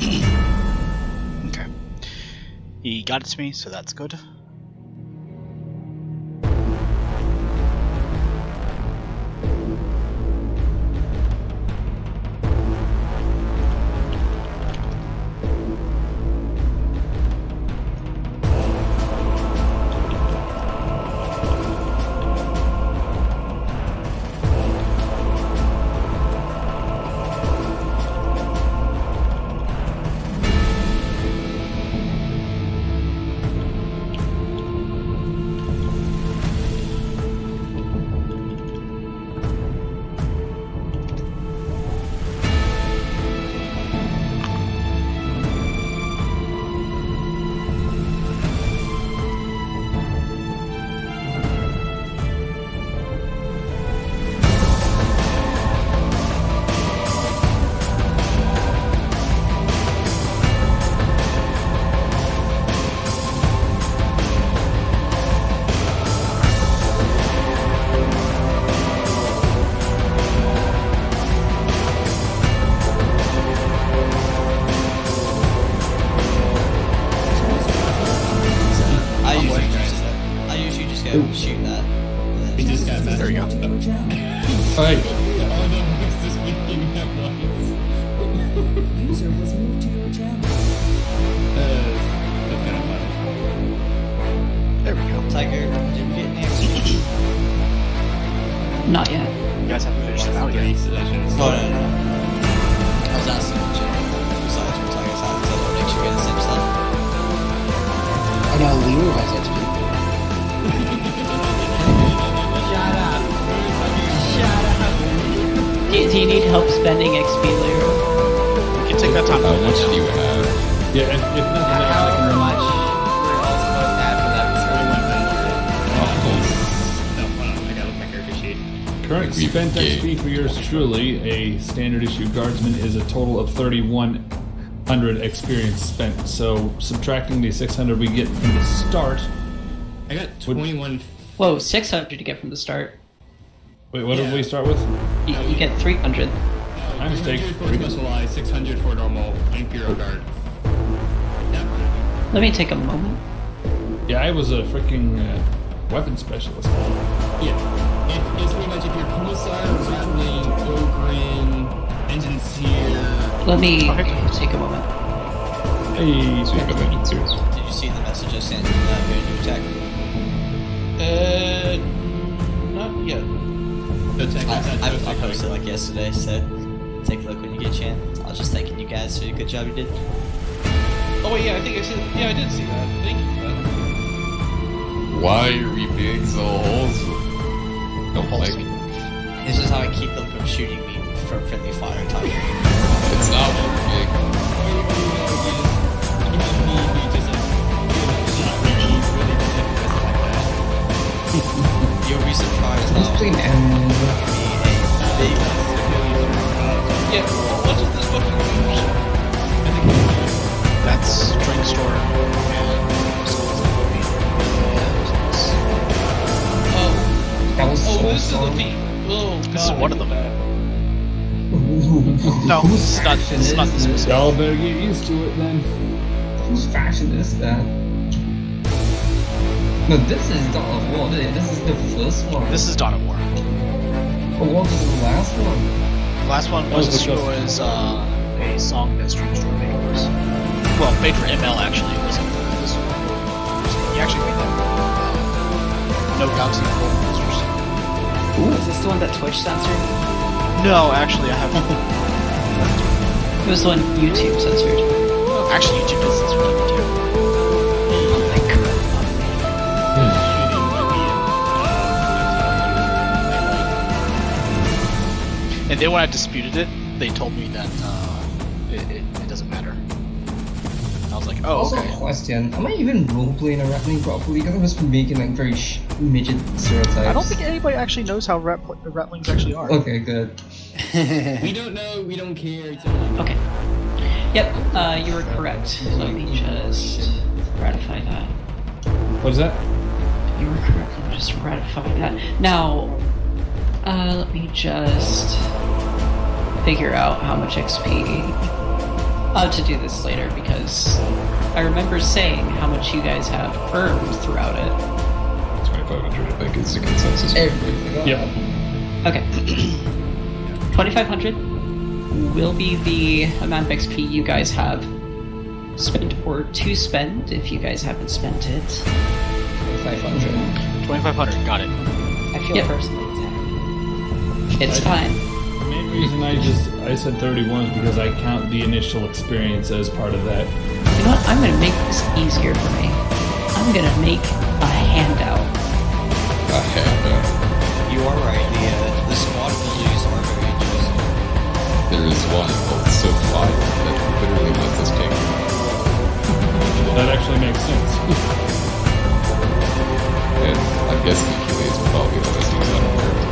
Okay. He got it to me, so that's good. Shoot that. We just got messed There we go. Alright. User was moved to your channel. That's kind of funny. There we go. Tiger, did we get any XP? Not yet. You guys haven't finished it out Three yet. sessions. Oh, no. I was asking in general. Besides from Tiger's house, I don't make sure we get the same stuff. I know Leo has XP. Do you need help spending XP later? We can take that time. How much do you have? Yeah, if nothing else, I However can much we're all supposed to have for that No, hold on. I gotta look at my character sheet. current We've spent gained. XP for yours truly, a standard issue guardsman is a total of 3,100 experience spent. So subtracting the 600 we get from the start. I got 21. Whoa, 600 to get from the start. Wait, what did we start with? You get 300. My mistake. 300 for specialized, 600 for normal Imperial Guard. Let me take a moment. Yeah, I was a freaking weapon specialist. Yeah. It's pretty much if you're Commissar, Rattling, Ogrin, Engineer. Let me take a moment. Hey, So you have Avengers. Did you see the message I sent you about your new tech? Not yet. The tech I posted it like yesterday, so take a look when you get a chance. I was just thanking you guys for the good job you did. Oh wait, yeah, I think I see. Yeah, I did see that. Thank you for that. Why are we being so wholesome? Don't like it. This is how I keep them from shooting me from friendly fire, Tiger. It's not working. You'll be surprised Let's how play an big Yeah, what's with this fucking That's Drink Store. that was so this is the fun. theme. Oh, This is God, one of I them. hate No, Whose it's not. faction It's not is this this? one. y'all better get used to it then. Whose faction is that? No, this is Dawn of War. This is the first one. This is Dawn of War. But what was the last one? The last one was a song that Stream Store made for us. Well, made for ML actually. It wasn't for this one. He actually made that. No Galaxy Gold Monsters. Is this the one that Twitch censored? No, actually, I have. It was the one YouTube censored. Actually, YouTube does this one too. And then when I disputed it, they told me that it doesn't matter. I was like, oh, Also, okay. a question: am I even roleplaying a Rattling properly? Because I was making like very midget stereotypes. I don't think anybody actually knows how Rattlings actually are. Okay, good. We don't know, we don't care. It's only Okay. Yep, you were correct. Let me just ratify that. What is that? You were correct. Let me just ratify that. Now, let me just figure out how much XP. to do this later because I remember saying how much you guys have earned throughout it. 2,500, I think, is the consensus. Everything. Yep. Okay. 2,500 will be the amount of XP you guys have spent or to spend if you guys haven't spent it. 500. 2,500. Got it. I feel Yep. personally attacked. It's fine. The main reason I said 31 is because I count the initial experience as part of that. You know what? I'm gonna make this easier for me. I'm gonna make a handout. A handout. You are right. The squad abilities are very interesting. There is one called So Fire that literally lets us take. That actually makes sense. And I'm guessing Achilles will probably let us use that on character.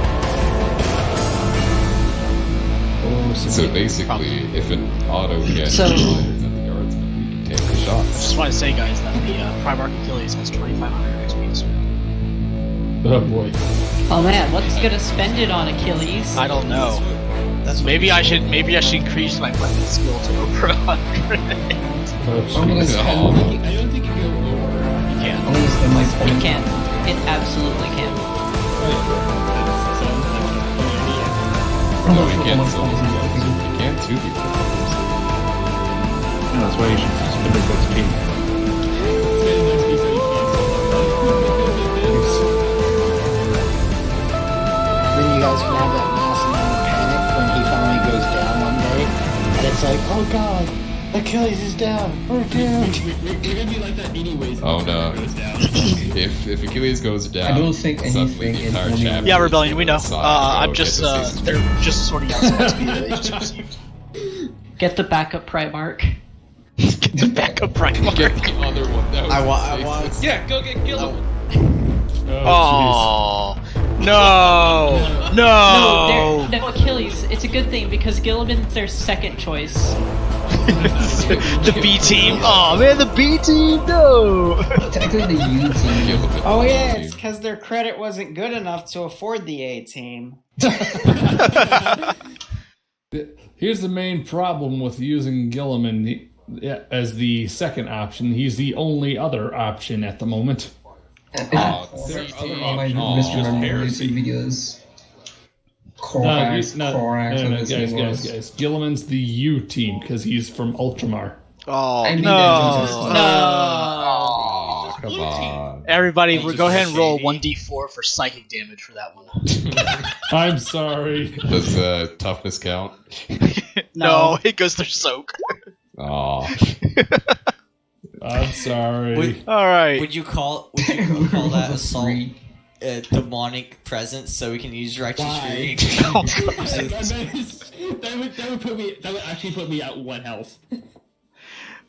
So basically, if an auto gets So- higher than the guardsman, we can take the shots. Just want to say, guys, that the Primarch Achilles has 2,500 XP. Oh boy. Oh man, what's gonna spend it on Achilles? I don't know. That's what Maybe I should increase my weapon skill to over 100. Oh, I'm gonna jeez. spend. I don't think you go lower. You can't. I'm gonna spend my It point. can. It absolutely can. That sounds like a funny idea. I'm No, not we sure can't. how much So policy you is. can too, people. No, that's why you should spend it XP. Spend XP so you can't. Then you guys can have that mass amount of panic when he finally goes down one day, and it's like, oh god, Achilles is down. We're doomed. We're gonna be like that anyways. Oh, no. Goes down. If Achilles goes down, I don't think suddenly anything the is entire only- chapter Yeah, is Rebellion, we know. aside. I'm Okay, just, this is- they're just sorting out some XP that they just received. Get the backup Primarch. Get the backup Primarch. Get the other one. That was I the want. safest. Yeah, go get Gilliam. Oh no! No, No! no, Achilles. It's a good thing because Gilliman's their second choice. The B team. Oh man, the B team. No. Technically, the U team. Gilliman. Oh yeah, it's because their credit wasn't good enough to afford the A team. Here's the main problem with using Gilliman as the second option. He's the only other option at the moment. There Oh, are CT. other all my Oh, misremembered heresy. YouTube videos. No, Korax, no, what this name was. guys. Gilliman's the U team because he's from Ultramar. Oh I mean, no. that's Oh, come on. Everybody, Thank you go for ahead and roll shady. 1d4 for psychic damage for that one. I'm sorry. Does toughness count? No, it goes through soak. Oh, I'm sorry. All right. Would you call that assault Three. a demonic presence so we can use righteous Why? fury? That would actually put me at 1 health.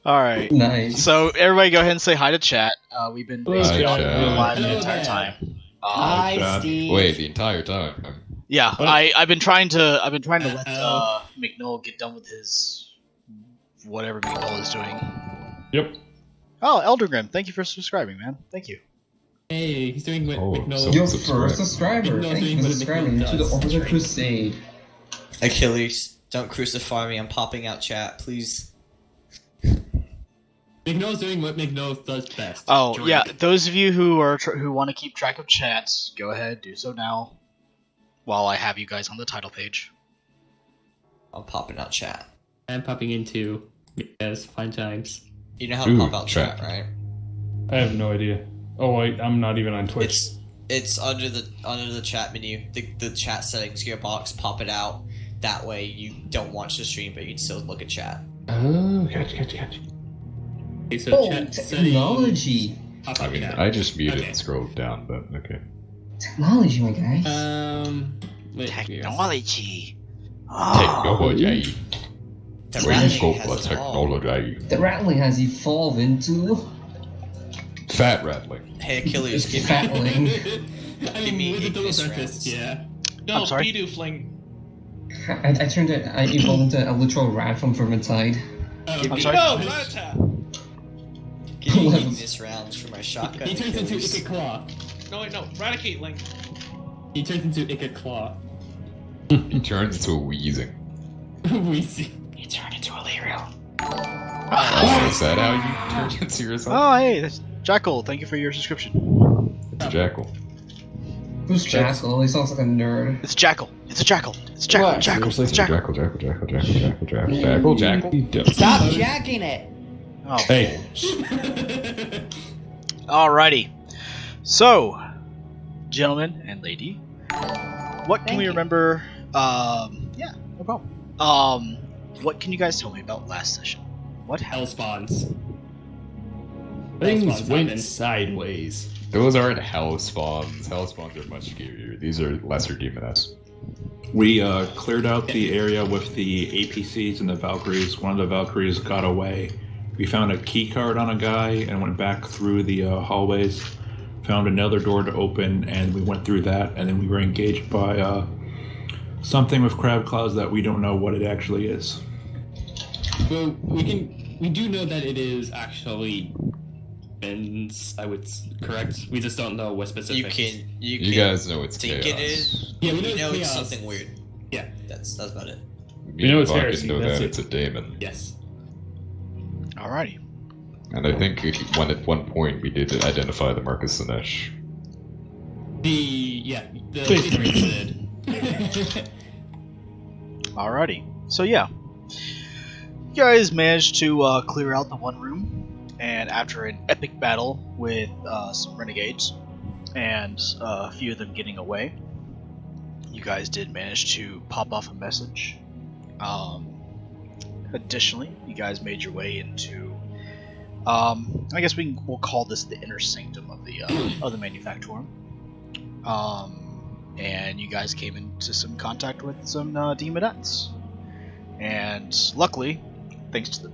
All right. Nice. So everybody, go ahead and say hi to chat. We've been Hi, basically chat. live the Hello entire there. time. Hi, God. Steve. wait, the entire time. Yeah, What? I've been trying to let Uh-oh. McNoll get done with his whatever McNoll is doing. Yep. Oh, Eldergrim, thank you for subscribing, man. Thank you. Hey, he's doing what Oh, McNulty. so- Your subscribe. first subscriber. No, Thank you doing for what subscribing McNull to the does. Orbita That's right. Crusade. Achilles, don't crucify me. I'm popping out chat, please. McNull's doing what McNull does best. Oh Drink. yeah, those of you who are who want to keep track of chats, go ahead, do so now. While I have you guys on the title page. I'm popping out chat. I'm popping into yes, fun times. You know how to Ooh, pop out chat. chat, right? I have no idea. Oh wait, I'm not even on Twitch. It's under the chat menu. The chat settings gear box. Pop it out. That way you don't watch the stream, but you can still look at chat. Oh, gotcha. Okay, so Oh, chat setting. technology. Pop I up mean, chat. I just muted Okay. and scrolled down, but okay. Technology, my guys. Wait, Technology. Technology. The Where you Rattling go has for it all. technology. The rattling has evolved into Fat rattling. Hey Achilles, give me fatling. I Give me mean, with the double Ignis breakfast, rounds. yeah. I'm sorry. I evolved into a literal rat from Vermintide. Give I'm me sorry? Give me Levels. Ignis rounds for my shotgun. He turns into Achilles. Ica Claw. No, wait, no. Eradicate Link. He turns into Ica Claw. He turns into a wheezing. We see. You turn into a Lyrio. Is that how you turn into yourself? Oh, hey, that's Jackal. Thank you for your subscription. It's a jackal. Who's Jackal? He sounds like a nerd. It's Jackal. It's a Jackal. It's Jackal. What? Jackal. It's Jackal, Jackal. jackal. You don't. Stop jacking it! Oh. Hey, Alrighty. So, gentlemen and lady, what can Thank we you. remember? Yeah, no problem. What can you guys tell me about last session? What happened? Hell spawns. things Hellspawn's went happened. sideways. Those aren't hell spawns. Hell spawns are much scarier. These are lesser demoness. We cleared out the area with the APCs and the Valkyries. One of the Valkyries got away. We found a key card on a guy and went back through the hallways. Found another door to open, and we went through that. And then we were engaged by something with crab claws that we don't know what it actually is. Well, we do know that it is actually demons, I would correct. We just don't know what specific. You guys know it's think chaos. it is. Yeah, we You know it's chaos. something weird. Yeah. That's about it. You know it's fucking heresy, know that's that it. it's a daemon. Yes. Alrighty. And I think at one point we did identify the Marcus Sinesh. The Please. did. Alrighty. So yeah, you guys managed to clear out the one room, and after an epic battle with some renegades, and a few of them getting away, you guys did manage to pop off a message. Additionally, you guys made your way into, I guess we'll call this the inner sanctum of the manufactorum. And you guys came into some contact with some demonettes. And luckily, thanks to the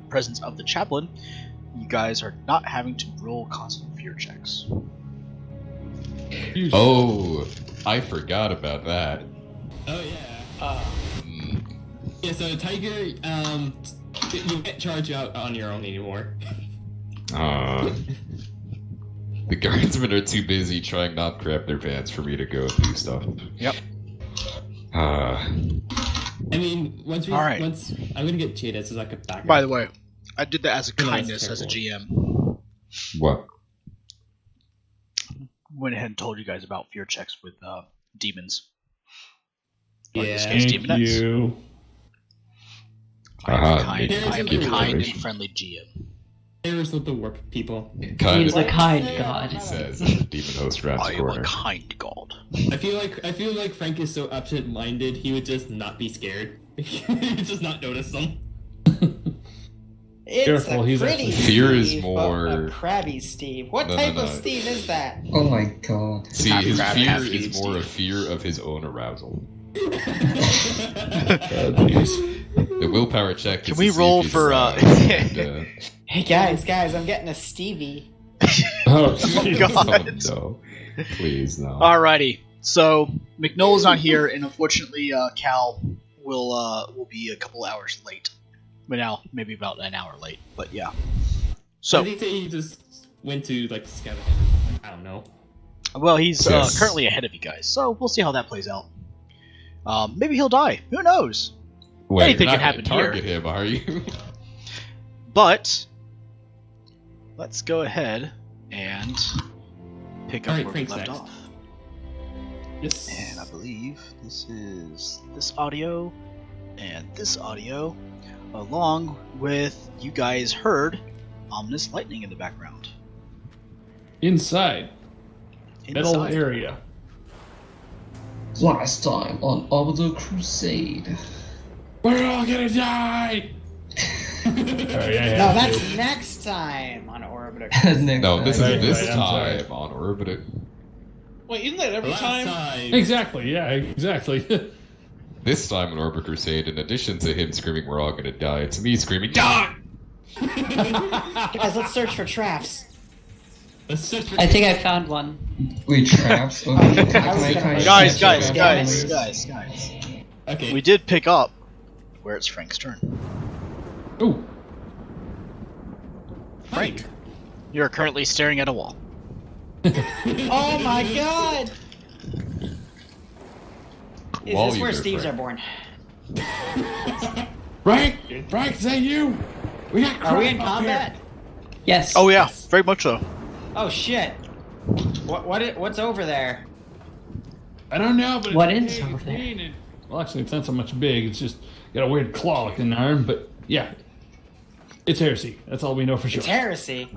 presence of the chaplain, you guys are not having to roll constant fear checks. Oh, I forgot about that. Oh yeah. Yeah. So Tiger, you can't charge out on your own anymore. The guardsmen are too busy trying not to crap their pants for me to go and do stuff. Yep. I mean, once I'm gonna get Jada as like a backup. By the way, I did that as a No, that's kindness as a terrible. GM. What? Went ahead and told you guys about fear checks with demons. Or in this Yeah. case, Thank demonettes. you. I am Aha, kind, there's I am a a kind and consideration. friendly GM. There's with the warp people. Kind He's of, a kind god. he says, as the demon host rounds I the am a corner. kind god. I feel like Frank is so absent-minded. He would just not be scared. He would just not notice them. It's Careful, a he's pretty actually- Fear is Steve, more- but a crabby Steve. What No, type no, of no. Steve is that? Oh my god. See, Half his crab, fear half is Steve. more a fear of his own arousal. The willpower check Can is we to see roll if he's for, aroused, and, Hey guys, I'm getting a Stevie. Oh, God. no. Please, no. Alrighty, so McNoll's not here, and unfortunately, Cal will be a couple hours late. But now, maybe about an hour late. But yeah. I So, think that he just went to like scout ahead. I don't know. well, he's Yes. currently ahead of you guys, so we'll see how that plays out. Maybe he'll die. Who knows? Wait, anything you're can not happen gonna here. target him, are you? But let's go ahead and pick up Alright, where we Frank's left next. off. Yes. And I believe this is this audio and this audio, along with you guys heard ominous lightning in the background. inside. Metal Inside. area. Last time on Orbita Crusade. We're all gonna die! Sorry, I No, have that's to. next time on Orbita. Next No, this time. Right, is this right, I'm sorry. time on Orbita. Wait, isn't that every Last time? time. Exactly, yeah, exactly. This time on Orbita Crusade, in addition to him screaming, "We're all gonna die," it's me screaming, "Die!" Guys, let's search for traps. Let's search for I think I found one. Wait, traps? Okay, can I Guys, check guys, that, guys, please? guys. Okay. We did pick up where it's Frank's turn. Ooh, Frank, you're currently staring at a wall. Oh my god! Is While this you where do, Steves Frank. are born? Frank, is that you? We got. Are we in crap up combat? here. Yes. Oh yeah, very much so. Oh shit! What's over there? I don't know, but What it's is big, over there? green, and- well, actually, it's not so much big. It's just got a weird claw like an arm. But yeah, it's heresy. That's all we know for sure. It's heresy.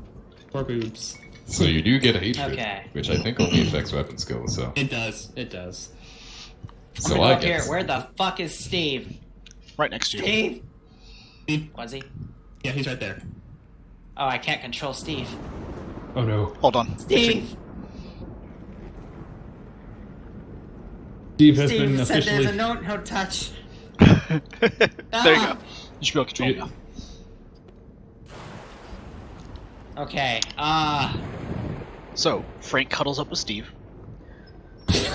Or boobs. So you do get hatred, Okay. which I think only affects weapon skills. So, It does. It does. I'm so gonna go I up here. guess. Where the fuck is Steve? Right next to you. Steve? Steve? Was he? Yeah, he's right there. Oh, I can't control Steve. Oh no, Hold on. Steve! Steve has Steve been said officially. there's a no touch. There you Ah. go. You should be able to control it now. Okay, So Frank cuddles up with Steve. okay,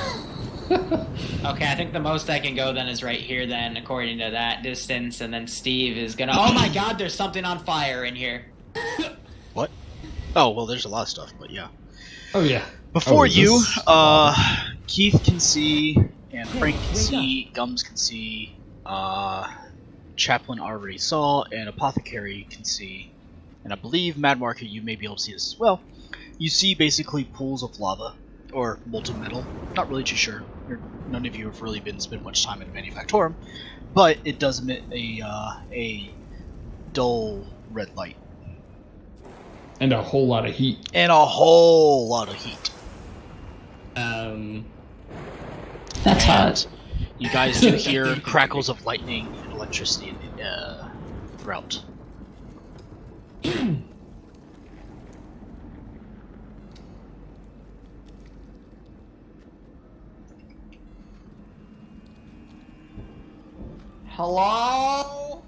I think the most I can go then is right here then, according to that distance, and then Steve is gonna... Oh my god, there's something on fire in here. What? Oh well, there's a lot of stuff, but yeah. Oh yeah. Before is you, this- Keith can see, and Frank can see, Gums can see, Chaplain already saw, and Apothecary can see, and I believe Mad Market, you may be able to see this as well. You see basically pools of lava, or molten metal. Not really too sure. None of you have really spent much time in Manufactorum, but it does emit a dull red light. And a whole lot of heat. And a whole lot of heat. That's hot. You guys do hear crackles of lightning and electricity throughout. Hello?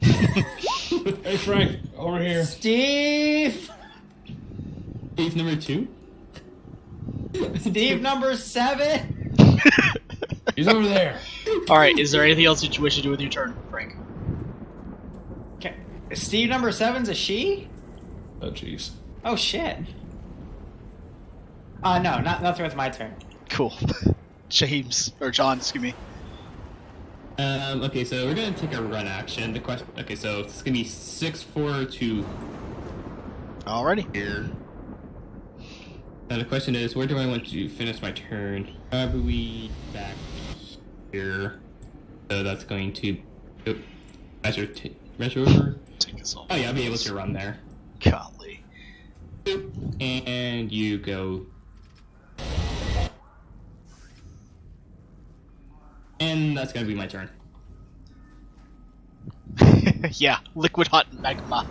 Hey Frank, over here. Steve? Steve number 2? Steve number 7? He's over there. Alright, is there anything else that you wish to do with your turn, Frank? Okay. Steve number 7's a she? Oh jeez. Oh shit. No, nothing with my turn. Cool. James, or John, excuse me. Okay, so we're gonna take a run action. The question. Okay, so it's gonna be 6-4 Alrighty. here. Now the question is, where do I want to finish my turn? Probably back here. So that's going to measure over. Take us all. Oh yeah, I'll be able to run there. Golly. And you go. And that's gonna be my turn. Yeah, liquid hot magma.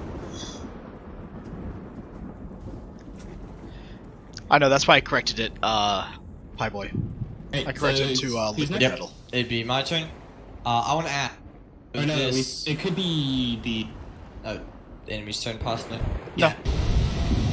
I know, that's why I corrected it, Pie Boy. Right, I corrected it so to who's liquid next? metal. It'd be my turn. I want to add Oh no, this it could be the. enemy's turn, possibly. Yeah.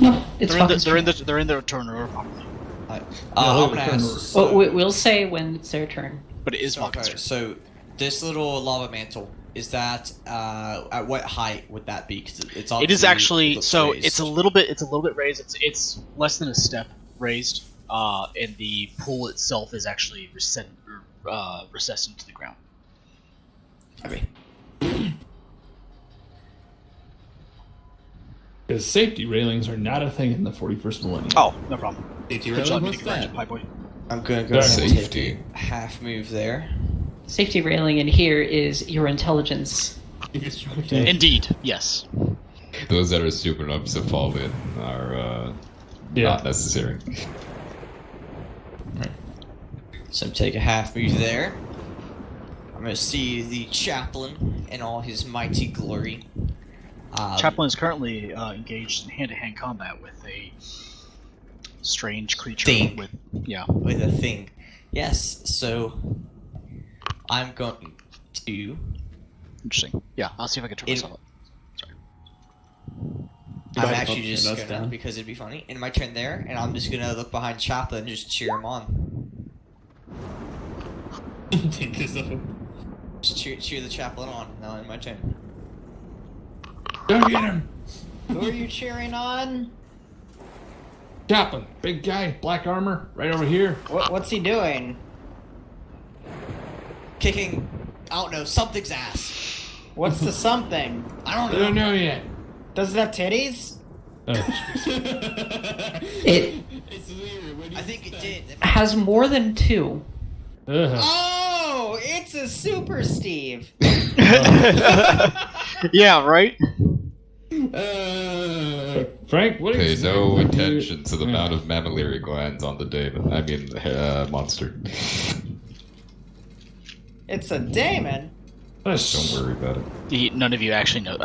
No, it's fine. They're in their turn order properly. I'm look gonna at the turn ask. Well, we'll say when it's their turn. But it is Okay, Malkin's turn. so this little lava mantle, is that at what height would that be? 'Cause it's It is obviously actually looks so raised. it's a little bit raised. It's less than a step raised, and the pool itself is actually recessed into the ground. Okay. Because safety railings are not a thing in the 41st millennium. Oh, no problem. Did you Good really? job What's getting corrected, that? Pie Boy. I'm gonna go ahead and Safety. take a half move there. Safety railing in here is your intelligence. Indeed, yes. Those that are super nubs to fall in are not necessary. So take a half move there. I'm gonna see the chaplain in all his mighty glory. Chaplain is currently engaged in hand-to-hand combat with a strange creature Thing. With a thing. Yes, so I'm going to. Interesting. Yeah, I'll see if I can turn myself up. Sorry. I'm actually just That's gonna, down. because it'd be funny, in my turn there, and I'm just gonna look behind Chaplain and just cheer him on. Take this off. Just cheer the Chaplain on, now in my turn. Go get him! Who are you cheering on? Chaplain, big guy, black armor, right over here. What's he doing? Kicking, I don't know, something's ass. What's the something? I I don't know yet. Does it have titties? Oh, jeez. It It's weird. When you I think it did. has more than 2. Oh, it's a Super Steve. Yeah, right? Frank, what Pay exactly no do you- attention to the amount of mammillary glands on the daemon. I mean, monster. It's a daemon. Don't worry about it. None of you actually know.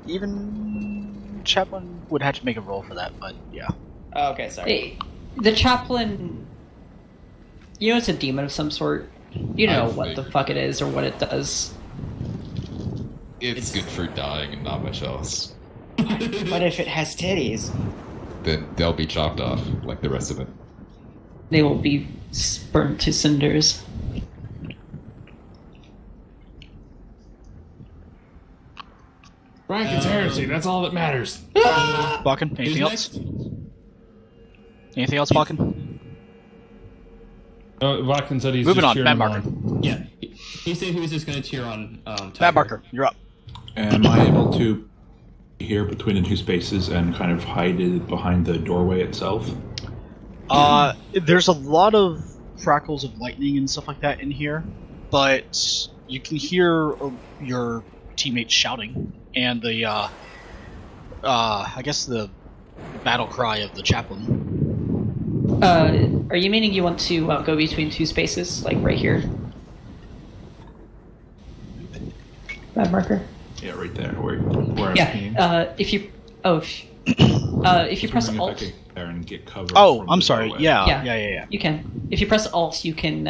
Even Chaplin would have to make a roll for that, but yeah. Oh, okay, sorry. The chaplain, you know, it's a demon of some sort. You know I what the figured. fuck it is or what it does. It's good for dying and not much else. But if it has titties, Then they'll be chopped off like the rest of it. They will be burnt to cinders. Frank, it's heresy. That's all that matters. Balkan, anything else? Anything else, Balkan? Oh, Watkins said he's Moving just on, cheering Matt him Marker. Yeah, he said he was just gonna cheer on. Matt Tiger. Barker, you're up. Am I able to be here between the 2 spaces and kind of hide it behind the doorway itself? There's a lot of crackles of lightning and stuff like that in here, but you can hear your teammates shouting and the, I guess the battle cry of the chaplain. Are you meaning you want to go between 2 spaces, like right here? Bad marker. Yeah, right there, where I'm peeing. Yeah. If you press Wondering if I Alt, could there and get cover. Oh, from I'm the sorry. doorway. Yeah. you can. If you press Alt, you can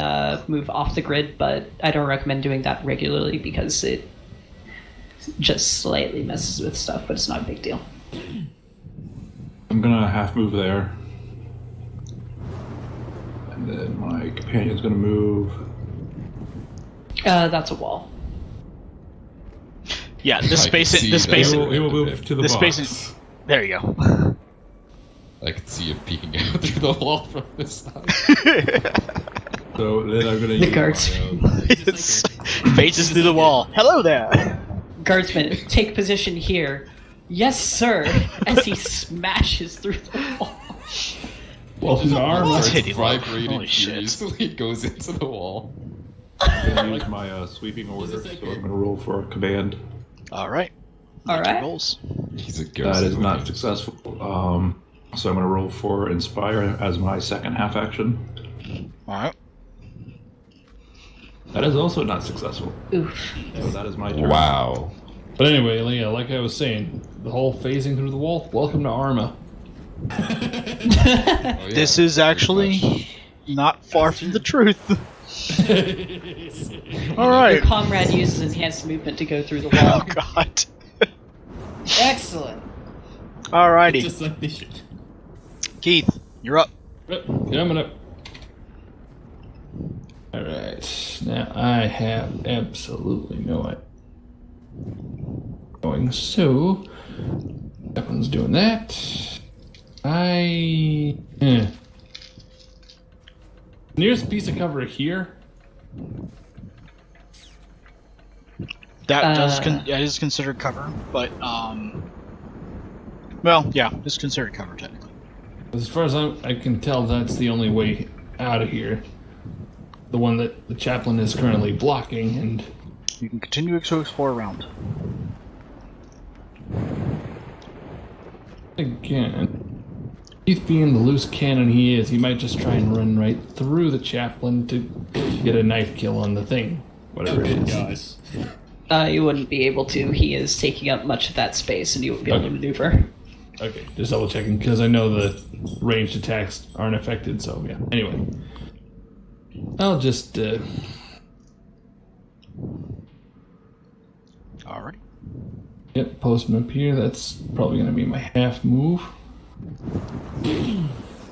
move off the grid, but I don't recommend doing that regularly because it just slightly messes with stuff, but it's not a big deal. I'm gonna half move there. And then my companion's gonna move. That's a wall. Yeah, this I can space. see This that. space. He will move to the This box. space. There you go. I can see him peeking out through the wall from this side. So then I'm gonna The use guards. It's faces through the wall. Hello there. Guardsman, take position here. Yes, sir. As he smashes through the wall. Well, his arm. Let's Starts hit him. Holy vibrating shit. furiously. It goes into the wall. I'm gonna use my sweeping order, so I'm gonna roll for a command. All right. All right. Rolls. He's a ghost. That is not successful. So I'm gonna roll for inspire as my second half action. All right. That is also not successful. Oof. So that is my turn. Wow. But anyway, yeah, like I was saying, the whole phasing through the wall. Welcome to Arma. Oh, yeah. This is actually not far from the truth. All Your right. comrade uses enhanced movement to go through the Oh wall. God. excellent. Alrighty. Just like they should. Keith, you're up. Yep, coming up. Alright, now I have absolutely no idea. Going so. That one's doing that. Nearest piece of cover here. That is considered cover, but well, yeah, it's considered cover technically. As far as I can tell, that's the only way out of here. The one that the chaplain is currently blocking, and You can continue to explore around. again, Keith being the loose cannon he is, he might just try and run right through the chaplain to get a knife kill on the thing, whatever it is. Guys. You wouldn't be able to. He is taking up much of that space, and you wouldn't be able to Okay. maneuver. Okay, just double checking because I know the ranged attacks aren't affected. So yeah. Anyway, I'll just Alright. yep, post him up here. That's probably gonna be my half move.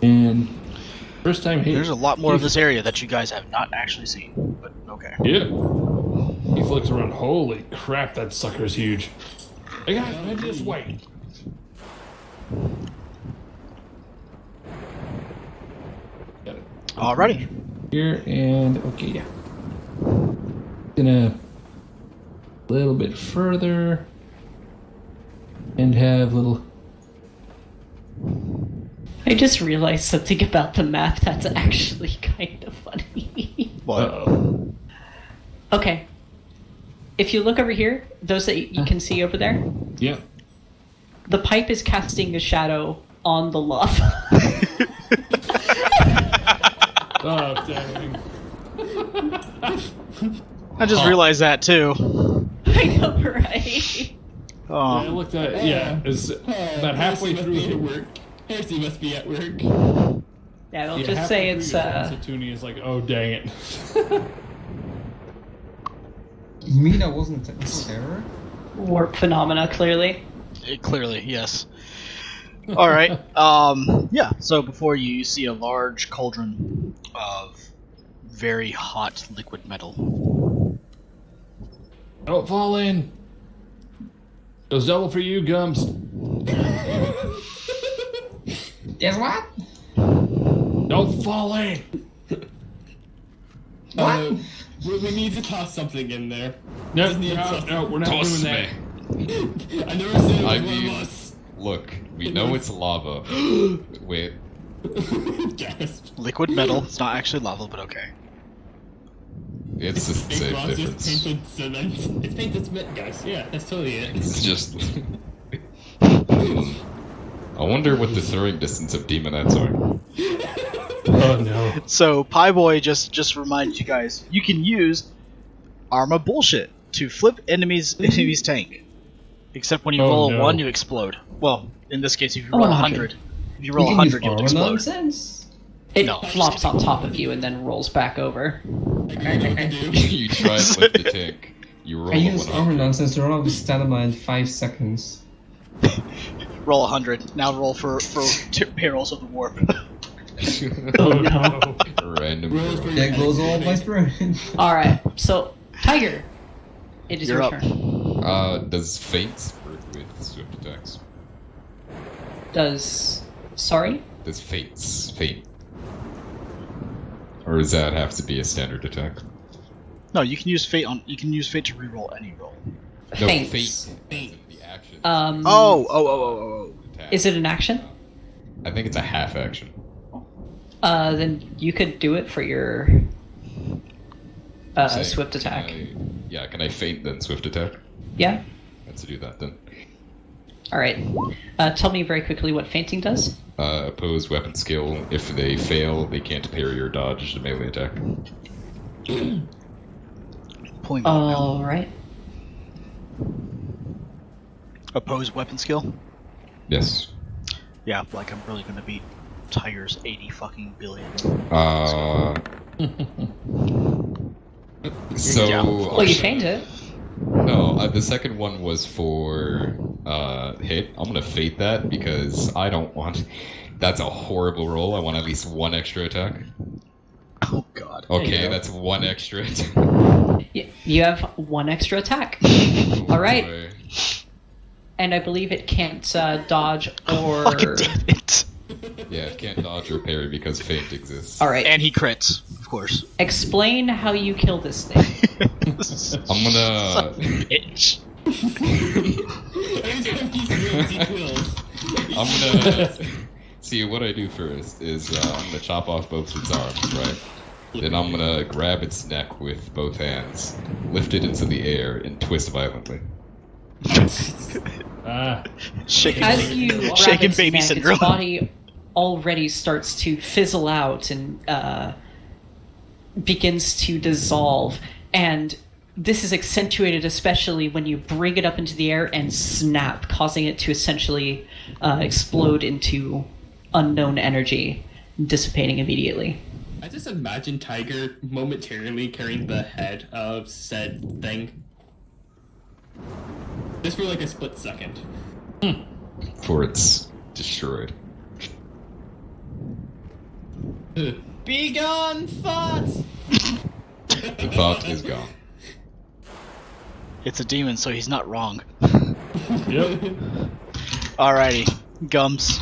And first time hit. There's a lot more of this area that you guys have not actually seen, but okay. Yeah. He flicks around. Holy crap, that sucker's huge. Hey guys, maybe just wait. Got it. Alrighty. Here and okay, yeah. Gonna a little bit further and have little. I just realized something about the map that's actually kind of funny. What? Okay. If you look over here, those that you can see over there, Yeah. the pipe is casting a shadow on the lava. Oh, dang. I just realized that too. I know, right? Oh. Yeah, I looked at it's about halfway Hersey must be at through. work. Hersey must be at work. Yeah, they'll Yeah, just say halfway it's through, Satuni is like, oh dang it. You mean that wasn't a technical error? warp phenomena, clearly. Clearly, yes. All right. Yeah. So before you see a large cauldron of very hot liquid metal. Don't fall in. Goes double for you, Gums. Guess what? Don't fall in. We need to toss something in there. No, Just need to toss no, we're not Toss doing me. that. I never said it was I one mean, of us. look, we know it's lava. Wait, Gasp. Liquid metal. It's not actually lava, but okay. it's the Big same rocks just difference. painted cement. It's painted cement, guys. Yeah, that's totally it. It's just. I wonder what the throwing distance of demonettes are. Oh no. So Pieboy just reminds you guys, you can use Arma bullshit to flip enemy's tank. Except when you Oh, roll no. a 1, you explode. Well, in this case, if you Oh, roll 100. 100. If you roll You can use 100, you'll armor explode. nonsense. It No, I'm flops just on top of you and then rolls back over. I don't know what to do. You try and lift the tank. You roll I a used armor 100. nonsense to run out of stamina in 5 seconds. Roll 100. Now roll for 2 perils of the warp. Oh no. Random. Rolls for roll. There goes all my spirit. Alright, so, Tiger. It is You're your up. turn. Does faints work with swift attacks? Sorry? Does faint? Or does that have to be a standard attack? No, you can use fate to reroll any roll. No, Faints. fate. The action. Oh. Attack. Is it an action? I think it's a half action. Then you could do it for your Saying, swift attack. Can I feint then swift attack? Yeah? Let's do that then. Alright. Tell me very quickly what fainting does. Oppose weapon skill. If they fail, they can't parry or dodge the melee attack. Pulling that out. Alright. Oppose weapon skill? Yes. Yeah, like I'm really gonna beat Tiger's 80 fucking billion. So. Yeah. Well, you faint it. No, the second one was for hit. I'm gonna fate that because I don't want. That's a horrible roll. I want at least 1 extra attack. Oh god. Okay, that's 1 extra attack. You have 1 extra attack. Alright. Boy. And I believe it can't dodge or... Fucking damn it. Yeah, it can't dodge or parry because feint exists. Alright. And he crits, of course. Explain how you kill this thing. I'm gonna. Bitch. Anytime he swings, he kills. I'm gonna. See, what I do first is I'm gonna chop off both its arms, right? Then I'm gonna grab its neck with both hands, lift it into the air, and twist violently. Shaking, As you grab shaking its baby neck, syndrome. its body already starts to fizzle out and begins to dissolve. And this is accentuated especially when you bring it up into the air and snap, causing it to essentially explode into unknown energy, dissipating immediately. I just imagine Tiger momentarily carrying the head of said thing. Just for like a split second. Before it's destroyed. Be gone, thoughts! The thought is gone. It's a demon, so he's not wrong. Yep. Alrighty, Gums.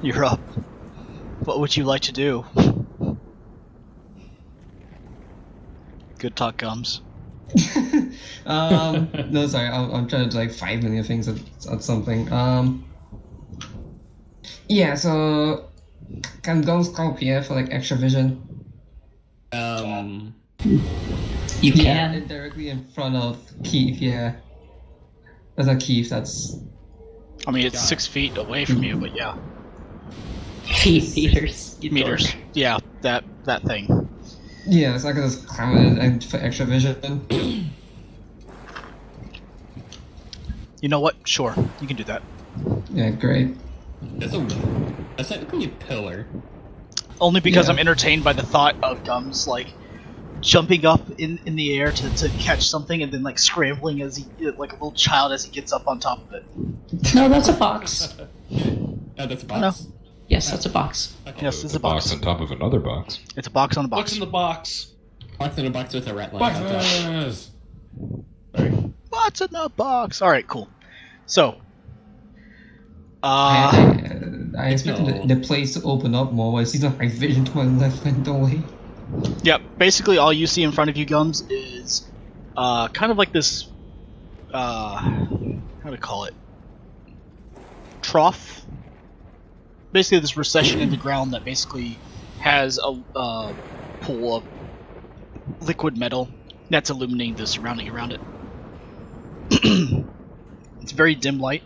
You're up. What would you like to do? Good talk, Gums. No, sorry, I'm trying to do like 5 million things at something. Yeah, so can guns come here for like extra vision? You Yeah, can. directly in front of Keith, yeah. That's not Keith, that's... I mean, it's 6 feet away from you, but yeah. Feet meters. you Meters. dork. Yeah, that thing. Yeah, so I can just climb it and for extra vision. You know what? Sure, you can do that. Yeah, great. That's technically a pillar. Only because Yeah. I'm entertained by the thought of Gums like jumping up in the air to catch something and then like scrambling as he like a little child as he gets up on top of it. No, that's a box. Oh, that's a box. Yes, that's a box. Yes, it's a box box. on top of another box. It's a box on a box. What's in the box? Box in a box with a rat line on top. Boxes! What's in the box? All right, cool. So, I expected the place to open up more, but I see some vision to my left went away. yeah, basically all you see in front of you, Gums, is kind of like this, how to call it, trough. Basically, this recession in the ground that basically has a pool of liquid metal that's illuminating the surrounding around it. It's very dim light,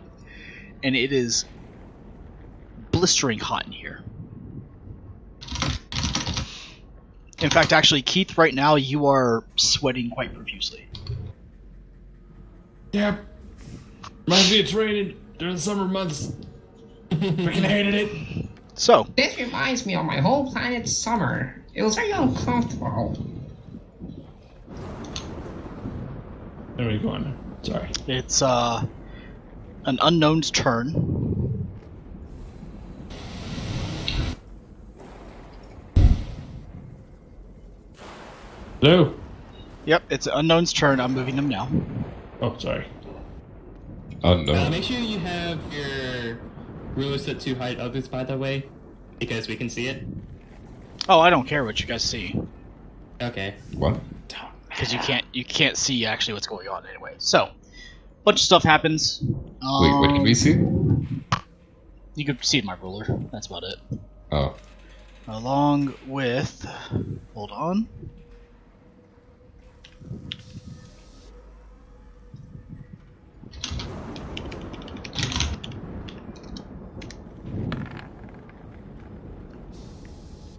and it is blistering hot in here. In fact, actually, Keith, right now you are sweating quite profusely. Yep. Reminds me of training during the summer months. Freaking hated it. So, This reminds me of my whole planet summer. It was very uncomfortable. There we go. On. Sorry. it's an unknown's turn. Hello. Yep, it's an unknown's turn. I'm moving them now. Oh, sorry. Unknown. Make sure you have your ruler set to hide others, by the way, because we can see it. Oh, I don't care what you guys see, Okay. What? because you can't see actually what's going on anyway. So, bunch of stuff happens. Wait, what can we see? You can see my ruler. That's about it. Oh. Along with, hold on.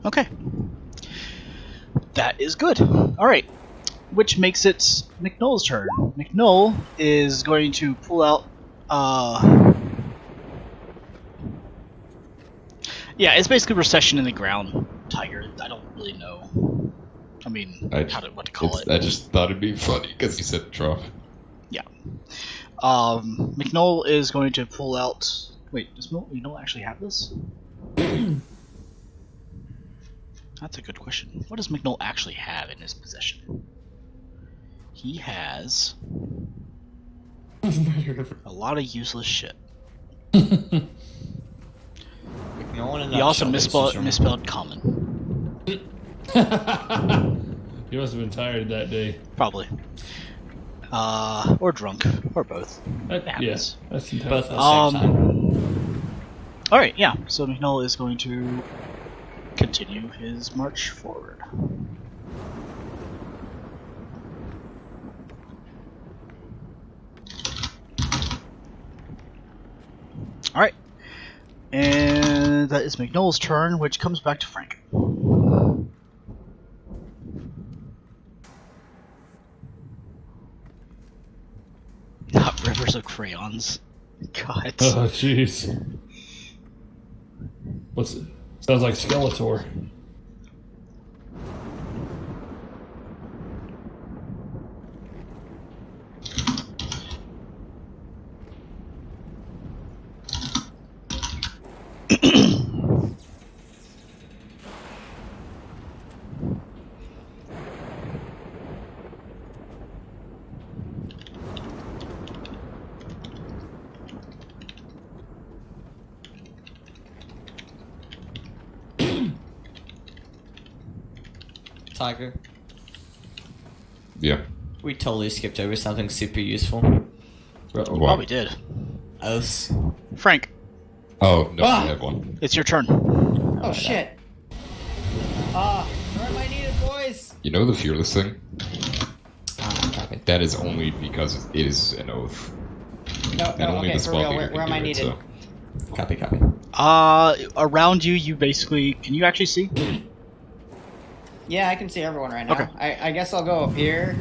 Okay. That is good. Alright. Which makes it McNull's turn. McNull is going to pull out, yeah, it's basically recession in the ground, Tiger. I don't really know. I mean, what to call it. I just thought it'd be funny because you said trough. Yeah. McNull is going to pull out... Wait, does McNull actually have this? That's a good question. What does McNull actually have in his possession? He has... a lot of useless shit. He also misspelled common. You must have been tired that day. Probably. Or drunk. Or both. It happens. Yes, that's Both intense. at the same time. Alright, yeah. So McNull is going to continue his march forward. Alright. And that is McNull's turn, which comes back to Frank. Not rivers of crayons. God. Oh, jeez. What's it? Sounds like Skeletor. Tiger. Yeah. We totally skipped over something super useful. What? Probably did. Oaths. Frank, Oh, no, Ah! I have one. it's your turn. Oh shit. Where am I needed, boys? You know the fearless thing? Copy. That is only because it is an oath. No, And only okay, the for real, spell where leader am can I do it, needed? so. Copy. Around you, you basically. Can you actually see? Yeah, I can see everyone right now. Okay. I guess I'll go up here.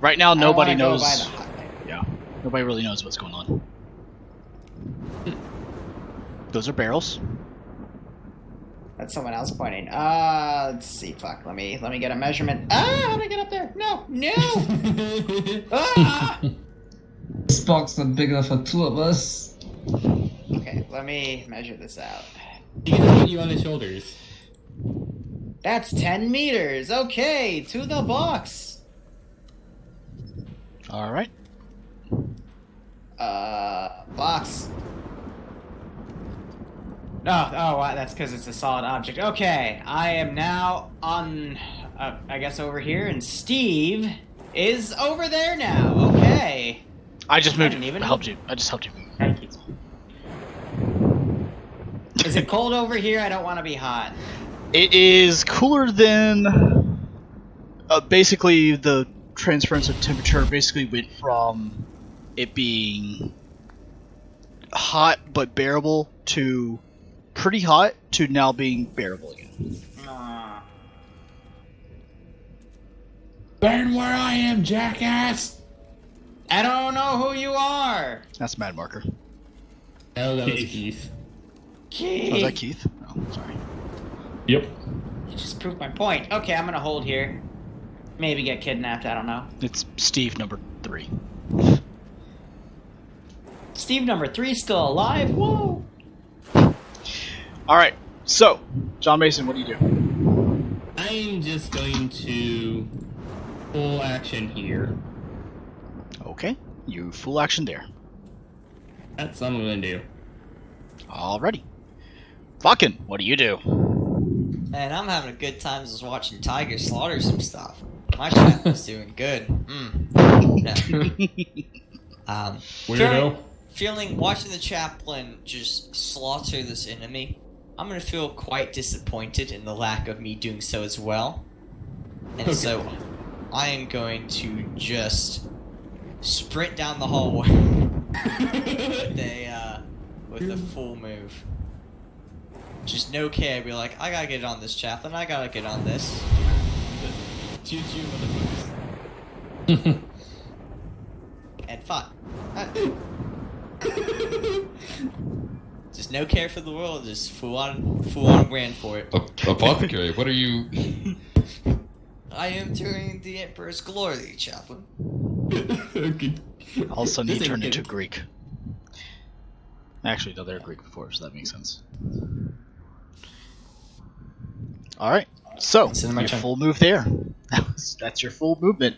Right now, I don't nobody wanna go knows. by the highway. Yeah, nobody really knows what's going on. Those are barrels. That's someone else pointing. Let's see. Fuck. Let me get a measurement. Ah, how do I get up there? No. Ah! This box not big enough for two of us. Okay, let me measure this out. You can put you on the shoulders. That's 10 meters. Okay, to the box. All right. Box. Wow, that's because it's a solid object. Okay, I am now on, I guess over here, and Steve is over there now. Okay. I just moved. didn't even Helped you. I just helped you. Thank you. Is it cold over here? I don't want to be hot. It is cooler than. Basically, the transference of temperature basically went from it being hot but bearable to pretty hot to now being bearable again. Burn where I am, jackass! I don't know who you are. That's Mad Marker. Oh, that was Keith. Keith. Oh, was that Keith? Oh, sorry. Yep. You just proved my point. Okay, I'm gonna hold here. Maybe get kidnapped. I don't know. It's Steve number 3. Steve number 3 still alive. Whoa. All right. So, John Mason, what do you do? I'm just going to full action here. Okay. You full action there. That's what I'm gonna do. Alrighty. Fucking, what do you do? Man, I'm having a good time just watching Tiger slaughter some stuff. My chat is doing good. No. Weirdo. Watching the chaplain just slaughter this enemy, I'm gonna feel quite disappointed in the lack of me doing so as well. And so, I am going to just sprint down the hallway with a full move. Just no care. Be like, I gotta get on this, chaplain. I gotta get on this. Choo-choo, motherfuckers. And fine. Just no care for the world. Just full on ran for it. Apothecary, what are you... I am turning the Emperor's glory, chaplain. Okay. All of a sudden, he This ain't turned good. into Greek. Actually, no, they're Greek before, so that makes sense. Alright, so, Consider my your turn. full move there. That's your full movement.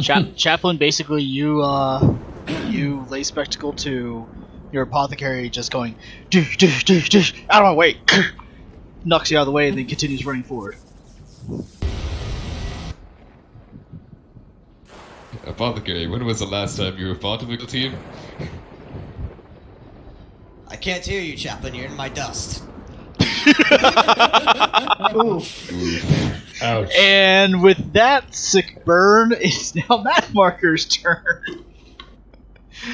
Chaplain, basically, you lay spectacle to your apothecary just going, out of my way! Knocks you out of the way and then continues running forward. Apothecary, when was the last time you were part of a team? I can't hear you, chaplain. You're in my dust. Oof. Ouch. And with that sick burn, it's now Matt Marker's turn.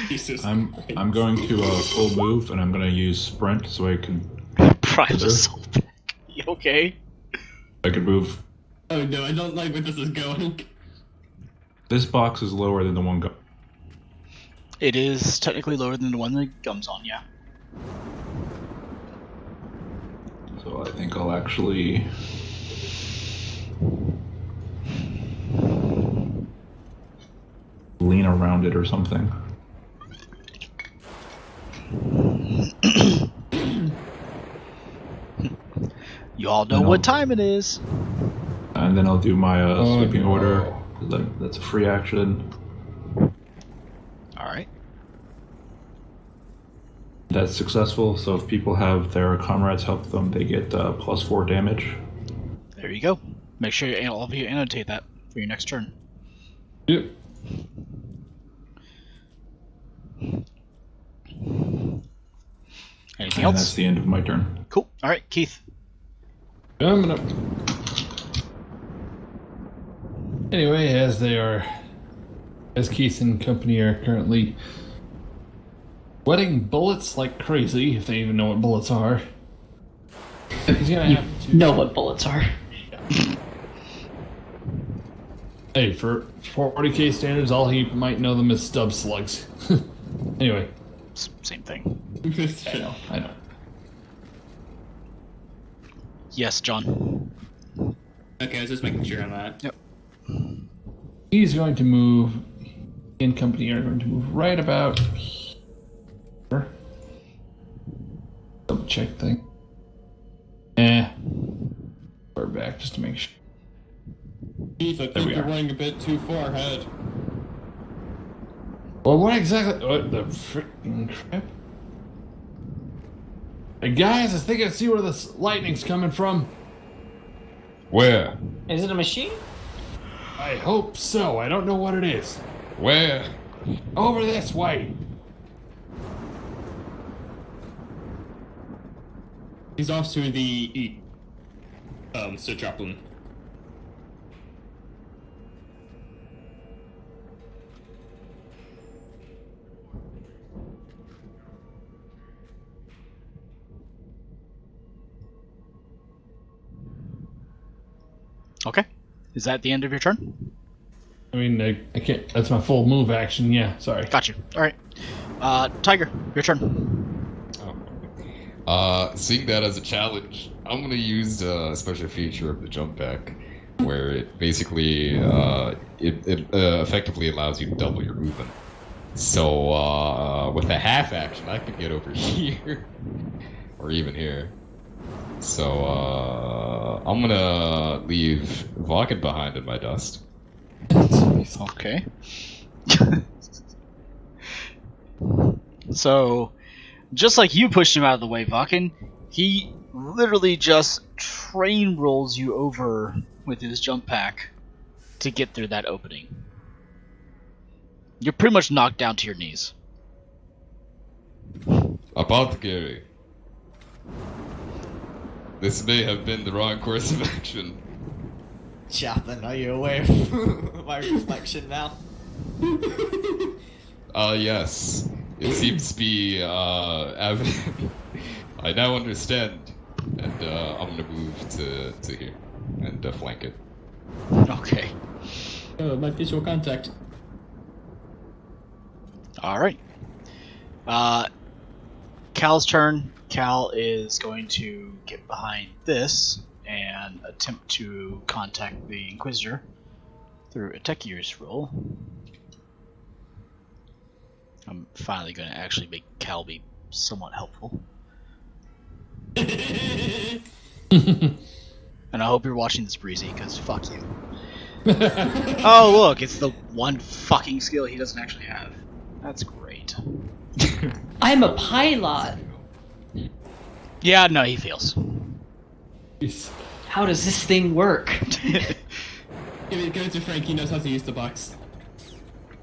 Jesus. I'm going to full move, and I'm going to use sprint so I can Prime the soul back. You okay? move. Oh no, I don't like where this is going. This box is lower than the one go. It is technically lower than the one that Gum's on, yeah. So I think I'll actually lean around it or something. You all know I know. what time it is. And then I'll do my sweeping no. order. That's a free action. Alright. That's successful, so if people have their comrades help them, they get +4 damage. There you go. Make sure all of you annotate that for your next turn. Yep. Anything And that's else? the end of my turn. Cool. All right, Keith. Coming up. Anyway, as Keith and company are currently wetting bullets like crazy, if they even know what bullets are, he's gonna You have to know what bullets are. Hey, for 40k standards, all he might know them as stub slugs. Anyway. Same thing. I know. Yes, John. Okay, I was just making sure on that. Yep. He's going to move, he and company are going to move right about here. Double check thing. We're back just to make sure. Keith, I There think we you're are. running a bit too far ahead. Well, what exactly? What the freaking crap? Hey guys, I think I see where this lightning's coming from. Where? Is it a machine? I hope so. I don't know what it is. Where? Over this way. He's off to the Sir Chaplain. Okay. Is that the end of your turn? I mean, I can't. That's my full move action. Yeah, sorry. Got you. All right. Tiger, your turn. Seeing that as a challenge, I'm gonna use a special feature of the jump back, where it basically it effectively allows you to double your movement. So with a half action, I could get over here, or even here. So I'm gonna leave Vokken behind in my dust. Okay. So, just like you pushed him out of the way, Vakken, he literally just train rolls you over with his jump pack to get through that opening. You're pretty much knocked down to your knees. Apothecary. This may have been the wrong course of action. Chaplain, are you aware of my reflection now? Yes. It seems to be evident. I now understand. And I'm gonna move to here and flank it. Okay. Oh, my visual contact. Alright. Cal's turn. Cal is going to get behind this and attempt to contact the Inquisitor through a tech use roll. I'm finally going to actually make Cal be somewhat helpful. And I hope you're watching this, Breezy, because fuck you. Oh, look, it's the one fucking skill he doesn't actually have. That's great. I'm a pilot. Yeah, no, he fails. How does this thing work? Give it to Frank, he knows how to use the box.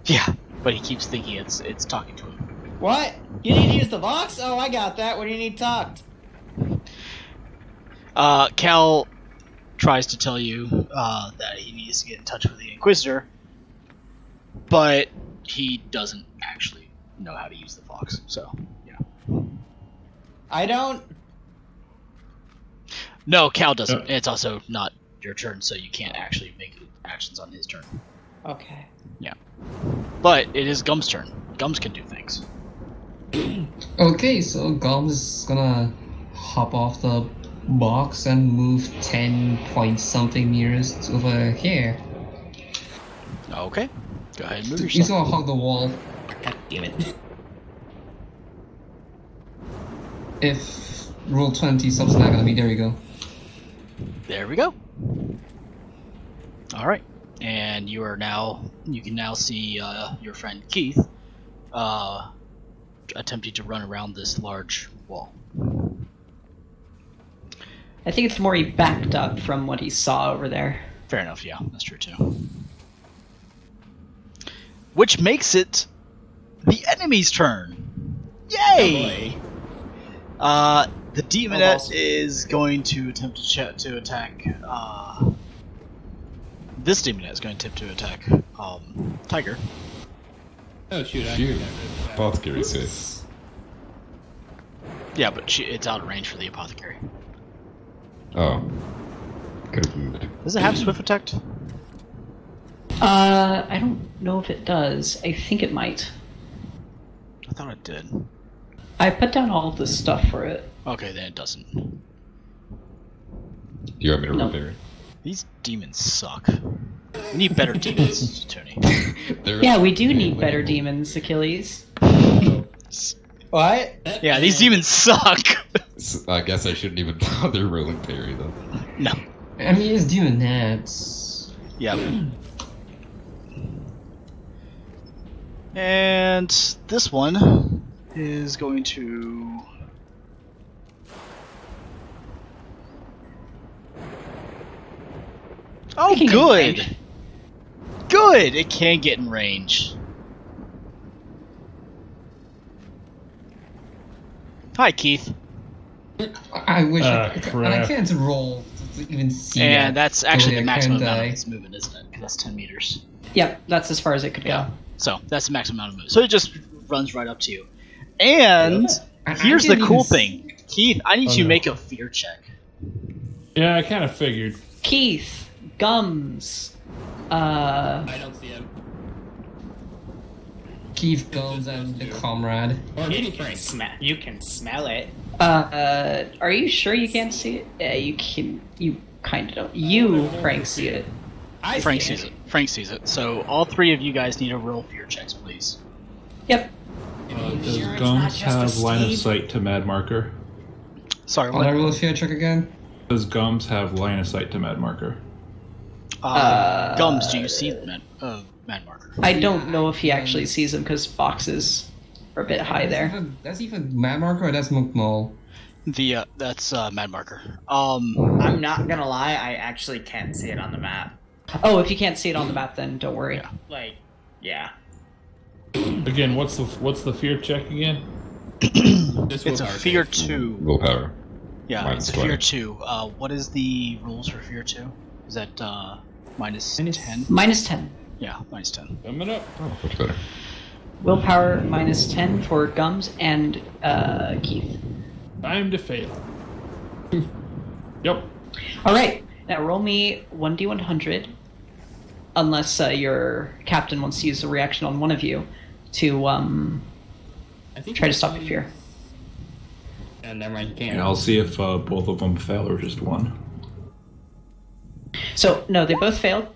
Yeah, but he keeps thinking it's talking to him. What? You need to use the box? Oh, I got that. What do you need talked? Cal tries to tell you that he needs to get in touch with the Inquisitor, but he doesn't actually know how to use the Fox, so, yeah. I don't. No, Cal doesn't. It's also not your turn, so you can't actually make actions on his turn. Okay. Yeah. But it is Gum's turn. Gums can do things. Okay, so Gom's is gonna hop off the box and move 10 point something meters over here. Okay. Go ahead and move He's yourself. gonna hug the wall. God damn it. If roll 20, something's not gonna be, there you go. There we go. Alright. And you can now see your friend Keith attempting to run around this large wall. I think it's more he backed up from what he saw over there. Fair enough, yeah, that's true too. which makes it the enemy's turn. Yay! The Demonette is going to attempt to attack. This Demonette is going to attempt to attack Tiger. Oh shoot! Shoot. Apothecary safe. Yeah, but it's out of range for the Apothecary. Oh. Could have moved. Does it have Swift Attack? I don't know if it does. I think it might. I thought it did. I put down all of the stuff for it. Okay, then it doesn't. Do you want me to No. repair it? These demons suck. We need better demons, Tony. Yeah, we do need better demons, Achilles. What? Yeah, these demons suck. I guess I shouldn't even bother rolling parry though. No. I mean, it's doing that. Yeah. And this one is going to. Oh, It can get in good. range. Good. It can get in range. Hi, Keith. I wish I crap. can't roll to even see that. And that's actually the Totally, I maximum can't amount die. of its movement, isn't it? Because that's 10 meters. Yep, that's as far as it could go. So that's the maximum amount of movement. So it just runs right up to you. And here's the didn't cool even thing. Keith, I need Oh, you to no. make a fear check. Yeah, I kind of figured. Keith, Gums, I don't see him. Keith Gums and the comrade. Or maybe Frank. You can smell it. are you sure you can't see it? Yeah, you can. You kind of don't. You, Frank, see it. Frank sees it. Frank sees it. So all three of you guys need to roll fear checks, please. Yep. Does Sure it's not Gums just a have line of Steve? sight to Mad Marker? Sorry, Can I what? roll a fear check again? Does Gums have line of sight to Mad Marker? Gums, do you see the man marker? I don't know if he actually sees them because boxes are a bit high there. That's even Mad Marker or that's McMull? The that's Mad Marker. I'm not gonna lie, I actually can't see it on the map. Oh, if you can't see it on the map, then don't worry. Yeah. Like, yeah. Again, what's the fear check again? This It's a willpower fear save. 2. Willpower. Yeah, Minus it's a fear 20. 2. What is the rules for fear 2? Is that minus 10? Minus 10. Yeah, minus 10. Coming up. Oh, much better. Willpower minus 10 for Gums and Keith. Time to fail. Yep. All right, now roll me 1d100, unless your captain wants to use a reaction on one of you to I think try to stop your fear. And never mind, you can't. And I'll see if both of them fail or just one. So no, they both failed.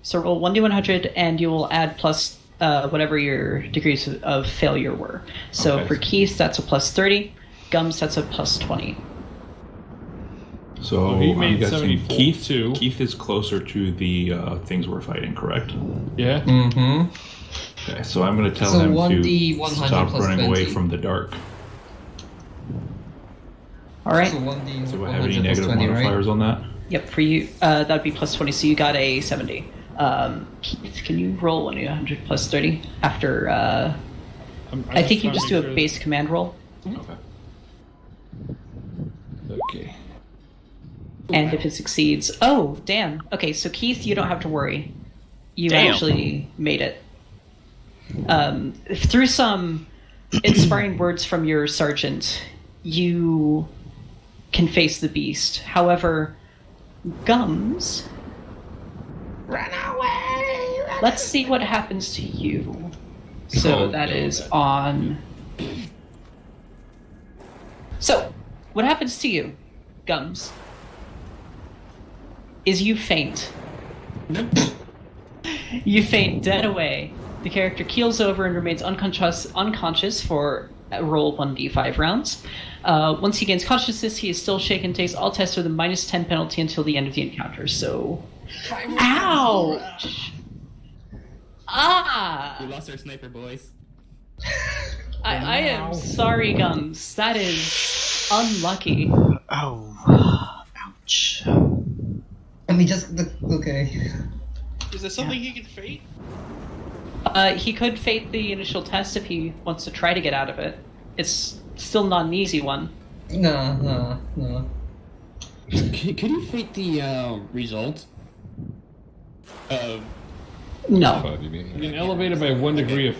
So roll 1d100, and you will add plus whatever your degrees of failure were. So Okay. for Keith, that's a plus 30. Gums, that's a plus 20. So Well, he I'm made guessing 74 Keith, too. Keith is closer to the things we're fighting, correct? Yeah. Mm-hmm. Okay, so I'm going to tell So him 1D, to 100 stop plus running away 20. from the dark. All right. So 1D, Do I have any 100 plus negative 20, modifiers right? on that? Yep, for you, that'd be plus 20, so you got a 70. Keith, can you roll 1d100 plus 30 after... I think you just do a base command roll. Okay. Okay. And if it succeeds, oh damn. Okay, so Keith, you don't have to worry. You Damn. actually made it. Through some inspiring words from your sergeant, you can face the beast. However, Gums, Run away! let's see what happens to you. So Oh, that no, is that- on. So, what happens to you, Gums, is you faint. You faint dead away. The character keels over and remains unconscious for roll 1d5 rounds. Once he gains consciousness, he is still shaken, takes all tests with a minus 10 penalty until the end of the encounter. So, ouch! Ah! We lost our sniper, boys. I am sorry, Gums. That is unlucky. Oh, ouch. I mean, just okay. Is there something he can fate? He could fake the initial test if he wants to try to get out of it. It's still not an easy one. No. Could you fake the result? No. What do you mean? You can elevate it by 1 degree of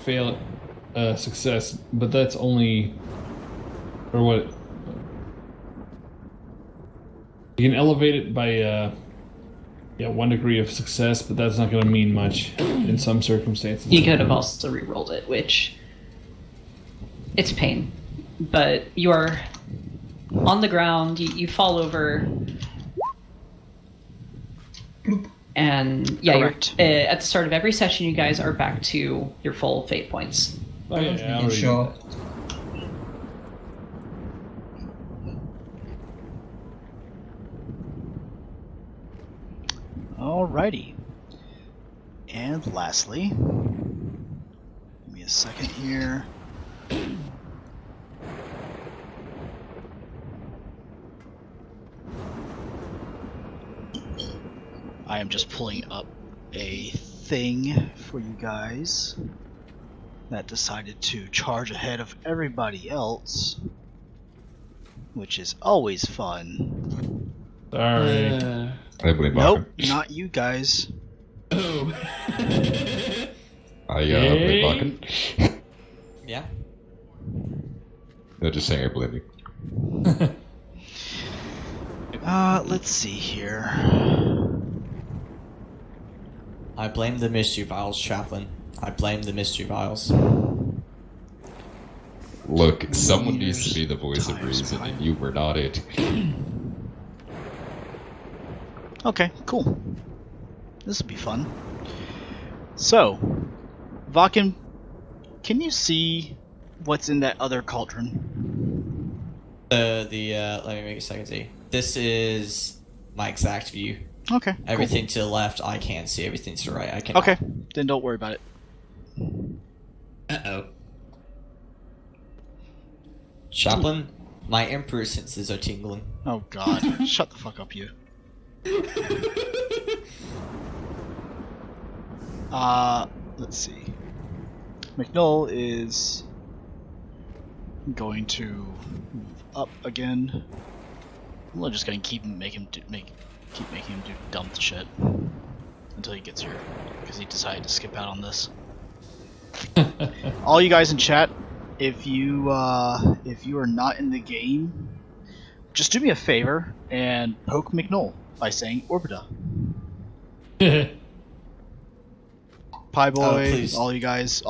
success, but that's only, or what? You can elevate it by 1 degree of success, but that's not going to mean much in some circumstances. You could have also re-rolled it, which it's pain, but you are on the ground. You fall over, and you're, at the start of every session, you guys are back to your full fate points. Oh, yeah, I I'm already sure. did that. Alrighty. And lastly, give me a second here. I am just pulling up a thing for you guys that decided to charge ahead of everybody else, which is always fun. Sorry. I blame Nope, Bakken. not you guys. Oh. I blame Bakken. Yeah. No, just saying I blame you. Let's see here. I blame the mystery vials, Chaplain. I blame the mystery vials. Look, someone needs to be the voice of Times reason, pi. and you were not it. Okay, cool. This will be fun. So, Vakken, can you see what's in that other cauldron? Let me make a second see. This is my exact view. Okay. Everything to the left, I can't see. Everything to the right, I can. Cool. Okay, then don't worry about it. Uh-oh. Chaplain, my emperor senses are tingling. Oh god, shut the fuck up, you. Let's see. McNull is going to move up again. I'm just gonna keep making him do dumb shit until he gets here, because he decided to skip out on this. All you guys in chat, if you are not in the game, just do me a favor and poke McNull by saying Orbita. Pie Boy, please. all you guys,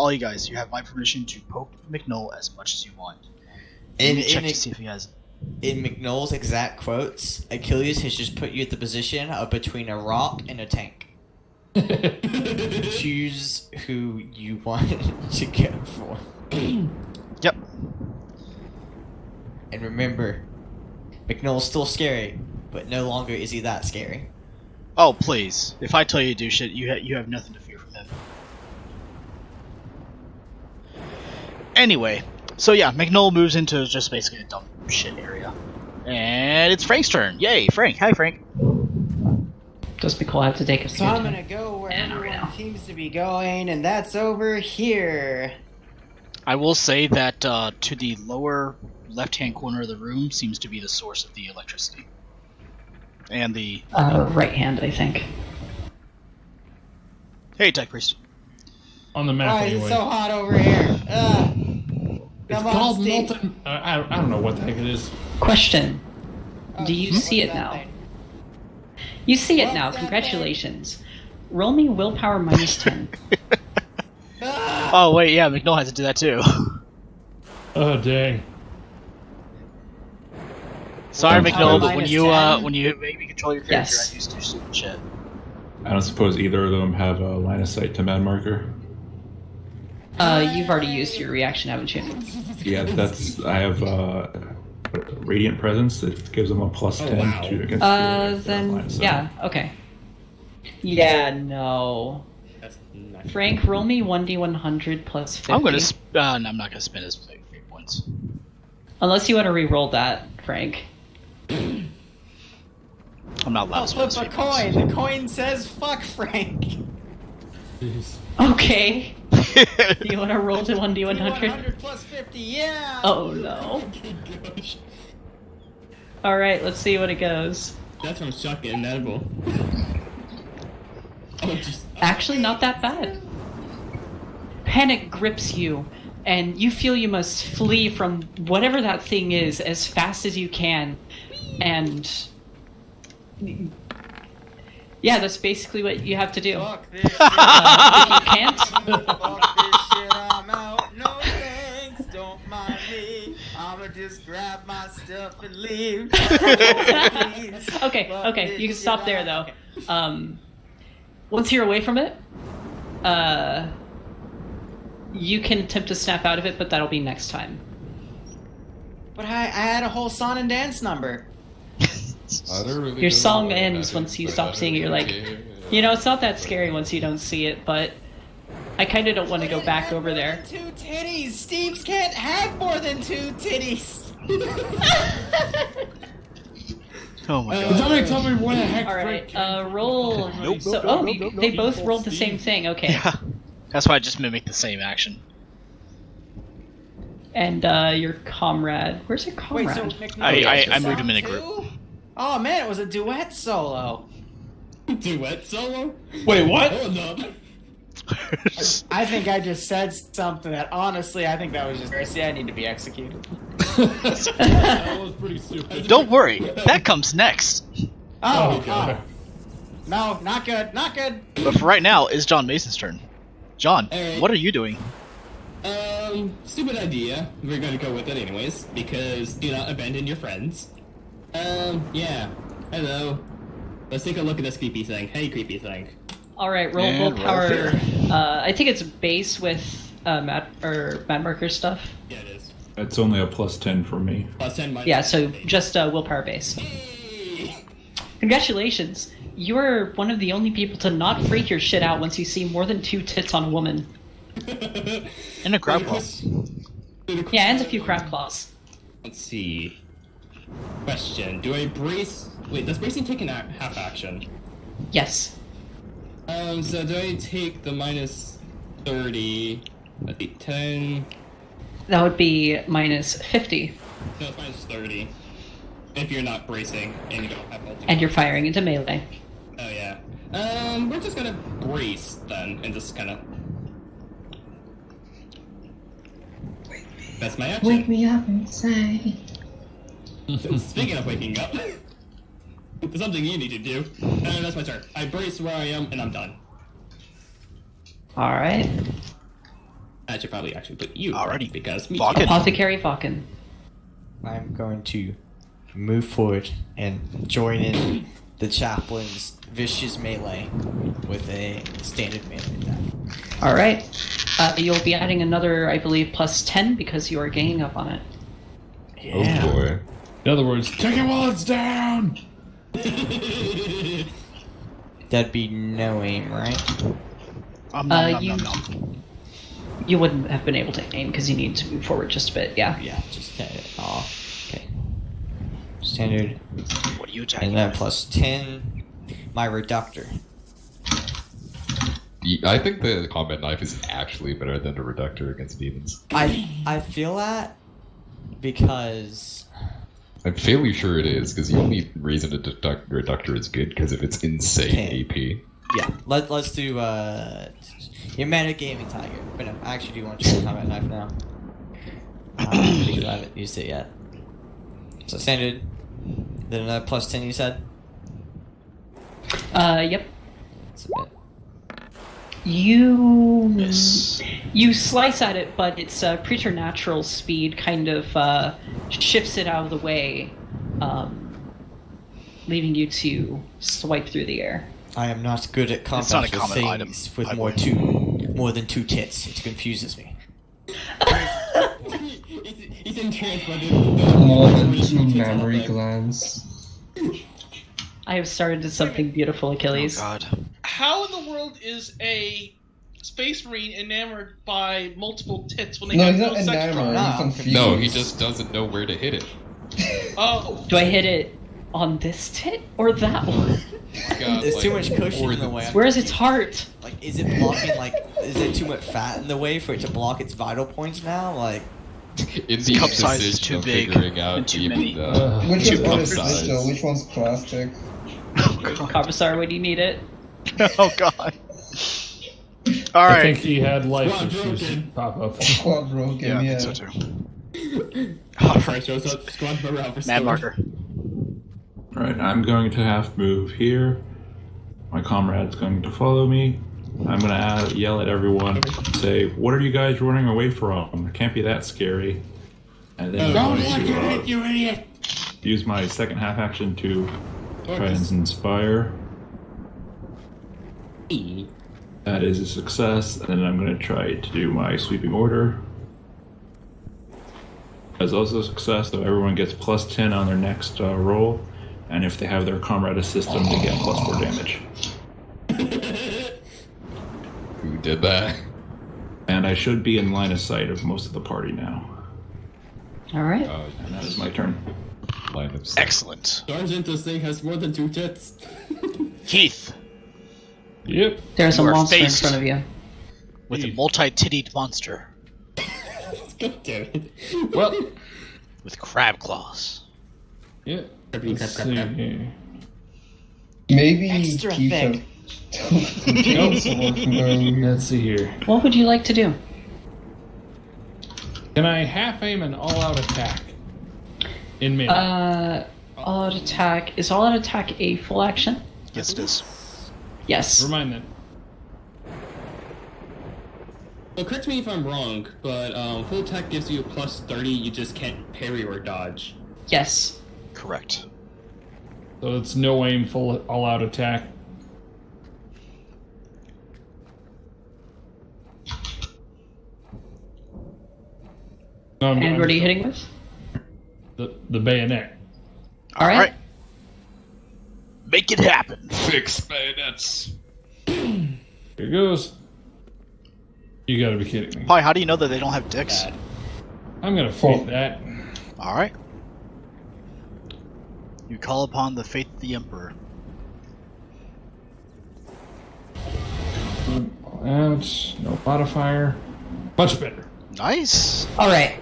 you have my permission to poke McNull as much as you want. Let me check to see if he has. In McNull's exact quotes, Achilles has just put you at the position of between a rock and a tank. Choose who you want to go for. Yep. And remember, McNull's still scary, but no longer is he that scary. Oh please! If I tell you to do shit, you have nothing to fear from him. Anyway, so yeah, McNull moves into just basically a dumb shit area, and it's Frank's turn. Yay, Frank! Hi, Frank. Just be cool. I have to take a So I'm scoot. gonna go where Yeah, not everyone right now. seems to be going, and that's over here. I will say that to the lower left-hand corner of the room seems to be the source of the electricity, and the Right hand, I think. hey, Tech Priest. On the map, Why is anyway. it so hot over here? It's Come on, called Steve. molten. I don't know what the heck it is. Question. Oh, Do you what's see it that now? thing? You see it What's now. that Congratulations. Roll me willpower minus 10. Oh wait, yeah, McNull has to do that too. Oh dang. Sorry, Willpower McNull, but when minus you 10? make me control your character, Yes. I used to do stupid shit. I don't suppose either of them have a line of sight to mad marker. You've already used your reaction, haven't you? Yeah, that's I have radiant presence that gives them a plus 10 wow. to against their line Then, of sight. yeah, okay. Yeah, no. That's not Frank, roll me 1d100 plus 50. I'm gonna. No, I'm not gonna spend his fate points. Unless you want to re-roll that, Frank. I'm not allowed I'll to spend flip his a fate points. coin. The coin says "fuck Frank." Jeez. Okay. You want to roll to 1d100? 100 plus 50, yeah! Oh no. Alright, let's see what it goes. That's from shotgun inedible. Oh, just Actually, not that bad. Panic grips you, and you feel you must flee from whatever that thing is as fast as you can. And yeah, that's basically what you have to do. Fuck this shit. If you can't, Fuck this shit, I'm out. No thanks, don't mind me. I'ma just grab my stuff and leave. Please. okay, you can stop there though. Once you're away from it, you can attempt to snap out of it, but that'll be next time. But I had a whole song and dance number. I don't really Your know song what ends happened, once you but stop I seeing it. You're don't like, care. you know, it's not that scary once you don't see it, but I kind of don't want to go back over there. 2 titties. Steve's can't have more than 2 titties. Oh my god. Dominic, tell me what the heck. All right, roll. Nope. So, they both rolled the same thing. Okay, Yeah. That's why I just mimicked the same action. and your comrade. Where's your comrade? Wait, so I moved him in a group. Oh man, it was a duet solo. duet solo? Wait, what? Hold up. I think I just said something that honestly, I think that was just heresy. I need to be executed. That was pretty stupid. Don't worry, that comes next. Oh, God. No, not good, not good. But for right now, it's John Mason's turn. John, Alright. what are you doing? Stupid idea. We're gonna go with it anyways, because do not abandon your friends. Yeah. Hello. Let's take a look at this creepy thing. Hey, creepy thing. All right, roll And roll willpower. fear. I think it's base with mad marker stuff. Yeah, it is. That's only a +10 for me. Plus 10 minus Yeah, so just willpower base. Hey! Congratulations, you are one of the only people to not freak your shit out once you see more than 2 tits on a woman. In a crab claw. Yeah, and a few crab claws. Let's see. Question. Do I brace... Wait, does bracing take an half action? Yes. So do I take the minus 30... Let's see, 10... That would be minus 50. No, it's minus 30. If you're not bracing and you don't have multi- And you're firing into melee. Oh, yeah. We're just gonna brace then, and just kinda... That's my action. Wake me up inside. Speaking of waking up, there's something you need to do. That's my turn. I brace where I am, and I'm done. Alright. I should probably actually put you. Alrighty. Because me. Falcon. Apothecary Falcon. I'm going to move forward and join in the chaplain's vicious melee with a standard melee attack. Alright. You'll be adding another, I believe, plus 10 because you are ganging up on it. Oh boy. In other words, check your wallets down. That'd be no aim, right? You wouldn't have been able to aim because you need to move forward just a bit, yeah. Yeah, just okay. Standard. What are you attacking? And then plus 10, my reductor. I think the combat knife is actually better than the reductor against demons. I feel that because I'm fairly sure it is, because the only reason a reductor is good because of its insane Okay. AP. yeah. Let's do your metagaming tiger. But no, I actually do want to try combat knife now because I haven't used it yet. So standard. Then another plus 10. You said. Yep. That's a bit. You Miss. you slice at it, but its preternatural speed kind of shifts it out of the way, leaving you to swipe through the air. I am not good at It's not a combat with common things item, with I more than 2 tits. It confuses me. He's entranced by the More than 2 mammary glands. I have started something beautiful, Oh Achilles. god. How in the world is a space marine enamored by multiple tits when they No, have he's no not sex enamored. drive? Nah, He's confused. No, he just doesn't know where to hit it. Oh, Do I hit it on this tit or that one? God, There's too like, much cushion in the organs. way. I'm Where's its heart? Like, is it blocking? Like, Is there too much fat in the way for it to block its vital points now? Like, In the cup size is indecision too of big figuring out and too even many. Which two is cup what is size. this though? Which one's plastic? Commissar, when you need it. Oh god. All I think right. he had life Squad issues broken. pop up. Squad broken, Yeah, I yeah. think so too. First shows up, squad morale Mad restored. marker. Alright, I'm going to half move here. My comrade's going to follow me. I'm going to yell at everyone, say, what are you guys running away from? It can't be that scary. And then I'm going to you idiot! use my second half action to try and inspire. That is a success, and then I'm going to try to do my sweeping order. That's also a success, so everyone gets plus 10 on their next roll, and if they have their comrade assist them, they get plus 4 damage. Who did that? And I should be in line of sight of most of the party now. All right. And that is my turn. Line of sight. Excellent. Sergeant, this thing has more than 2 tits. Keith, Yep. There's a You are monster in faced. front of you. with a multi-tittied monster God damn it. Well, with crab claws. yeah. Crap, Let's crap, see crap. here. Maybe Extra Keith thick. Let's see here. What would you like to do? Can I half aim an all-out attack in mid? All out attack. Is all out attack a full action? Yes, it is. Yes. Remind them. Well, correct me if I'm wrong, but full attack gives you a plus 30, you just can't parry or dodge. Yes. Correct. So it's no aim, full all-out attack. No, And what are you hitting with? The bayonet. All right. Make it happen. Fix bayonets. Here goes. You gotta be kidding me. Pi, how do you know that they don't have dicks? I'm gonna fight that. All right. You call upon the faith of the Emperor. Ouch. No modifier. Much better. Nice. All right.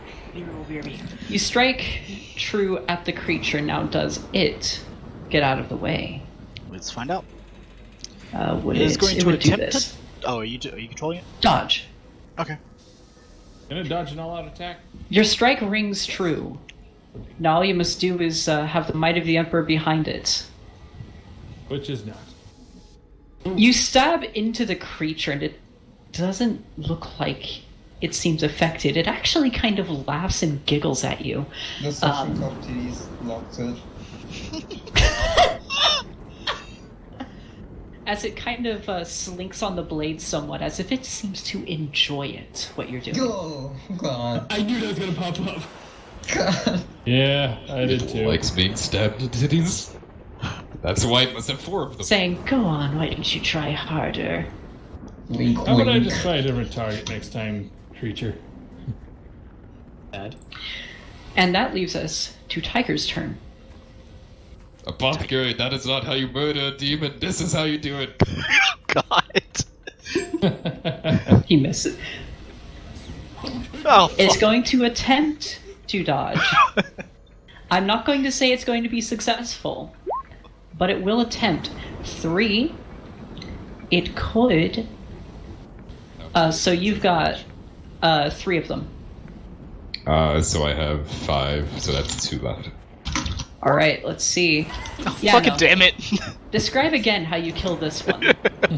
You strike true at the creature. Now, does it get out of the way? Let's find out. Would It is it? going It to would do attempt this. to. Oh, are you controlling it? Dodge. Okay. Gonna dodge an all-out attack. Your strike rings true. Now all you must do is have the might of the Emperor behind it. Which is not. You stab into the creature, and it doesn't look like it seems affected. It actually kind of laughs and giggles at you. The suction cup titties locked it. As it kind of slinks on the blade somewhat, as if it seems to enjoy it, what you're doing. Oh, God. I knew that was gonna pop up. God. Yeah, I did too. Likes being stabbed in titties. That's why it must have 4 of them. Saying, go on, why don't you try harder? Wink, How about I wink. just try a different target next time, creature? Bad. And that leaves us to Tiger's turn. Apothecary, that is not how you murder a demon. This is how you do it. God. He misses. Oh, It's fuck. going to attempt to dodge. I'm not going to say it's going to be successful, but it will attempt. 3. It could. So you've got 3 of them. So I have 5, so that's 2 left. All right, let's see. Fucking no. damn it. Describe again how you kill this one.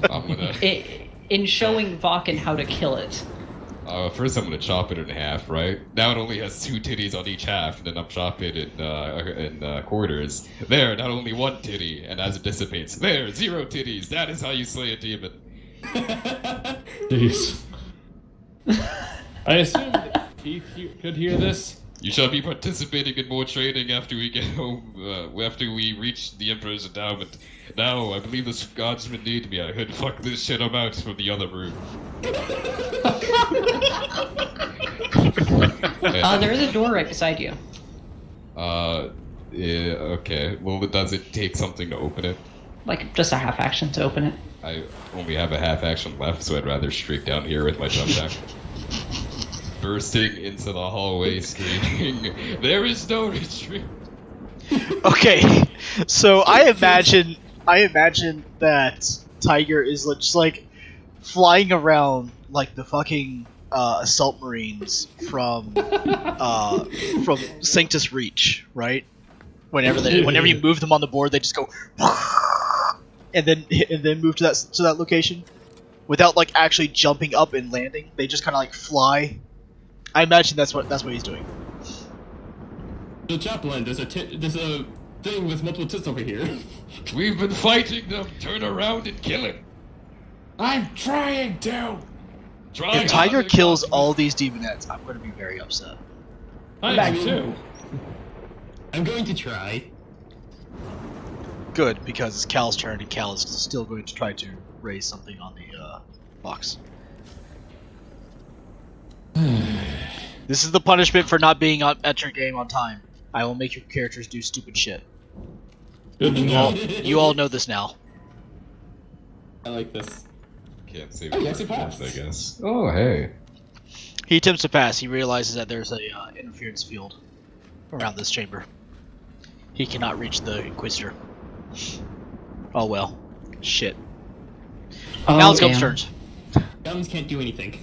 I'm gonna. In showing Vakken how to kill it. First I'm gonna chop it in half, right? Now it only has 2 titties on each half, and then I'm chopping it in quarters. There, not only 1 titty, and as it dissipates, there, 0 titties. That is how you slay a demon. Jeez. I assume that Keith could hear this. You shall be participating in more training after we get home, after we reach the Emperor's endowment. Now, I believe the guardsmen need me. I heard, fuck this shit, I'm out from the other room. There is a door right beside you. Yeah, okay. Well, does it take something to open it? Like, just a half action to open it. I only have a half action left, so I'd rather streak down here with my jump back. Bursting into the hallway, screaming, "There is no retreat!" Okay, so I imagine that Tiger is just like flying around like the fucking assault marines from Sanctus Reach, right? Whenever you move them on the board, they just go and then move to that location without like actually jumping up and landing. They just kind of like fly. I imagine that's what he's doing. The chaplain, there's a thing with multiple tits over here. We've been fighting them. Turn around and kill him. I'm trying to. If Tiger kills all these demonettes, I'm going to be very upset. I am too. I'm going to try. Good, because it's Cal's turn, and Cal is still going to try to raise something on the box. This is the punishment for not being at your game on time. I will make your characters do stupid shit. Good to know. You all know this now. I like this. Can't save Oh, it yes, for it games, passed. I guess. Oh, hey. He attempts to pass. He realizes that there's a interference field around this chamber. He cannot reach the Inquisitor. Oh well. Shit. Oh, Now it's Gum's damn. turns. Gums can't do anything.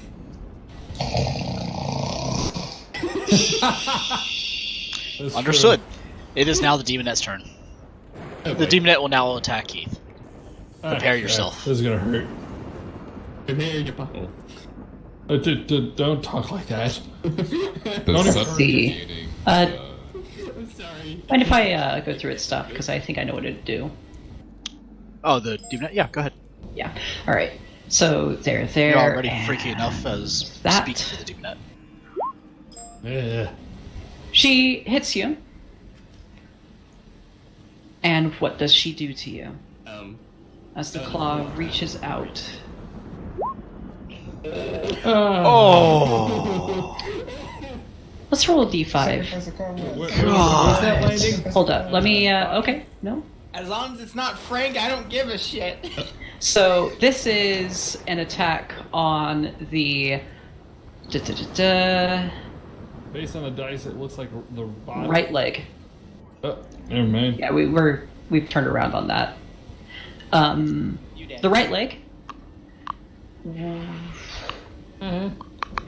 That's Understood. It is now the Demonette's turn. Okay. The Demonette will now attack Keith. true. Prepare Okay, yourself. This is gonna hurt. Prepare your butthole. Don't talk like that. The sun see. remaining, I'm sorry. Mind if I go through its stuff, because I think I know what it'd do. Oh, the Demonette? Yeah, go ahead. Yeah. All right. So there. You're already and freaky enough as that. speaking to the Demonette. Yeah. She hits you. And what does she do to you? As the claw reaches out. Oh! Let's roll a d5. Where's God. that landing? Hold up. Let me. Okay. No. As long as it's not Frank, I don't give a shit. So this is an attack on the Based on the dice, it looks like the bottom. right leg. Oh, never mind. Yeah, we've turned around on that. The right leg.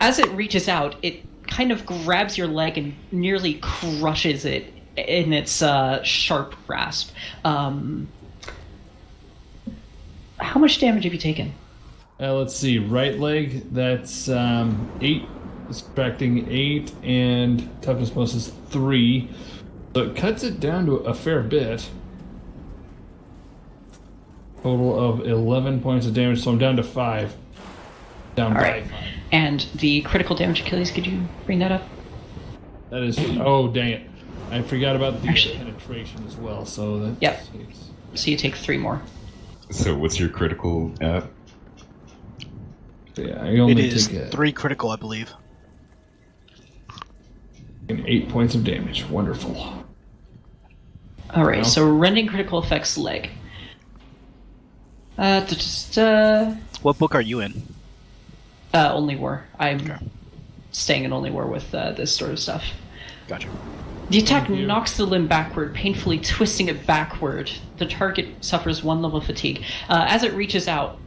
As it reaches out, it kind of grabs your leg and nearly crushes it in its sharp grasp. How much damage have you taken? Let's see. Right leg, that's 8, subtracting 8, and toughness bonus is 3. So it cuts it down to a fair bit. Total of 11 points of damage, so I'm down to 5. Down All by right. 5. And the critical damage, Achilles, could you bring that up? That is. Oh, dang it. I forgot about the Actually- penetration as well, so that's. Yep. So you take 3 more. So what's your critical at? Yeah, I only It is take 3 critical, I believe. 8 points of damage. Wonderful. All right. Well. So rending critical effects leg. What book are you in? Only War. I'm staying in Only War with this sort of stuff. Gotcha. The attack knocks the limb backward, painfully twisting it backward. The target suffers 1 level of fatigue. As it reaches out,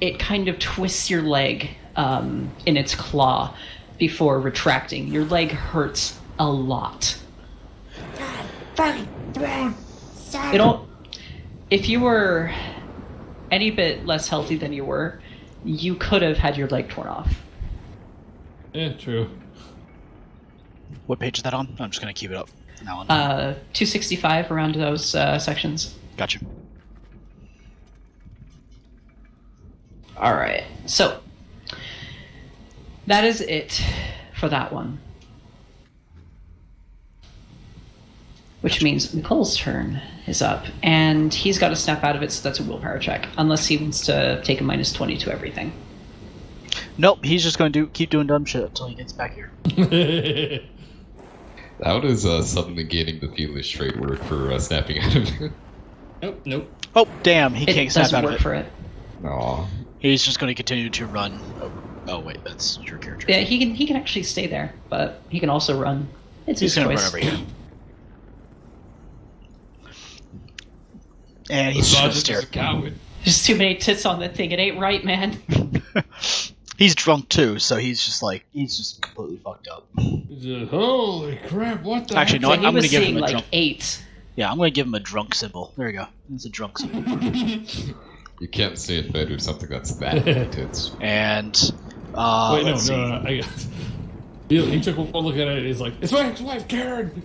it kind of twists your leg in its claw before retracting. Your leg hurts a lot. If you were any bit less healthy than you were, you could have had your leg torn off. Yeah, true. What page is that on? I'm just going to keep it up from now on. 265 around those sections. Gotcha. All right, so that is it for that one. Which means Nicole's turn is up, and he's got to snap out of it, so that's a willpower check, unless he wants to take a minus 20 to everything. Nope, he's just going to keep doing dumb shit until he gets back here. How does suddenly gaining the fearless trait work for snapping out of it? Nope. Oh, damn, he It can't snap doesn't out of work it. for it. Aw. He's just going to continue to run. Oh wait, that's your character. Yeah, he can actually stay there, but he can also run. It's He's his going to choice. run over here. And he's just going to stare. a coward. There's too many tits on the thing. It ain't right, man. He's drunk too, so he's just completely fucked up. Holy crap! What the? Actually, heck? no, So I'm he going was to give seeing him a like drunk. 8. Yeah, I'm going to give him a drunk symbol. There you go. It's a drunk symbol. You can't say it better with something that's that many tits. And Wait, let's see. no. He took one look at it. And he's like, "It's my ex-wife, Karen."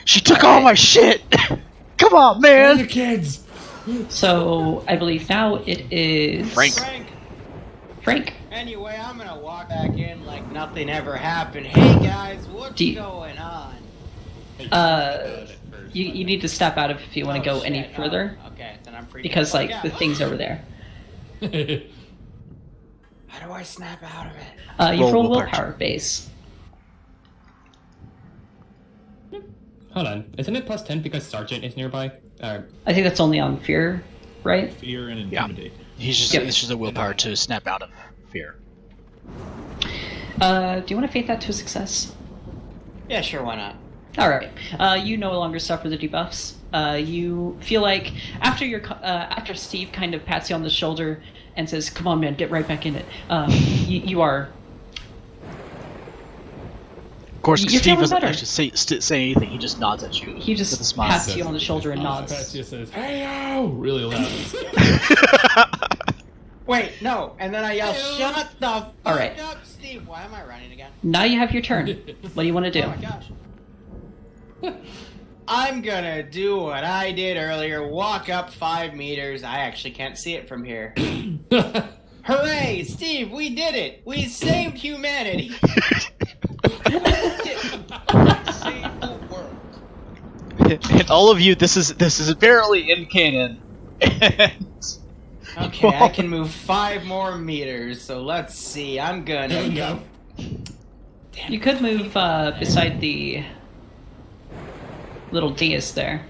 She took all my shit. Come on, Where are the man. kids? So I believe now it is Frank. Frank. Anyway, I'm gonna walk back in like nothing ever happened. Hey guys, what's Do you- going on? You need to step out if you want to Oh, go any shit. further, Oh, okay, then I'm free. because to like walk the out. thing's over there. How do I snap out of it? You Roll roll willpower. willpower base. Hold on. Isn't it plus 10 because Sergeant is nearby? I think that's only on fear, right? Fear and Yeah. intimidate. He's just Yep. it's just a willpower to snap out of fear. Do you want to fate that to a success? Yeah, sure, why not? All right. You no longer suffer the debuffs. You feel like after Steve kind of pats you on the shoulder and says, "Come on, man, get right back in it." You are. Of course, You're Steve feeling doesn't better. actually say anything. He just nods at you. He with a just smile. pats you on the shoulder and nods. Patsy says, "Hey yo!" really loud. Wait, no, and then I yell, "Shut the fuck All right. up, Steve!" Why am I running again? Now you have your turn. What do you want to do? Oh my gosh. I'm gonna do what I did earlier, walk up 5 meters. I actually can't see it from here. Hooray, Steve, we did it! We saved humanity! Save the world. And all of you, this is apparently in canon. Okay, I can move 5 more meters, so let's see. I'm gonna go. You could move beside the little dais there.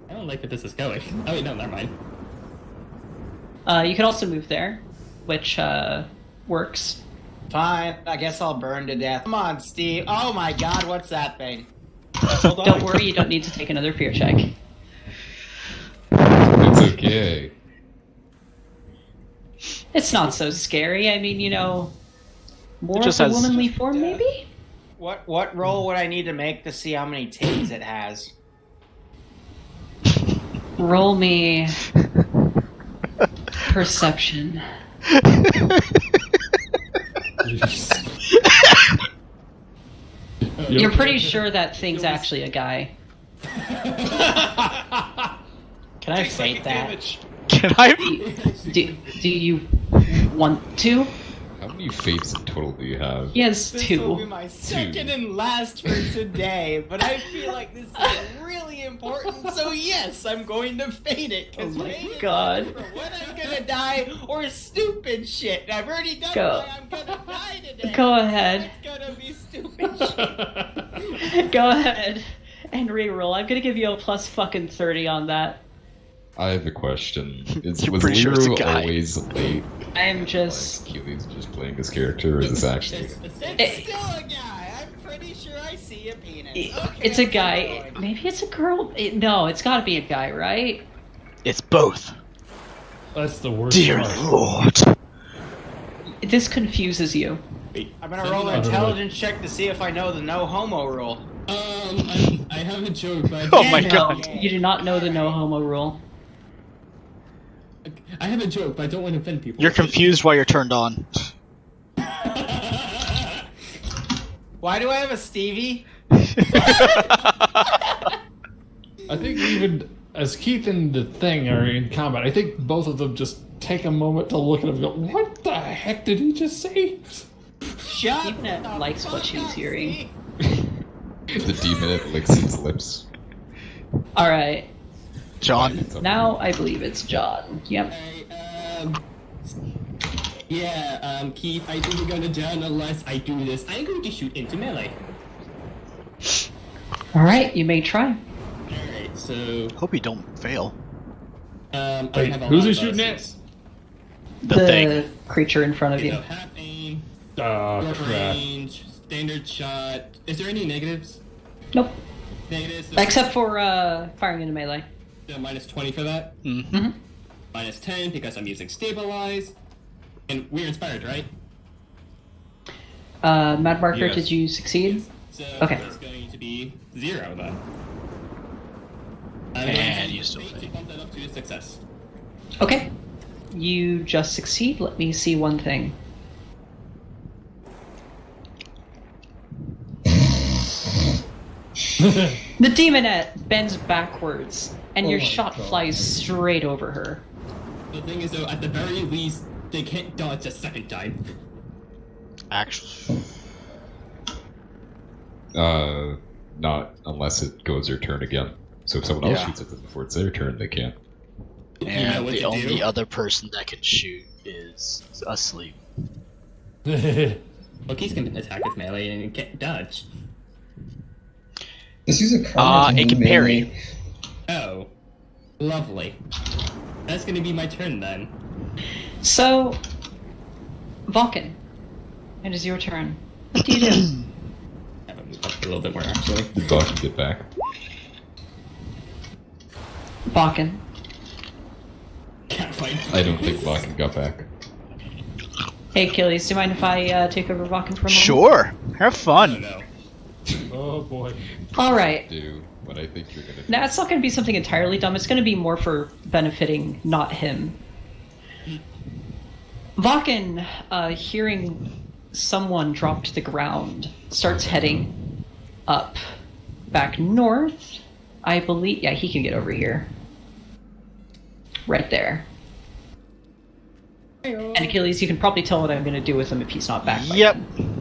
I don't like that this is going. Oh wait, no, never mind. You could also move there, which works. Fine, I guess I'll burn to death. Come on, Steve. Oh my god, what's that thing? Don't worry, you don't need to take another fear check. It's okay. It's not so scary. I mean, more It just of a has- womanly form, maybe? What roll would I need to make to see how many titties it has? Roll me perception. You're pretty sure that thing's actually a guy. Can I Takes fate psychic that? damage. Can I? Do you want to? How many fates in total do you have? He has This will be 2. my second and last for today, but I feel like this is really important, so yes, I'm going to fate it. Oh 'Cause my fate is God. for when I'm gonna die or stupid shit. I've already done Go. why I'm gonna die today. Go ahead. It's gonna be stupid shit. Go ahead and re-roll. I'm gonna give you a plus fucking 30 on that. I have a question. You're Was pretty sure it's a Leroy guy. always late? I am just. Keely's just playing his character, or is this actually? It's still a guy. I'm pretty sure I see a penis. Okay, It's a let's guy. keep going. Maybe it's a girl. No, it's gotta be a guy, right? It's both. That's the worst Dear part. Lord. This confuses you. I'm gonna roll an intelligence check to see if I know the no homo rule. I have a joke, but Oh my No, God. you do not know the no homo rule. I have a joke, but I don't want to offend people. You're confused while you're turned on. Why do I have a Stevie? I think even as Keith and the Thing are in combat, I think both of them just take a moment to look at him and go, "What the heck did he just say?" Shut Even the likes what fuck she's up, hearing. Steve. The demon it licks its lips. All right. John. Now I believe it's John. Yep. Keith, I think you're gonna down unless I do this. I'm going to shoot into melee. All right, you may try. Alright, so Hope you don't fail. I Wait, have a who's lot he of shooting bonuses. at? The thing. creature in front of Okay, you. so half aim, Oh, short crap. range, standard shot. Is there any negatives? Nope. Negatives? Except for firing into melee. So minus 20 for that. Mm-hmm. Minus 10 because I'm using stabilize. And we're inspired, right? Mad Marker, Yes. did you succeed? So Okay. it's going to be 0 then. And you still to fail. bump that up to a success. Okay. You just succeed. Let me see one thing. The demonette bends backwards, and your Oh my shot God. flies straight over her. The thing is, though, at the very least, they can't dodge a second time. Actually, Not unless it goes their turn again. So if someone else Yeah. shoots at them before it's their turn, they can't. and what the to only do? other person that can shoot is asleep. Loki's can attack with melee and can't dodge. Let's use a card. It can parry. Oh. Lovely. That's gonna be my turn then. So, Vulcan, it is your turn. What do you do? Have it move up a little bit more, actually. So I can get back. Vulcan. Can't fight. I don't think Locken got back. Hey, Achilles, do you mind if I take over Vulcan for a moment? Sure, have Oh fun. no. Oh boy. Alright. Do what I think you're gonna do. Now, it's not going to be something entirely dumb. It's going to be more for benefiting not him. Vakken, hearing someone drop to the ground, starts heading up back north. I believe, yeah, he can get over here. Right there. And Achilles, you can probably tell what I'm going to do with him if he's not back. by Yep. then.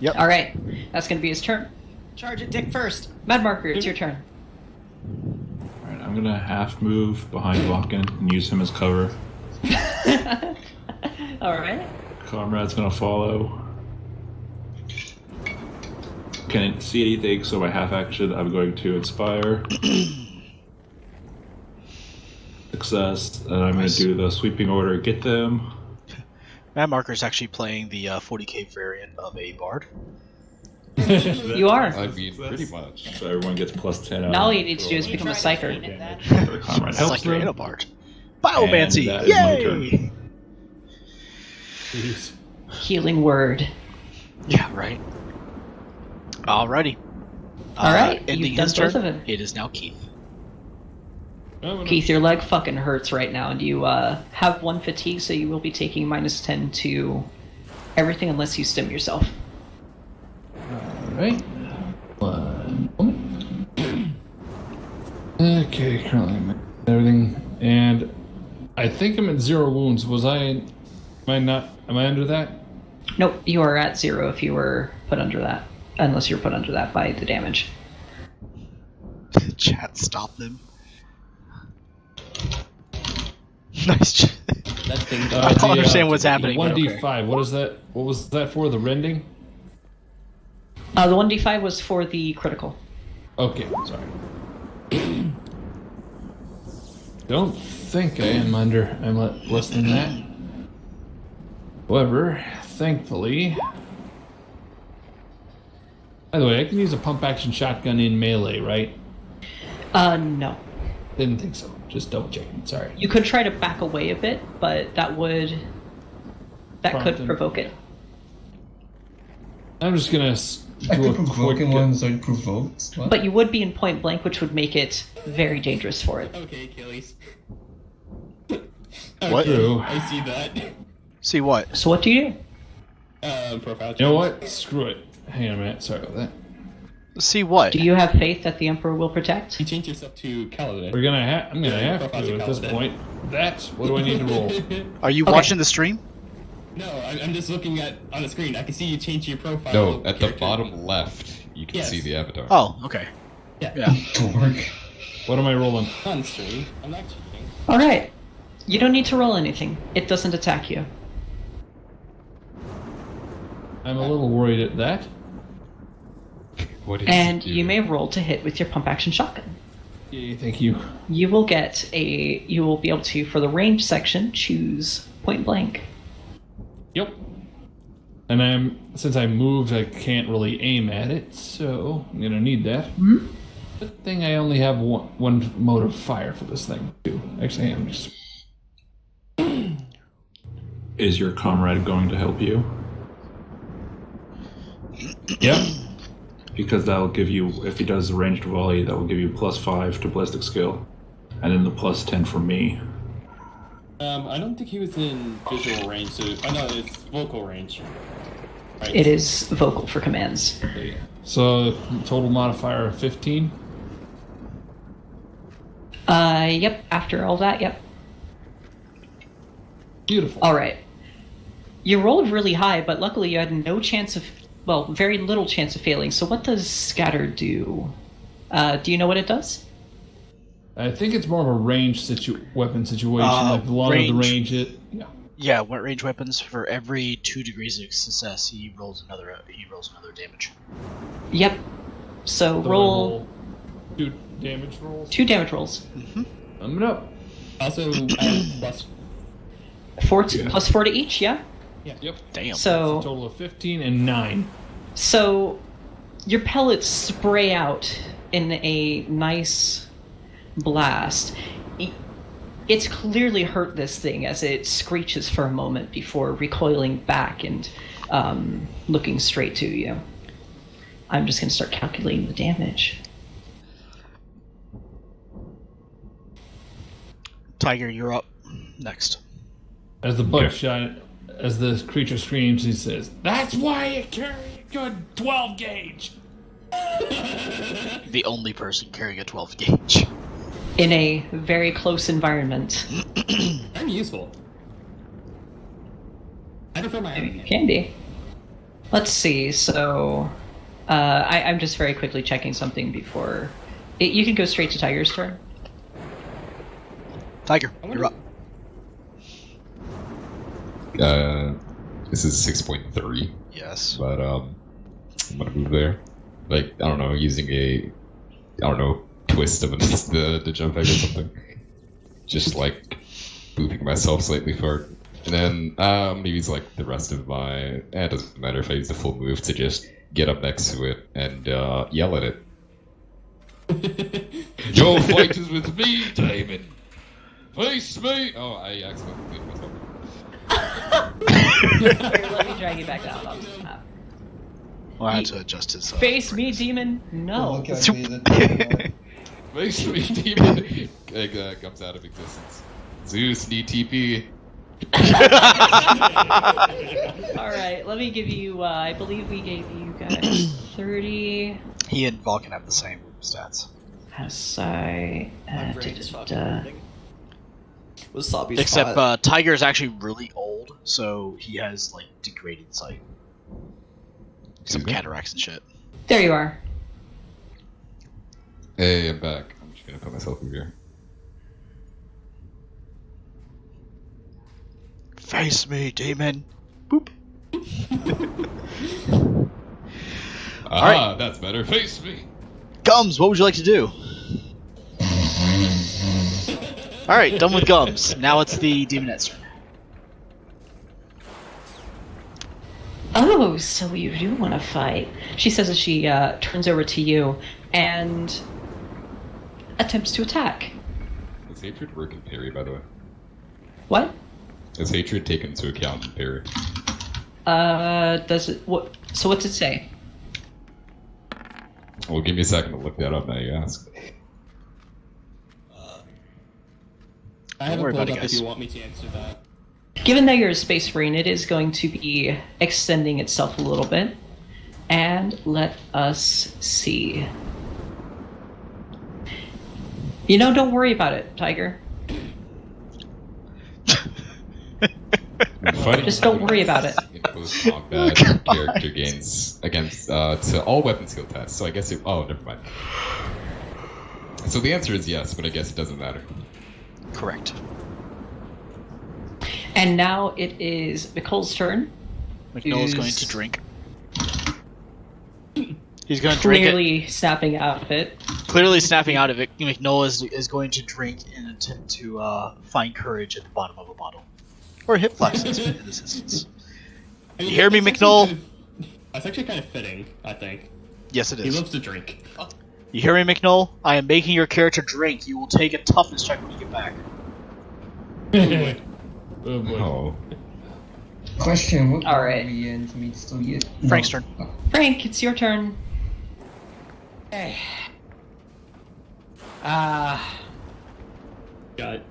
Yep. All right, that's going to be his turn. Charge it, Dick, first. Mad Marker, it's your turn. Alright, I'm gonna half move behind Vulcan and use him as cover. All right. Comrade's gonna follow. Can't see anything, so by half action, I'm going to inspire. Success, and I'm going to do the sweeping order. Get them. Mad Marker is actually playing the 40k variant of a bard. You are. I mean, pretty much. So everyone gets plus 10 out. Now all you need to do is become a psyker. Comrade helps Psyker and a them. bard. Biomancy! And that is my Yay! turn. Jeez. Healing word. Yeah, right. Alrighty. All right, Ending you've done his both turn. of it. It is now Keith. Oh, no. Keith, your leg fucking hurts right now, and you have 1 fatigue, so you will be taking minus 10 to everything unless you stim yourself. Alright. 1 moment. Okay, currently I'm at everything. And I think I'm at 0 wounds. Was I? Am I not? Am I under that? Nope, you are at 0 if you were put under that, unless you're put under that by the damage. Chat, stop them. Nice. That thing I don't understand what's happening, but 1d5. What is that? What was that for? The rending? The 1d5 was for the critical. Okay, sorry. Don't think I am under. I'm less than that. However, thankfully. By the way, I can use a pump action shotgun in melee, right? No. Didn't think so. Just double checking. Sorry. You could try to back away a bit, but that could Prompted. provoke it. I'm just gonna I do could a provoke quick. him when so it provokes. What? But you would be in point blank, which would make it very dangerous for it. Okay, Achilles. What? True. I see that. See what? So what do you do? Profile. You know what? Screw it. Hang on a minute. Sorry about that. See what? Do you have faith that the Emperor will protect? You change yourself to Kaladin. We're gonna have. I'm gonna Yeah, have profile's to a at this Kaladin. point. That's what do I need to roll? Are you Okay. watching the stream? No, I'm just looking at on the screen. I can see you change your profile. No, at the character. bottom left, you can Yes. see the avatar. Oh, okay. Yeah. Yeah. Dork. What am I rolling? On stream. I'm not cheating. All right. You don't need to roll anything. It doesn't attack you. I'm a little worried at that. What did And do? you may roll to hit with your pump action shotgun. Yeah, thank you. You will be able to, for the range section, choose point blank. Yep. And since I moved, I can't really aim at it, so I'm gonna need that. Hmm? Good thing I only have one mode of fire for this thing too. Actually, I'm just. Is your comrade going to help you? Yep. Because that'll give you, if he does the ranged volley, that will give you +5 to ballistic skill, and then the +10 for me. I don't think he was in visual range, so no, it's vocal range. Right. It is vocal for commands. So total modifier of 15. Yep. After all that, yep. Beautiful. All right. You rolled really high, but luckily you had very little chance of failing. So what does scatter do? Do you know what it does? I think it's more of a range weapon situation. Like the longer the range yeah. Yeah, what range weapons for every 2 degrees of success, he rolls another damage. Yep. So roll 2 damage rolls. 2 damage rolls. Mm-hmm. Sum it up. Also, plus 4 to each. Yeah. Yeah. Yep. Damn. So That's a total of 15 and 9. So your pellets spray out in a nice blast. It's clearly hurt this thing as it screeches for a moment before recoiling back and looking straight to you. I'm just going to start calculating the damage. Tiger, you're up. Next. As the buckshot, as the creature screams, he says, "That's why you carry a good 12 gauge." The only person carrying a 12 gauge. In a very close environment. I'm useful. I prefer my You can be. Let's see, so... I'm just very quickly checking something before... You can go straight to Tiger's turn. Tiger, you're up. This is 6.3. Yes. But I'm gonna move there. Like, I don't know, using twist of the jump egg or something. Just like moving myself slightly forward. And then I'm gonna use like the rest of my it doesn't matter if I use the full move to just get up next to it and yell at it. Your fight is with me, Damon! Face me! Oh, I accidentally leave myself. Here, let me drag you back down off the map. Well, I had to adjust his... Face me, demon! No. Face me, demon! Egg comes out of existence. Zeus, need TP. Alright, let me give you, I believe we gave you guys 30... He and Vulcan have the same stats. Except Tiger is actually really old, so he has like degraded sight. Some cataracts and shit. There you are. Hey, I'm back. I'm just gonna put myself over here. Face me, demon. Boop. Right. That's better. Face me. Gums, what would you like to do? Alright, done with Gums. Now it's the Demonette's turn. Oh, so you do want to fight. She says as she turns over to you and attempts to attack. Does hatred work in parry, by the way? What? Is hatred taken into account in parry? Does it... What? So what's it say? Well, give me a second to look that up now you ask. I have it pulled up if you want me to answer that. Given that you're a space marine, it is going to be extending itself a little bit. And let us see. You know, don't worry about it, Tiger. Just don't worry about it. Combat character gains against to all weapon skill tests. So I guess oh, never mind. So the answer is yes, but I guess it doesn't matter. Correct. And now it is Nicole's turn. McNull's going to drink. He's going to drink it. Clearly snapping out of it. Clearly snapping out of it, McNull is going to drink in an attempt to find courage at the bottom of a bottle. Or hip flasks in this instance. I mean, You hear me, that's actually McNull? kind of- That's actually kind of fitting, I think. Yes, it He is. loves to drink. You hear me, McNull? I am making your character drink. You will take a toughness check when you get back. Oh boy. Oh. Question: what All are right. we in to meet still yet? Frank's turn. Frank, it's your turn. Hey. Got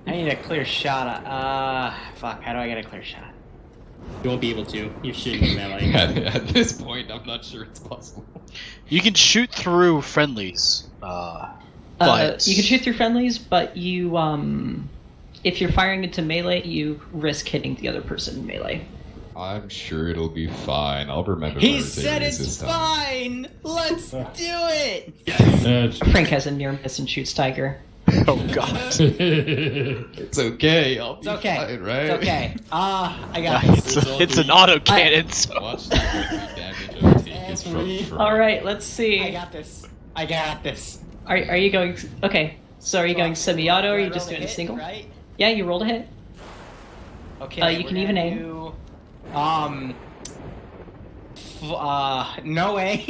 I need a clear shot. Fuck. How do I get a clear shot? You won't be able to. You're shooting melee. At this point, I'm not sure it's possible. You can shoot through friendlies. But You can shoot through friendlies, but you, if you're firing into melee, you risk hitting the other person in melee. I'm sure it'll be fine. I'll remember. He those said areas it's this time. fine. Let's do it. Frank has a near miss and shoots Tiger. Oh god. It's okay. I'll be It's okay. fine, right? It's okay. I got this. It's an auto cannon. So. Watch the damage I take is from. All right, let's see. I got this. I got this. Are you going? Okay, so are you going semi-auto, or are you just Roll doing a hit, single? Right. Yeah, you rolled a hit. Okay. You we're can even gonna aim. do, no way.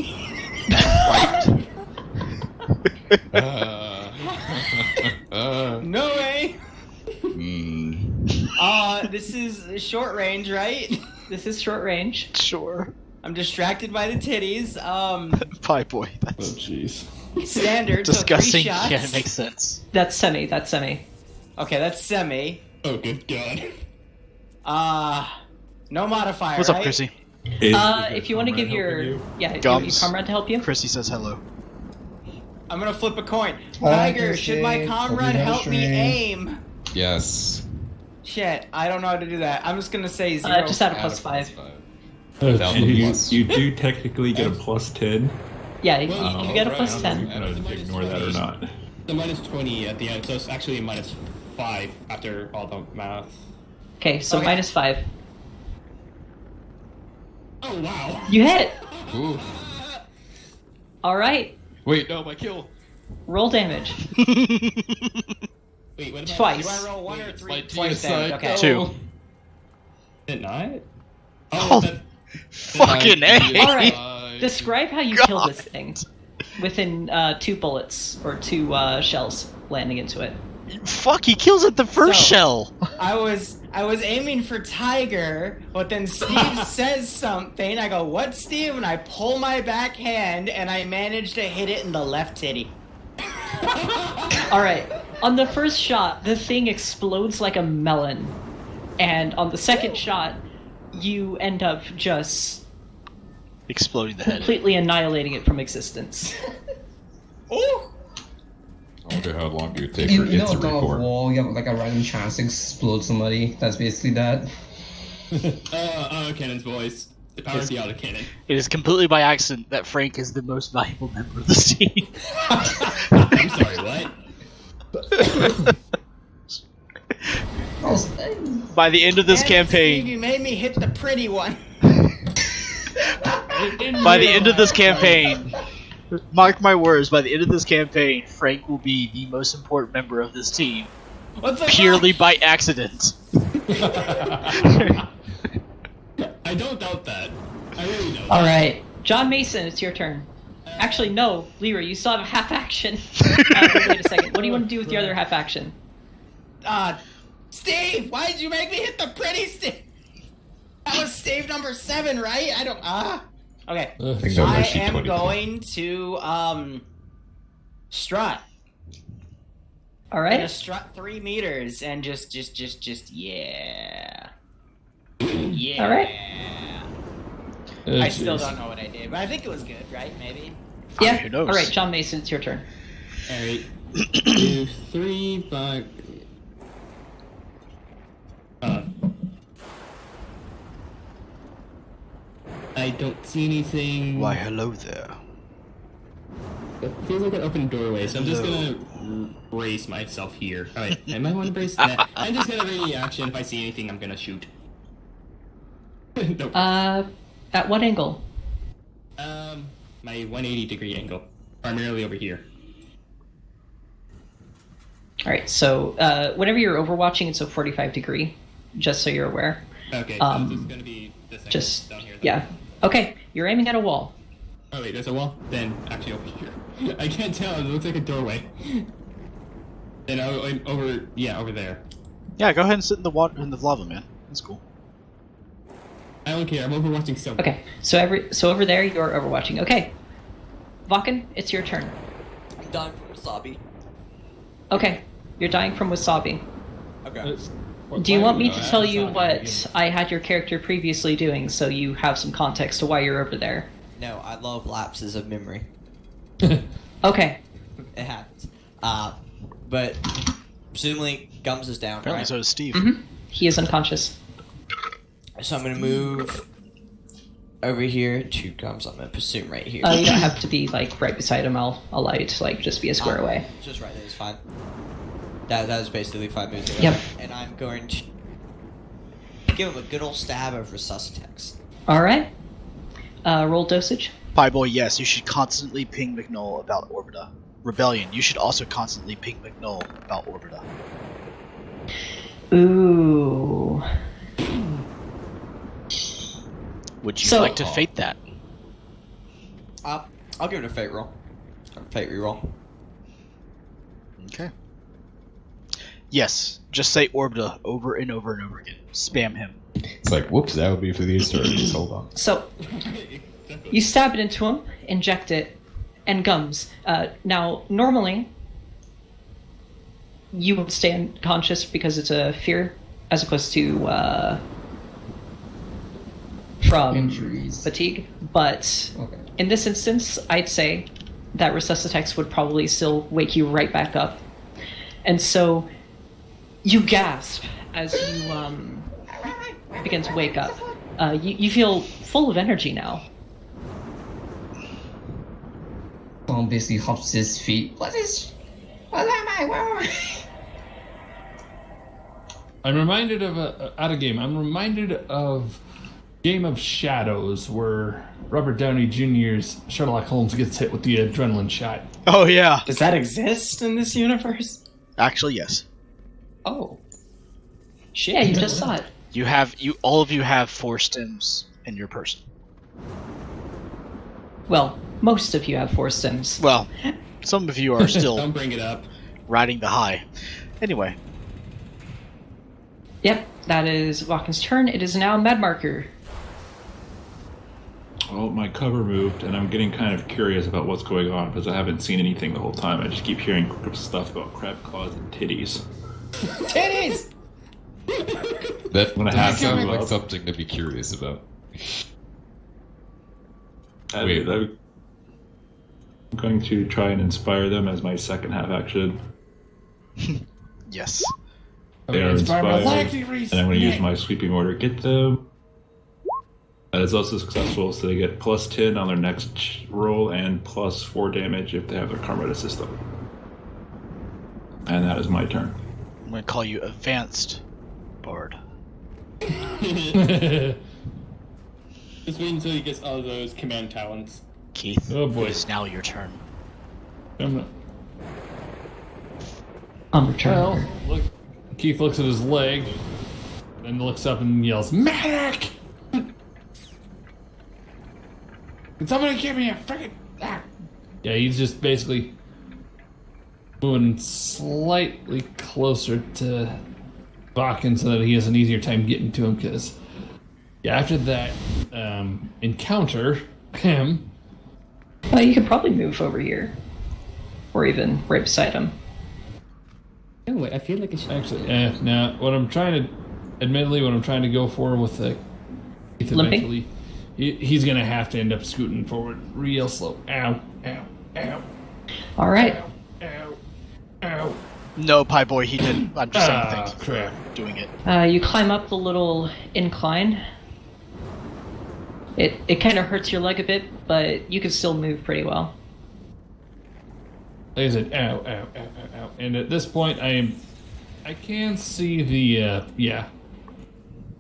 No way. This is short range, right? This is short range. Sure. I'm distracted by the titties. Pie boy. Oh That's Standard. disgusting. So 3 shots. Yeah, it makes sense. That's semi. That's semi. Okay, that's semi. Oh, good god. No modifier. What's up, right? Chrissy? If you want to give your Gums. comrade to help you. Chrissy says hello. I'm gonna flip a coin. Alright, Tiger, should my Chrissy. comrade Hope you help me stream. aim? Yes. Shit, I don't know how to do that. I'm just gonna say 0. Just add a +5. Oh, Down the jeez. plus. You do technically get a plus 10. Yeah, you Well, get a right. plus I 10. don't know if you can ignore that or not. The minus 20 at the end, so it's actually a minus 5 after all the math. Okay, so Okay. -5. Oh, wow. You hit. Ooh. All right. Wait, no, my kill. Roll damage. Wait, what about Twice. Do I roll 1 or 3? My Twice DSI damage. Okay. Two. Did it not? Oh, that- Fucking A. All right. DSI. Describe how you kill this thing within 2 bullets or 2 shells landing into it. Fuck, he kills it the first So- shell. I was aiming for Tiger, but then Steve says something. I go, "What, Steve?" And I pull my back hand, and I manage to hit it in the left titty. All right. On the first shot, the thing explodes like a melon, and on the second shot, you end up just Exploding the head. completely annihilating it from existence. Ooh! I wonder how long it would take You for know, it to on a report. wall, you have like a random chance to explode somebody. That's basically that. Autocannon's voice. The power of the autocannon. It is completely by accident that Frank is the most valuable member of the team. I'm sorry, what? By the end of this Damn it, campaign, Steve, you made me hit the pretty one. by the end of this campaign, mark my words, by the end of this campaign, Frank will be the most important member of this team. What the Purely by accident. I don't doubt that. I really don't. All right, John Mason, it's your turn. Actually, no, Leroy, you still have a half action. Wait a second. What do you want to do with your other half action? Steve, why did you make me hit the pretty Steve? That was Steve number 7, right? I don't. Okay. think that was I actually am 22. going to strut. All I'm gonna right. strut 3 meters and just yeah. Yeah. All right. I still don't know what I did, but I think it was good, right? Maybe. Yeah. Who knows? All right, John Mason, it's your turn. Alright. 2, 3, but... I don't see anything. Why, hello there. It feels like an open doorway, so I'm just gonna brace myself here. Alright, I might want to brace that. I'm just gonna ready action. If I see anything, I'm gonna shoot. Nope. At what angle? My 180 degree angle. Primarily over here. All right. So whenever you're overwatching, it's a 45 degree, just so you're aware. Okay, so this is gonna be this thing Just down here. yeah. Okay, you're aiming at a wall. Oh wait, there's a wall? Then actually over here. I can't tell, it looks like a doorway. Then over there. Yeah, go ahead and sit in the water in the lava, man. That's cool. I don't care, I'm overwatching so Okay. So over there, you're overwatching. Okay. Vakken, it's your turn. I'm done from Wasabi. Okay, you're dying from wasabi. Okay. Do you want me to tell you what I had your character previously doing, so you have some context to why you're over there? No, I love lapses of memory. Okay. It happens. But presumably Gums is down, Apparently right? so is Steve. Mm-hmm. He is unconscious. So I'm gonna move over here to Gums. I'm gonna presume right here. You don't have to be like right beside him. I'll allow you to like just be a square away. Just right there is fine. That is basically 5 moves away. Yep. And I'm going to give him a good old stab of Resuscitex. All right. Roll dosage. Pie boy, yes, you should constantly ping McNull about Orbita. Rebellion, you should also constantly ping McNull about Orbita. Ooh. Would you like to fate that? I'll give it a fate roll. Or fate reroll. Okay. Yes, just say Orbita over and over and over again. Spam him. It's like, whoops, that would be for these turns. Hold on. So, you stab it into him, inject it, and Gums. Now, normally, you would stay unconscious because it's a fear, as opposed to from Injuries. fatigue. But Okay. in this instance, I'd say that Resuscitex would probably still wake you right back up. And so, you gasp as you begin to wake up. You feel full of energy now. Tom basically hops his feet. What am I? Where am I? I'm reminded of out of game. I'm reminded of Game of Shadows, where Robert Downey Jr.'s Sherlock Holmes gets hit with the adrenaline shot. Oh yeah. Does that exist in this universe? Actually, yes. Oh. Shit. Yeah, you just saw it. All of you have 4 stims in your person. Well, most of you have 4 stims. Well, some of you are still Don't bring it up. riding the high. Anyway, Yep, that is Vakken's turn. It is now Mad Marker. Well, my cover moved, and I'm getting kind of curious about what's going on because I haven't seen anything the whole time. I just keep hearing stuff about crab claws and titties. Titties! That gonna doesn't have sound to like up. something to be curious about. I'm going to try and inspire them as my second half action. yes. They are Inspire my inspired, lactic and I'm going to use my sweeping order. Get them. That is also successful, so they get plus 10 on their next roll and plus 4 damage if they have their Karma system. And that is my turn. I'm going to call you Advanced Bard. Just wait until he gets all those command talents. Keith, Oh, boy. it is now your turn. I'm On return. Well, look, Keith looks at his leg, then looks up and yells, "Medic! Can somebody give me a freaking..." Yeah, he's just basically moving slightly closer to Vakken so that he has an easier time getting to him, because after that encounter, him... You could probably move over here. Or even right beside him. Oh wait, I feel like it's Actually, now, what I'm trying to go for with the Keith Limping? eventually, he's going to have to end up scooting forward real slow. Ow, ow, ow, Alright. ow, ow. No, Pie Boy, he didn't. I'm just saying Ah, thank you for crap. doing it. You climb up the little incline. It kind of hurts your leg a bit, but you can still move pretty well. Like I said, ow, ow, ow, ow, ow. And at this point, I can see the,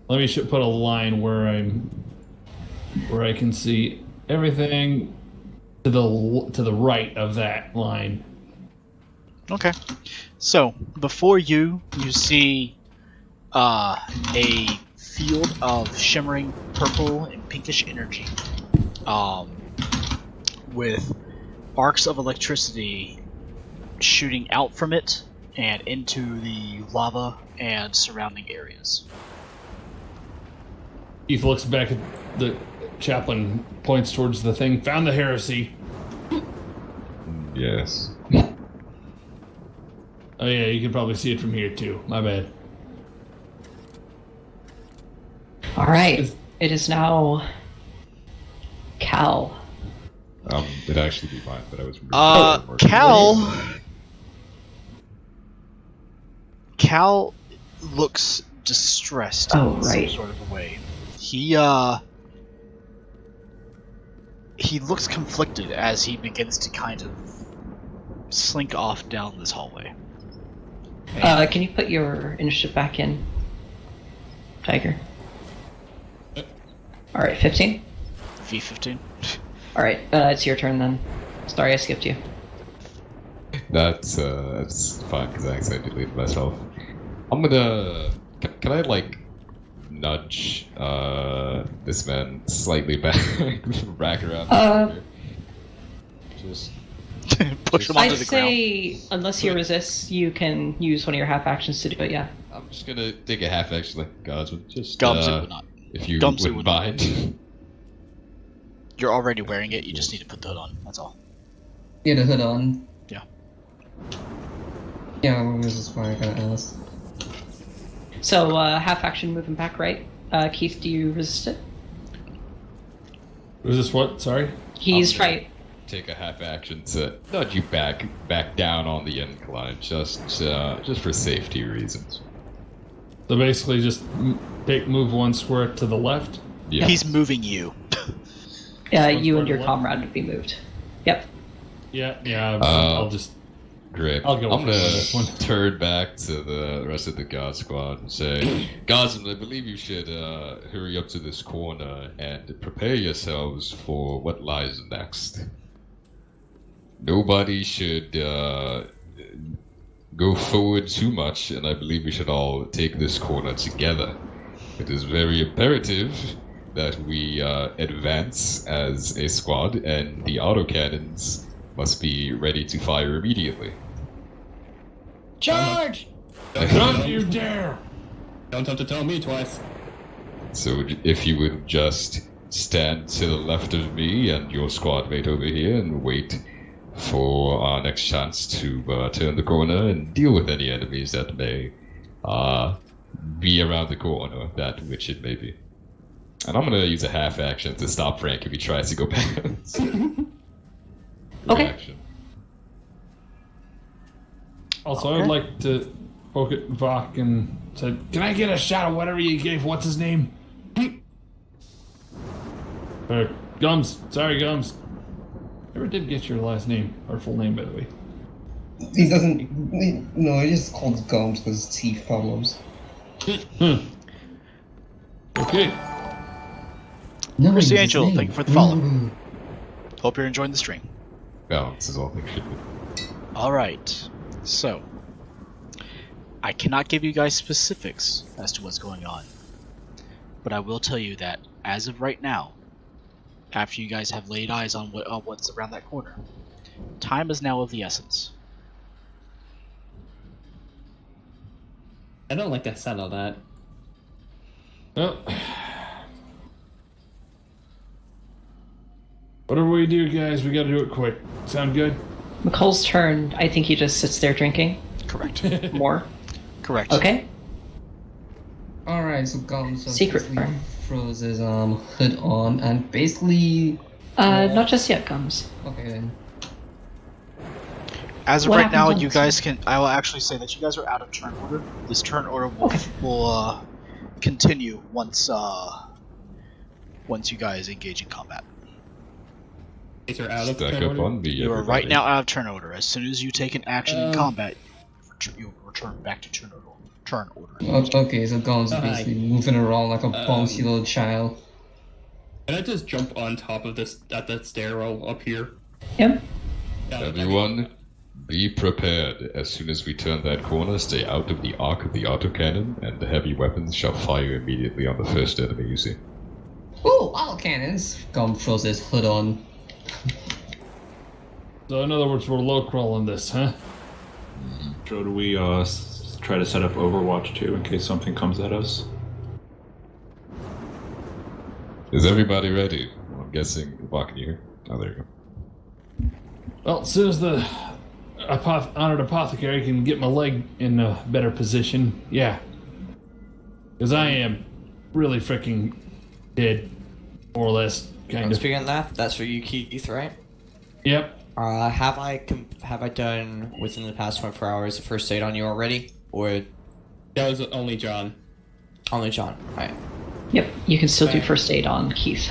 Let me put a line where I can see everything to the right of that line. Okay. So before you see a field of shimmering purple and pinkish energy, with arcs of electricity shooting out from it and into the lava and surrounding areas. Keith looks back at the chaplain, points towards the thing. Found the heresy. Yes. Oh yeah, you can probably see it from here too. My bad. All right. It is now Cal. It'd actually be fine, but I was. Cal looks distressed in some sort of a way. He looks conflicted as he begins to kind of slink off down this hallway. Can you put your initiative back in, Tiger? All right, 15. V15. All right, it's your turn then. Sorry, I skipped you. That's fine because I accidentally deleted myself. I'm gonna. Can I like nudge this man slightly back around? Just push him onto I'd the ground. say, unless he resists, you can use one of your half actions to do it. Yeah. I'm just gonna take a half action like Godswood. Just Gumsy would not. If you Gumsy wouldn't would not. mind. You're already wearing it. You just need to put the hood on. That's all. Yeah, the hood on. Yeah. Yeah, this is why I gotta ask. So half action moving back, right? Keith, do you resist it? Resist what? Sorry. He's trying. Take a half action to nudge you back down on the incline, just for safety reasons. So basically, just move one square to the left. Yeah. He's moving you. You and your comrade would be moved. Yep. Yeah. I'll just. Great. I'll go I'm with gonna this one. turn back to the rest of the God Squad and say, Godsman, I believe you should hurry up to this corner and prepare yourselves for what lies next. Nobody should go forward too much, and I believe we should all take this corner together. It is very imperative that we advance as a squad, and the autocannons must be ready to fire immediately. Charge! Don't you dare! Don't have to tell me twice. So if you would just stand to the left of me and your squad mate over here and wait for our next chance to turn the corner and deal with any enemies that may be around the corner, that which it may be. And I'm gonna use a half action to stop Frank if he tries to go past. Okay. Reaction. Also, I would like to poke at Vok and say, "Can I get a shot of whatever you gave? What's his name?" Gums. Sorry, Gums. Never did get your last name or full name, by the way. He doesn't. No, he just calls Gums because his teeth follows. Okay. Where's the angel? Thank you for the follow. Hope you're enjoying the stream. Balance is all things should be. Alright, so I cannot give you guys specifics as to what's going on, but I will tell you that as of right now, after you guys have laid eyes on what's around that corner, time is now of the essence. I don't like the sound of that. Well, whatever we do, guys, we gotta do it quick. Sound good? McCall's turn. I think he just sits there drinking. Correct. More. Correct. Okay. Alright, so Gums Secret basically burn. throws his hood on and basically. Not just yet, Gums. Okay then. As of What right now, happens you on guys can. I will actually say that you guys are out of turn order. This turn order will continue once you guys engage in combat. These are out of Stack turn up order? on me, You are everybody. right now out of turn order. As soon as you take an action in combat, you'll return back to turn order. Okay, so Gums is Hi. basically moving around like a bouncy little child. Can I just jump on top of this at that stairwell up here? Yep. Yeah, Everyone, Be prepared. As soon as we turn that corner, stay out of the arc of the autocannon, and the heavy weapons shall fire immediately on the first enemy you see. Ooh, autocannons! Gom throws his hood on. So in other words, we're low crawling this, huh? So do we try to set up Overwatch too in case something comes at us? Is everybody ready? I'm guessing. Bach, can you hear? Oh, there you go. Well, as soon as the honored apothecary can get my leg in a better position, yeah. Because I am really freaking dead, more or less, kind of. Speaking of that, that's for you, Keith, right? Yep. Have I done within the past 24 hours a first aid on you already, or That was only John. only John? Right. Yep, you can still do first aid on Keith.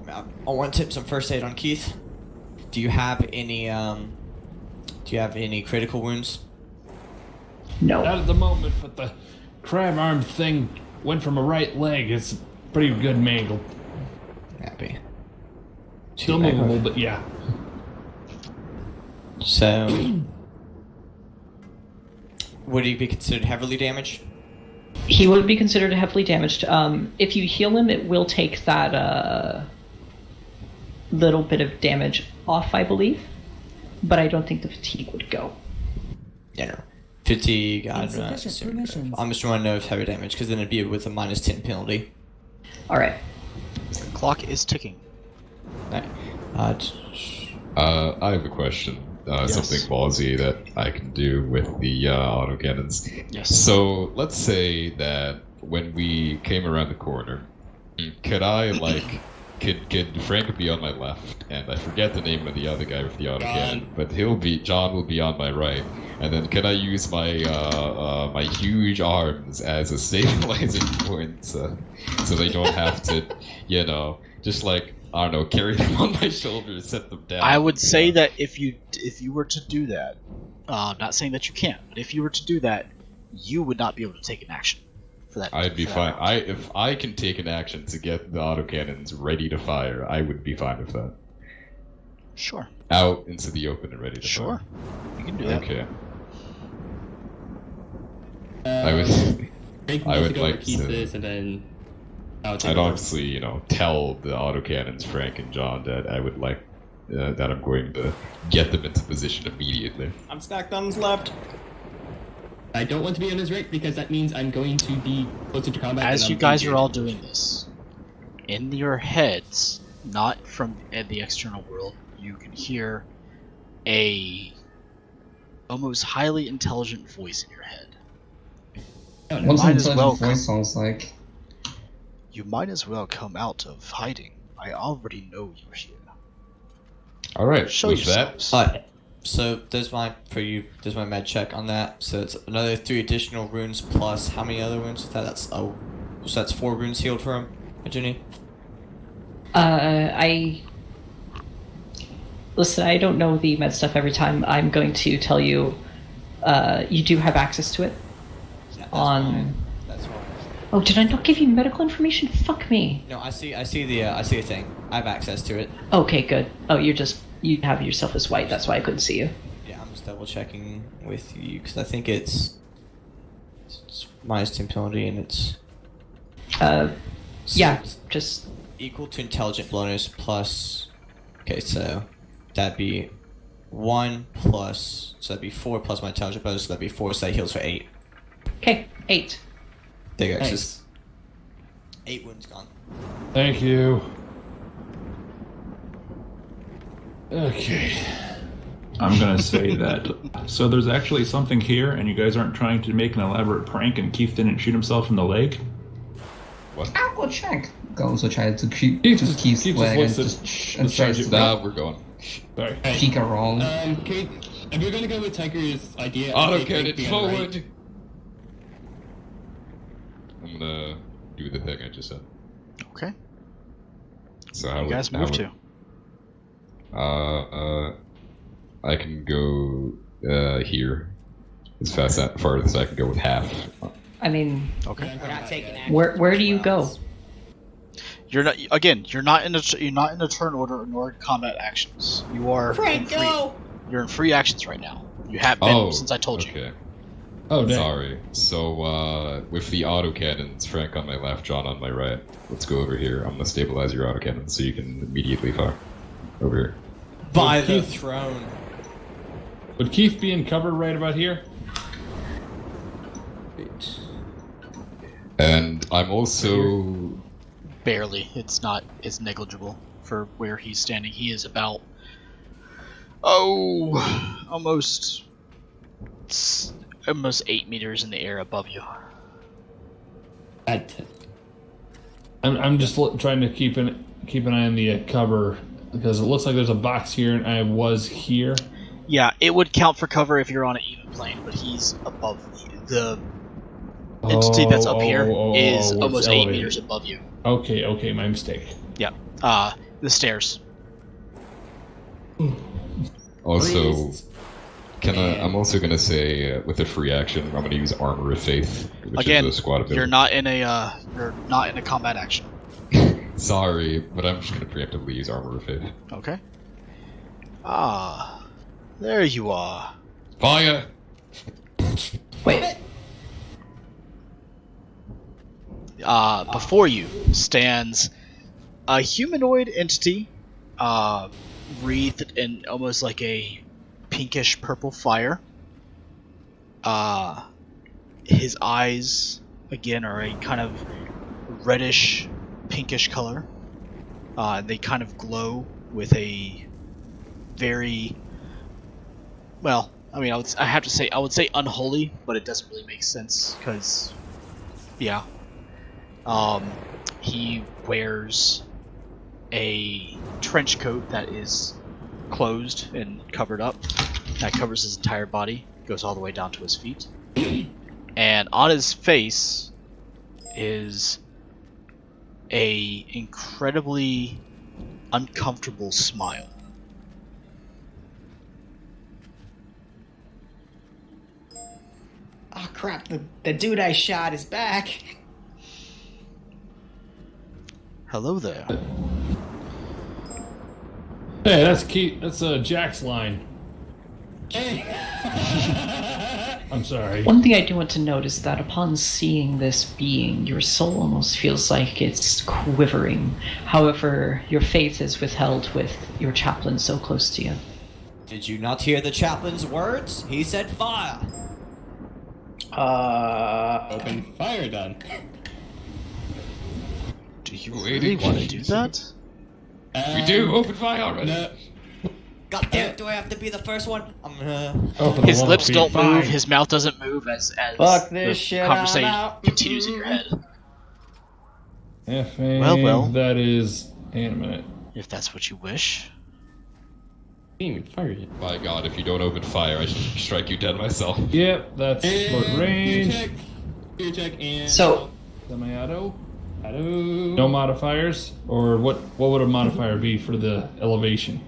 I want to tip some first aid on Keith. Do you have any critical wounds? No. Not at the moment, but the crab arm thing went from a right leg. It's pretty good mangled. Happy. Still movable, but yeah. So, would he be considered heavily damaged? He would be considered heavily damaged. If you heal him, it will take that little bit of damage off, I believe. But I don't think the fatigue would go. Yeah, no. Fatigue, I'm Insufficient permissions. just want to know if heavy damage, because then it'd be with a -10 penalty. Alright. Clock is ticking. Right. I have a question. Yes. Something ballsy that I can do with the autocannons. Yes. So let's say that when we came around the corner, could I could Frank be on my left, and I forget the name of the other guy with the autocannon, but John will be on my right, and then can I use my my huge arms as a stabilizing point, so they don't have to, just I don't know, carry them on my shoulders, set them down. I would say that if you were to do that, not saying that you can't, but if you were to do that, you would not be able to take an action for that. I'd be for fine. that. If I can take an action to get the autocannons ready to fire, I would be fine with that. Sure. Out into the open and ready to fire. Sure. You can do that. Okay. I would like to. This and then I'd obviously, tell the autocannons, Frank and John, that I would like that I'm going to get them into position immediately. I'm stacked on his left. I don't want to be on his right because that means I'm going to be closer to combat. As than you I'm guys injured. are all doing this, in your heads, not from the external world, you can hear a almost highly intelligent voice in your head. What's an Might as intelligent well voice sounds like? You might as well come out of hiding. I already know you're here. All right. Show with yourselves. that, So there's my med check on that. So it's another 3 additional wounds plus how many other wounds? So that's 4 wounds healed for him, Jenny. Listen, I don't know the med stuff every time. I'm going to tell you, you do have access to it. That's fine. Oh, did I not give you medical information? Fuck me. No, I see the thing. I have access to it. Okay, good. Oh, you have yourself as white. That's why I couldn't see you. Yeah, I'm just double checking with you because I think it's -10 penalty and it's. Yeah, it's just equal to intelligent bonus plus. Okay, so that'd be 1 plus. So that'd be 4 plus my intelligent bonus. So that'd be 4. So that heals for 8. okay. 8. There you go. Nice. Just 8 wounds gone. Thank you. Okay. I'm gonna say that. So there's actually something here, and you guys aren't trying to make an elaborate prank, and Keith didn't shoot himself in the leg. what? I'll go check. Also tried to keep Keith just Keith's just leg and wants to- just let's tries charge to it. Nah, we're going. Sorry. peek around. Kate, if you're gonna go with Tiger's idea, Autocannon being on the forward. right, I'm gonna do the thing I just said. Okay. So how You guys how move to. I can go here as far as I can go with half. I mean, Okay. We're not taking action. where do you go? You're not You're not in a turn order nor combat actions. You are Frank, in free, go! You're in free actions right now. You have been since I told you. Okay. Oh, dang. Sorry. So, with the autocannons, Frank on my left, John on my right. Let's go over here. I'm gonna stabilize your autocannons so you can immediately fire. Over here. By Would the Keith- throne. Would Keith be in cover right about here? And I'm also... Barely. It's negligible for where he's standing. He is about almost 8 meters in the air above you. I'm just trying to keep an eye on the cover because it looks like there's a box here and I was here. Yeah, it would count for cover if you're on an even plane, but he's above the entity that's up here is it's almost 8 elevated. meters above you. Okay, my mistake. Yeah. The stairs. Also, I'm also gonna say, with a free action, I'm gonna use Armor of Faith, which Again, is a squad ability. you're not in a combat action. Sorry, but I'm just gonna preemptively use Armor of Faith. Okay. There you are. Fire! Wait. Before you stands a humanoid entity, wreathed in almost like a pinkish purple fire. His eyes, again, are a kind of reddish pinkish color. They kind of glow with a very, well, I mean, I would say unholy, but it doesn't really make sense, because, yeah. He wears a trench coat that is closed and covered up. That covers his entire body, goes all the way down to his feet. And on his face is a incredibly uncomfortable smile. Oh crap, the dude I shot is back. Hello there. Hey, that's Keith. That's Jack's line. I'm sorry. One thing I do want to note is that upon seeing this being, your soul almost feels like it's quivering. However, your faith is withheld with your chaplain so close to you. Did you not hear the chaplain's words? He said fire. Open fire, done. Do you really want to do that? We do! Open fire already! No. God damn it, do I have to be the first one? I'm gonna... His lips don't move, his mouth doesn't move as Fuck the this shit, conversation I'm out. continues in your head. Well. That is. Hang on a minute. If that's what you wish. Even fire yet. My god, if you don't open fire, I should strike you dead myself. Yep, that's short range. Fear check and... So, Semi-auto. No modifiers, or what would a modifier be for the elevation?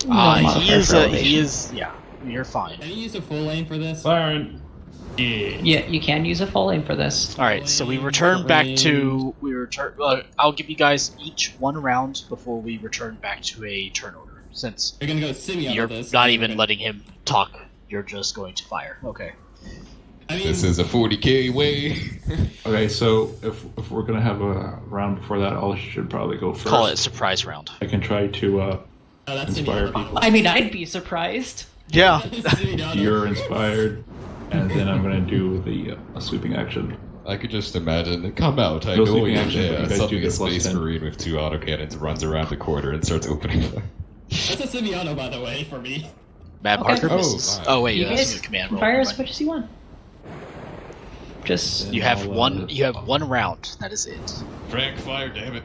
He is, yeah, you're fine. Can you use a full aim for this? Firing. Yeah. yeah, you can use a full aim for this. Alright, so we return back to, I'll give you guys each one round before we return back to a turn order, since You're gonna go semi you're this. not even letting him talk, you're just going to fire. Okay. I mean, This is a 40k way. Okay, so if we're gonna have a round before that, I should probably go first. Call it a surprise round. I can try to that's inspire semi-auto. people. I mean, I'd be surprised. Yeah. Semi-auto. You're inspired, and then I'm gonna do the sweeping action. I could just imagine, come out, I No know sweeping you're action, but there. you guys Suddenly do a get plus space 10. marine with 2 autocannons runs around the corner and starts opening fire. That's a semi-auto, by the way, for me. Mad Okay. Marker Oh, misses. nice. Oh wait, You that's guys a command can roll. fire never as mind. much as you want. Just You have one. You have one round. That is it. Frank, fire, damn it.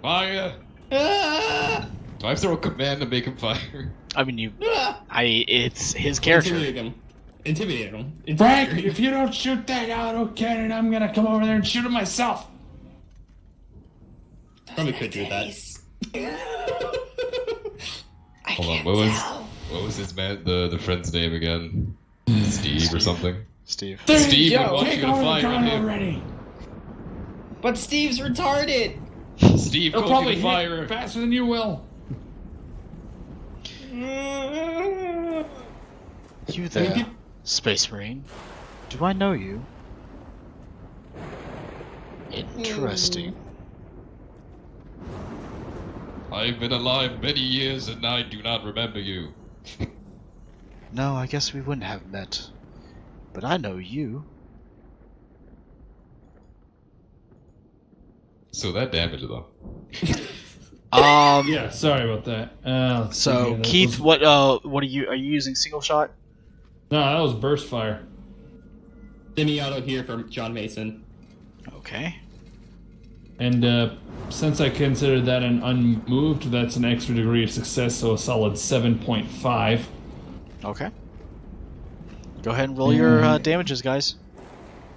Fire! Do I throw a command to make him fire? I mean, it's his character. Intimidate him. Intimidate him. Frank, Intimidate him. if you don't shoot that auto cannon, I'm gonna come over there and shoot it myself. Probably could do that. Hold on, what was his man, the friend's name again? Steve or something? Steve. Steve Joe, would want Take you to over the fire gun him. already. But Steve's retarded. Steve He'll told probably you to fire. hit faster than you will. You there, Space Marine? Do I know you? Interesting. I've been alive many years and I do not remember you. No, I guess we wouldn't have met. But I know you. So that damage though. Yeah, sorry about that. Let's see So here, that Keith, was- what are you using single shot? No, that was burst fire. Semi-auto here from John Mason. Okay. And since I consider that an unmoved, that's an extra degree of success, so a solid 7.5. Okay. Go ahead and roll your damages, guys.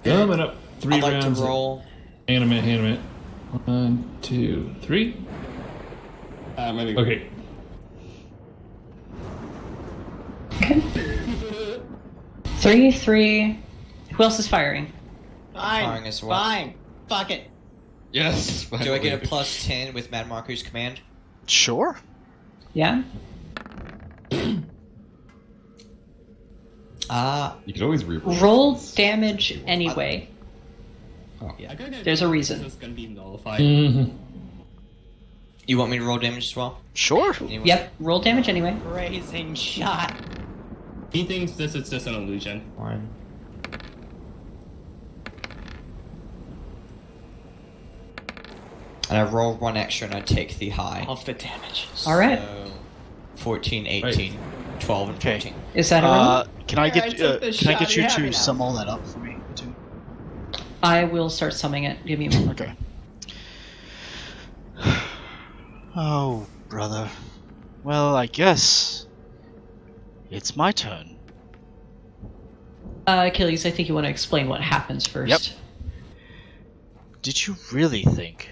Coming up 3 I'd like rounds. to roll. Hang on a minute. 1, 2, 3. Maybe. Okay. 3, 3. Who else is firing? Firing Fine. as well. Fine. Fuck it. Yes. Do I get a plus 10 with Mad Marker's command? Sure. Yeah? You can always reroll. Roll damage anyway. Yeah, There's a reason. It's gonna be nullified. Mm-hmm. You want me to roll damage as well? Sure. Anyway. Yep, roll damage anyway. Raising shot. He thinks this is just an illusion. 1. And I roll 1 extra and I take the high. Off the damage. Alright. So 14, 18, 12, and Okay. 14. Is that a roll? Can I Here, I get took the can I shot, get you're you happy to now. sum all that up for me, too? I will start summing it. Give me a moment. Okay. Oh, brother. Well, I guess it's my turn. Achilles, I think you want to explain what happens first. Yep. Did you really think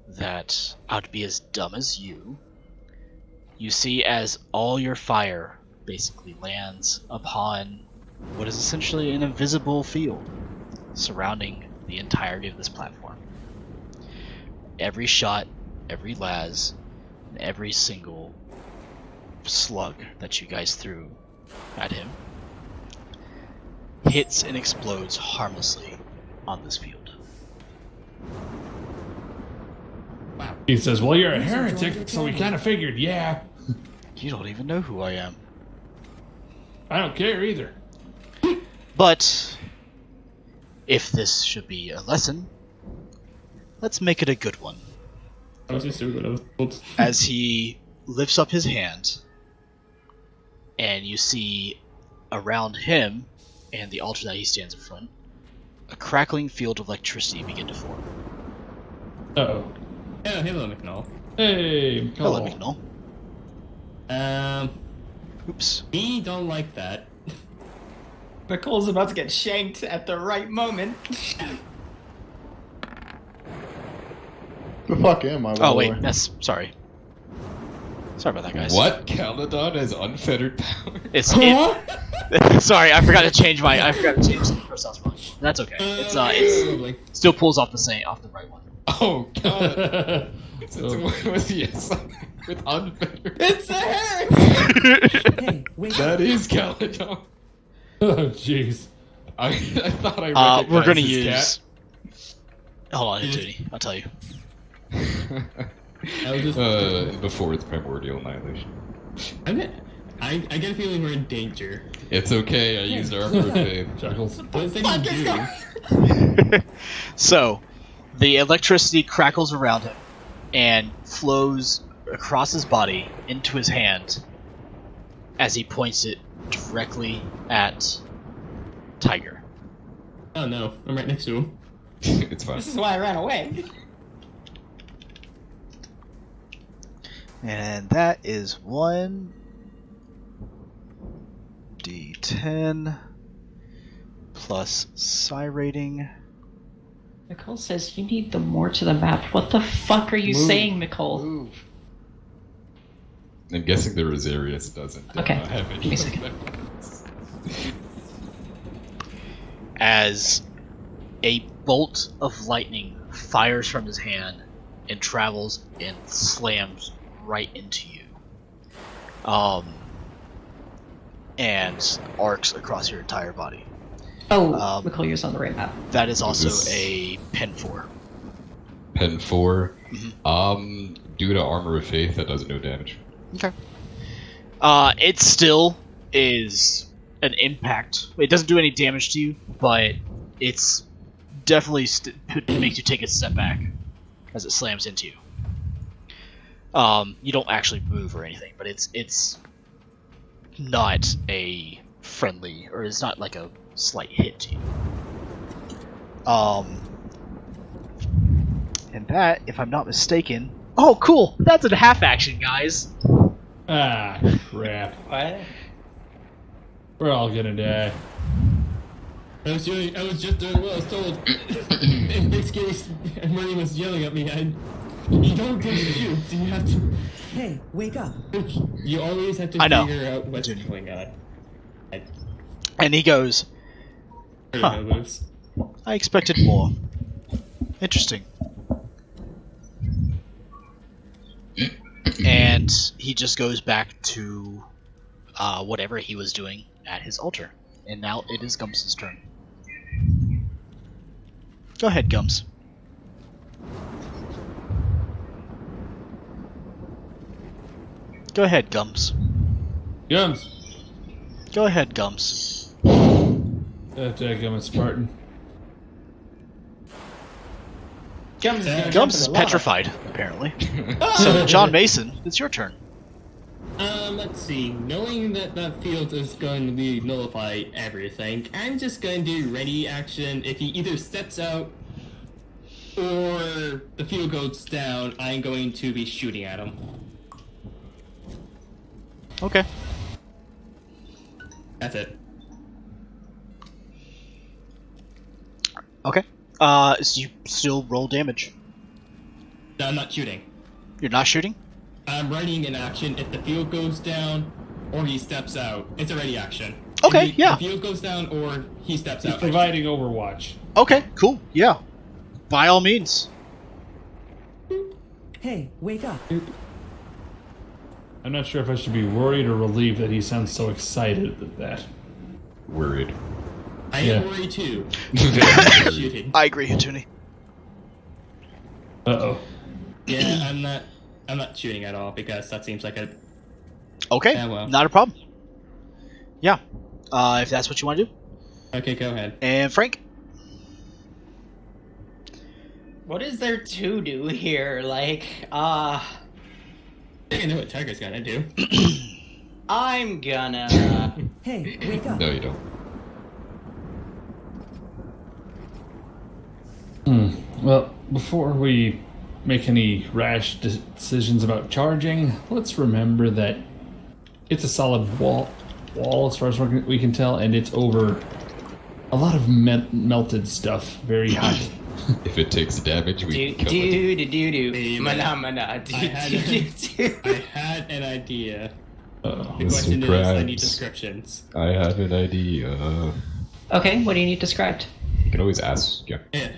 that I'd be as dumb as you? You see, as all your fire basically lands upon what is essentially an invisible field surrounding the entirety of this platform. Every shot, every las, and every single slug that you guys threw at him hits and explodes harmlessly on this field. He says, well, you're a heretic, so we kind of figured, yeah. You don't even know who I am. I don't care either. But if this should be a lesson, let's make it a good one. I was just doing what As he lifts up his hand, and you see around him and the altar that he stands in front, a crackling field of electricity begin to form. Uh-oh. Hello, McNull. Hey, Hello, McCall. McNull. Um, Oops. we don't like that. McColl's about to get shanked at the right moment. The fuck am I? Oh, wait, that's... Sorry. Sorry about that, guys. What? Caledon has unfettered power? It's... sorry, I forgot to change the personal spot. That's okay. It's still pulls off the right one. Oh, God. What was yes with unfettered? It's a heretic! That is Caledon. Oh, jeez. I thought I recognized We're gonna his use... Hold on, Judy. I'll tell you. Before its primordial annihilation. I get a feeling we're in danger. It's okay, I used our faith. Chuckles. What is it do? So, the electricity crackles around him and flows across his body into his hand as he points it directly at Tiger. Oh no, I'm right next to him. It's fine. This is why I ran away. And that is 1d10 plus psi rating. Nicole says you need the more to the map. What the fuck are you saying, Nicole? I'm guessing the Rosarius doesn't Okay. have Give me any a second. weapons. As a bolt of lightning fires from his hand and travels and slams right into you. and arcs across your entire body. Oh, McCollier's on the right map. That is also This- a pen 4. Pen 4. Mm-hmm. Due to Armor of Faith, that does no damage. Okay. It still is an impact. It doesn't do any damage to you, but it's definitely makes you take a step back as it slams into you. You don't actually move or anything, but it's not a friendly, or it's not like a slight hit to you. And that, if I'm not mistaken... Oh, cool! That's a half action, guys! Ah, crap. What? We're all gonna die. I was just doing what I was told. And basically, Murray was yelling at me. You don't get to shoot. You have to. Hey, wake up! You always have to I know. figure out what's going on. And he goes, Huh. I expected more. Interesting. And he just goes back to whatever he was doing at his altar. And now it is Gums' turn. Go ahead, Gums. Go ahead, Gums. Gums! Go ahead, Gums. Gum and Spartan. Gums Gums is petrified, apparently. So, John Mason, it's your turn. Let's see. Knowing that that field is going to be nullify everything, I'm just going to do ready action. If he either steps out or the field goes down, I'm going to be shooting at him. Okay. That's it. Okay. So you still roll damage. No, I'm not shooting. You're not shooting? I'm readying an action if the field goes down or he steps out. It's a ready action. Okay, if yeah. The field goes down or he steps He's out. providing Overwatch. Okay, cool. Yeah. By all means. Hey, wake up! I'm not sure if I should be worried or relieved that he sounds so excited at that. Worried. I Yeah. am worried too. Shooting. I agree, Hituni. Uh-oh. Yeah, I'm not shooting at all because that seems like a Okay, Yeah, well. not a problem. Yeah. If that's what you want to do. Okay, go ahead. And Frank? What is there to do here? Like, I think I know what Tiger's gonna do. I'm gonna. Hey, wake up! No, you don't. Well, before we make any rash decisions about charging, let's remember that it's a solid wall as far as we can tell, and it's over a lot of melted stuff. Very hot. If it takes damage, we can kill it. Mana. I had an idea. Uh-oh. The Mr. question is, I need Krabs. descriptions. I have an idea. Okay, what do you need described? You can always ask. Yeah. Yeah.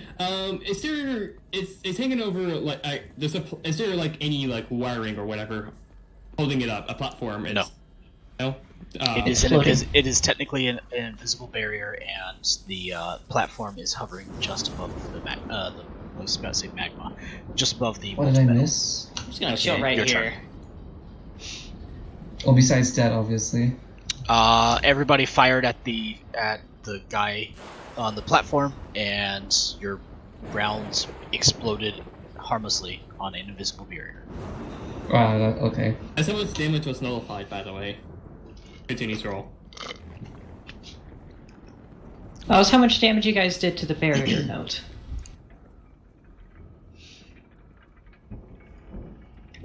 Is there is hanging over like is there like any like wiring or whatever holding it up? A platform? No. No. It is technically an invisible barrier, and the platform is hovering just above I was about to say magma, just above the. What did I metal. miss? I'm just gonna chill right your here. turn. Well, besides that, obviously. Everybody fired at the guy on the platform, and your rounds exploded harmlessly on an invisible barrier. Okay. As someone's damage was nullified, by the way. Continues roll. That was how much damage you guys did to the barrier note.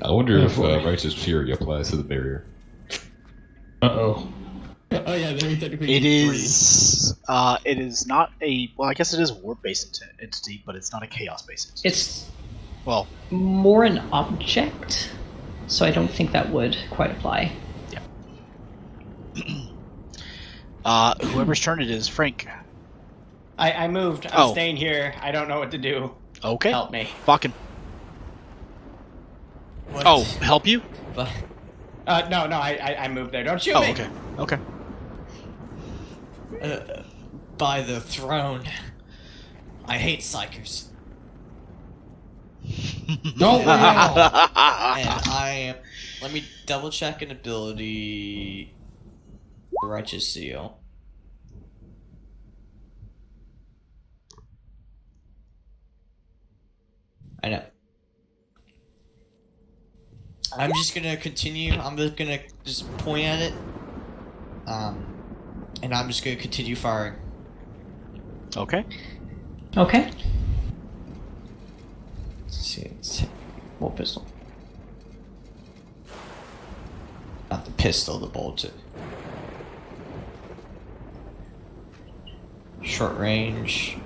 I wonder if Righteous Fury applies to the barrier. Uh-oh. Oh yeah, there are technically It is. It is not a. Well, I guess it is a warp-based entity, but it's not a chaos-based entity. It's Well, more an object, so I don't think that would quite apply. whoever's turn it is, Frank. I moved. I'm Oh. staying here. I don't know what to do. Okay. Help me. Fucking. What? Oh, help you? No, I moved there. Don't shoot Oh, me. okay. Okay. By the throne. I hate psychers. Don't we all? And I am. Let me double check an ability. Righteous Seal. I know. I'm just gonna continue. I'm just gonna point at it. And I'm just gonna continue firing. Okay. Okay. Let's see. What pistol? Not the pistol, the bolted. Short range.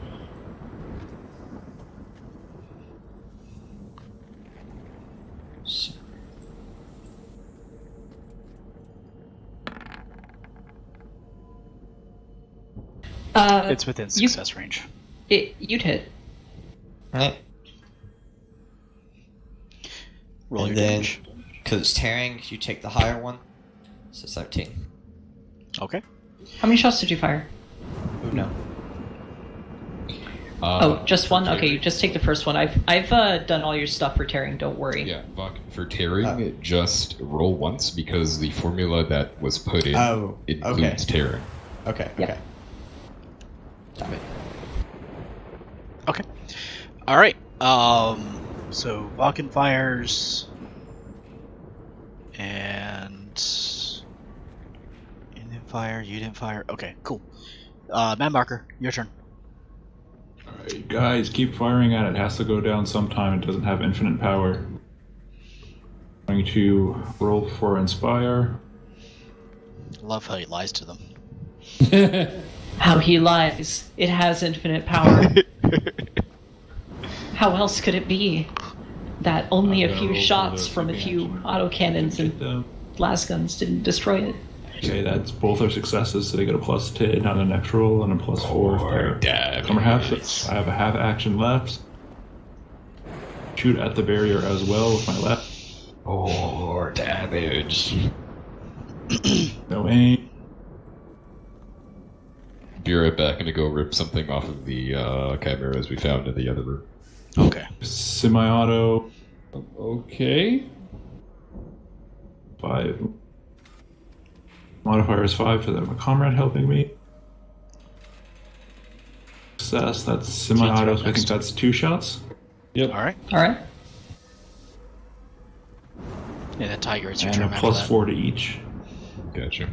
It's within success range. You'd hit. Right. Roll And your then, damage. because it's tearing, you take the higher one. So 13. Okay. How many shots did you fire? Ooh, no. Oh, just one? for Okay, you just take the first one. I've done all your stuff for tearing, don't worry. Yeah, Buck, for tearing, just roll once because the formula that was put in includes tearing. Okay, Yeah. okay. Damn it. Okay. All right. So Vulcan fires, and you didn't fire. You didn't fire. Okay, cool. Man marker, your turn. Alright, guys, keep firing at it. It has to go down sometime. It doesn't have infinite power. I'm going to roll for Inspire. Love how he lies to them. How he lies. It has infinite power. How else could it be? That only a few shots from a few autocannons and las guns didn't destroy it. Okay, that's both are successes, so they get a +10 on the next roll and a +4 if they're number half. I have a half action left. Shoot at the barrier as well with my left. 4 damage. No aim. Be right back. Gonna go rip something off of the chimeras we found in the other room. Okay. Semi-auto. Okay. 5. Modifier is 5 for that. My comrade helping me. Success. That's semi-auto. So I think that's 2 shots. Yep. All right. All right. And then Tiger, it's your And turn. a after that. +4 to each. Gotcha.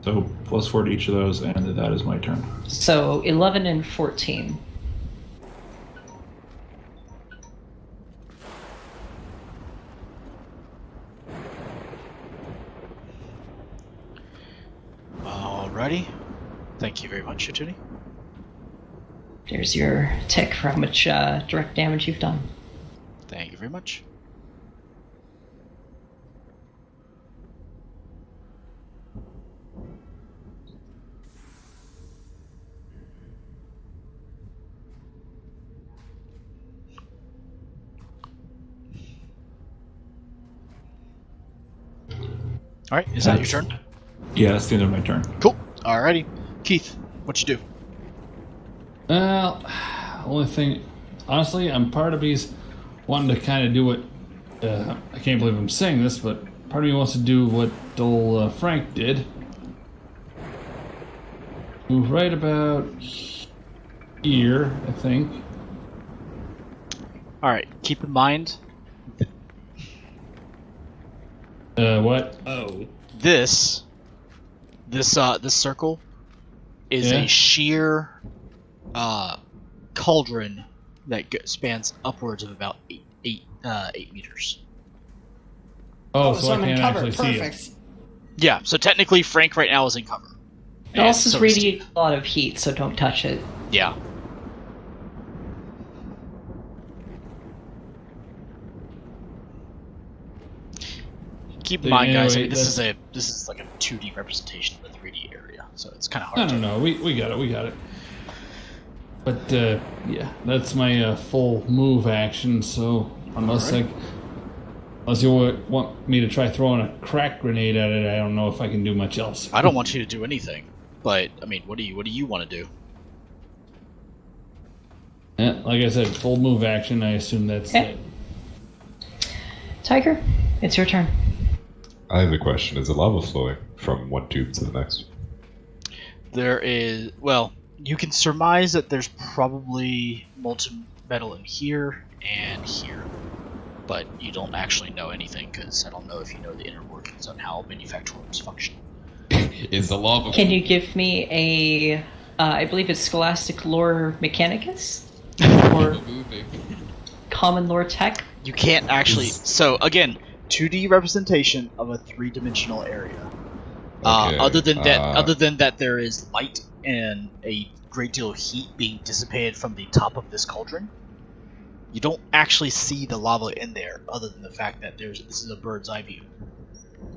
So +4 to each of those, and that is my turn. So 11 and 14. Alrighty. Thank you very much, Shituni. There's your tick for how much direct damage you've done. Thank you very much. Alright, is that your turn? Yeah, that's the end of my turn. Cool. Alrighty. Keith, what you do? Well, only thing, honestly, I'm part of me's wanting to kind of do what, I can't believe I'm saying this, but part of me wants to do what old Frank did. Move right about here, I think. Alright, keep in mind, What? Oh. this circle is Yeah. a sheer cauldron that spans upwards of about 8 meters. Oh, so I I'm in can't cover. actually see it. Perfect. Yeah, so technically Frank right now is in cover. It And also so is radiates a lot of heat, so don't touch it. Steve. Yeah. Keep in mind, guys. I mean, this is like a 2D representation of the 3D area, so it's kind of hard. No, we got it. But, yeah, that's my full move action, so unless unless you want me to try throwing a crack grenade at it, I don't know if I can do much else. I don't want you to do anything. But I mean, what do you want to do? Yeah, like I said, full move action. I assume that's Okay. it. Tiger, it's your turn. I have a question. Is the lava flowing from one tube to the next? There is, well, you can surmise that there's probably molten metal in here and here, but you don't actually know anything because I don't know if you know the inner workings on how manufacturers function. Is the lava? Can you give me a, I believe it's Scholastic Lore Mechanicus? Or moving? Common Lore Tech? You can't actually. So again, 2D representation of a 3-dimensional area. Okay, Other than that, there is light and a great deal of heat being dissipated from the top of this cauldron. You don't actually see the lava in there, other than the fact that this is a bird's eye view.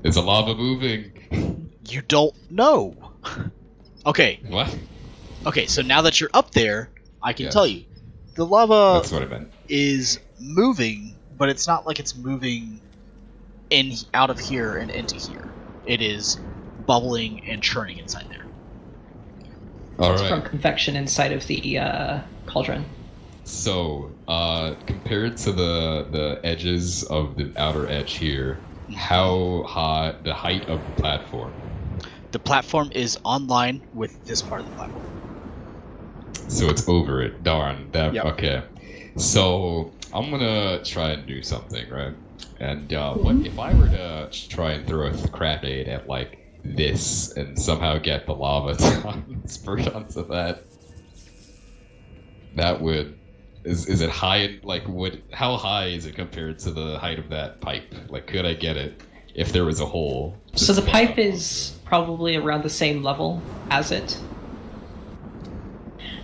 Is the lava moving? You don't know. Okay. What? Okay, so now that you're up there, I can Yes. tell you, the lava That's what I meant. is moving, but it's not like it's moving out of here and into here. It is bubbling and churning inside there. All It's from right. convection inside of the cauldron. So, compared to the edges of the outer edge here, how high the height of the platform? The platform is online with this part of the platform. So it's over it. Darn. That Yep. Okay. So I'm gonna try and do something, right? And what if I were to try and throw a Crusade at like this and somehow get the lava to spurt onto that? That would. Is it high? Like, how high is it compared to the height of that pipe? Like, could I get it if there was a hole? So the pipe is probably around the same level as it.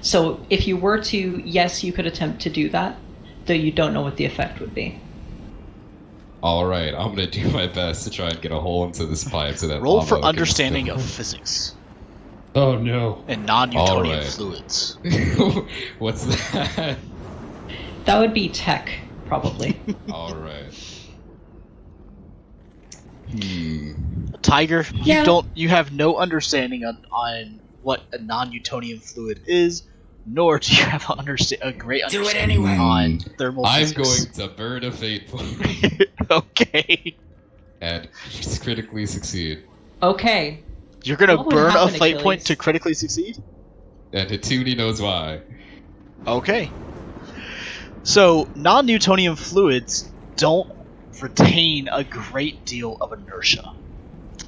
So if you were to, yes, you could attempt to do that, though you don't know what the effect would be. All right, I'm gonna do my best to try and get a hole into this pipe so that Roll lava for can understanding spill. of physics Oh no. and non-Newtonian Alright. fluids. What's that? That would be tech, probably. All right. Tiger, Yeah. you have no understanding on what a non-Newtonian fluid is, nor do you have a great understanding on thermal I'm physics. going to burn a fateful Okay. and just critically succeed. Okay. You're gonna What would burn a happen, fate point Achilles? to critically succeed? And Hituni knows why. Okay. So, non-Newtonian fluids don't retain a great deal of inertia.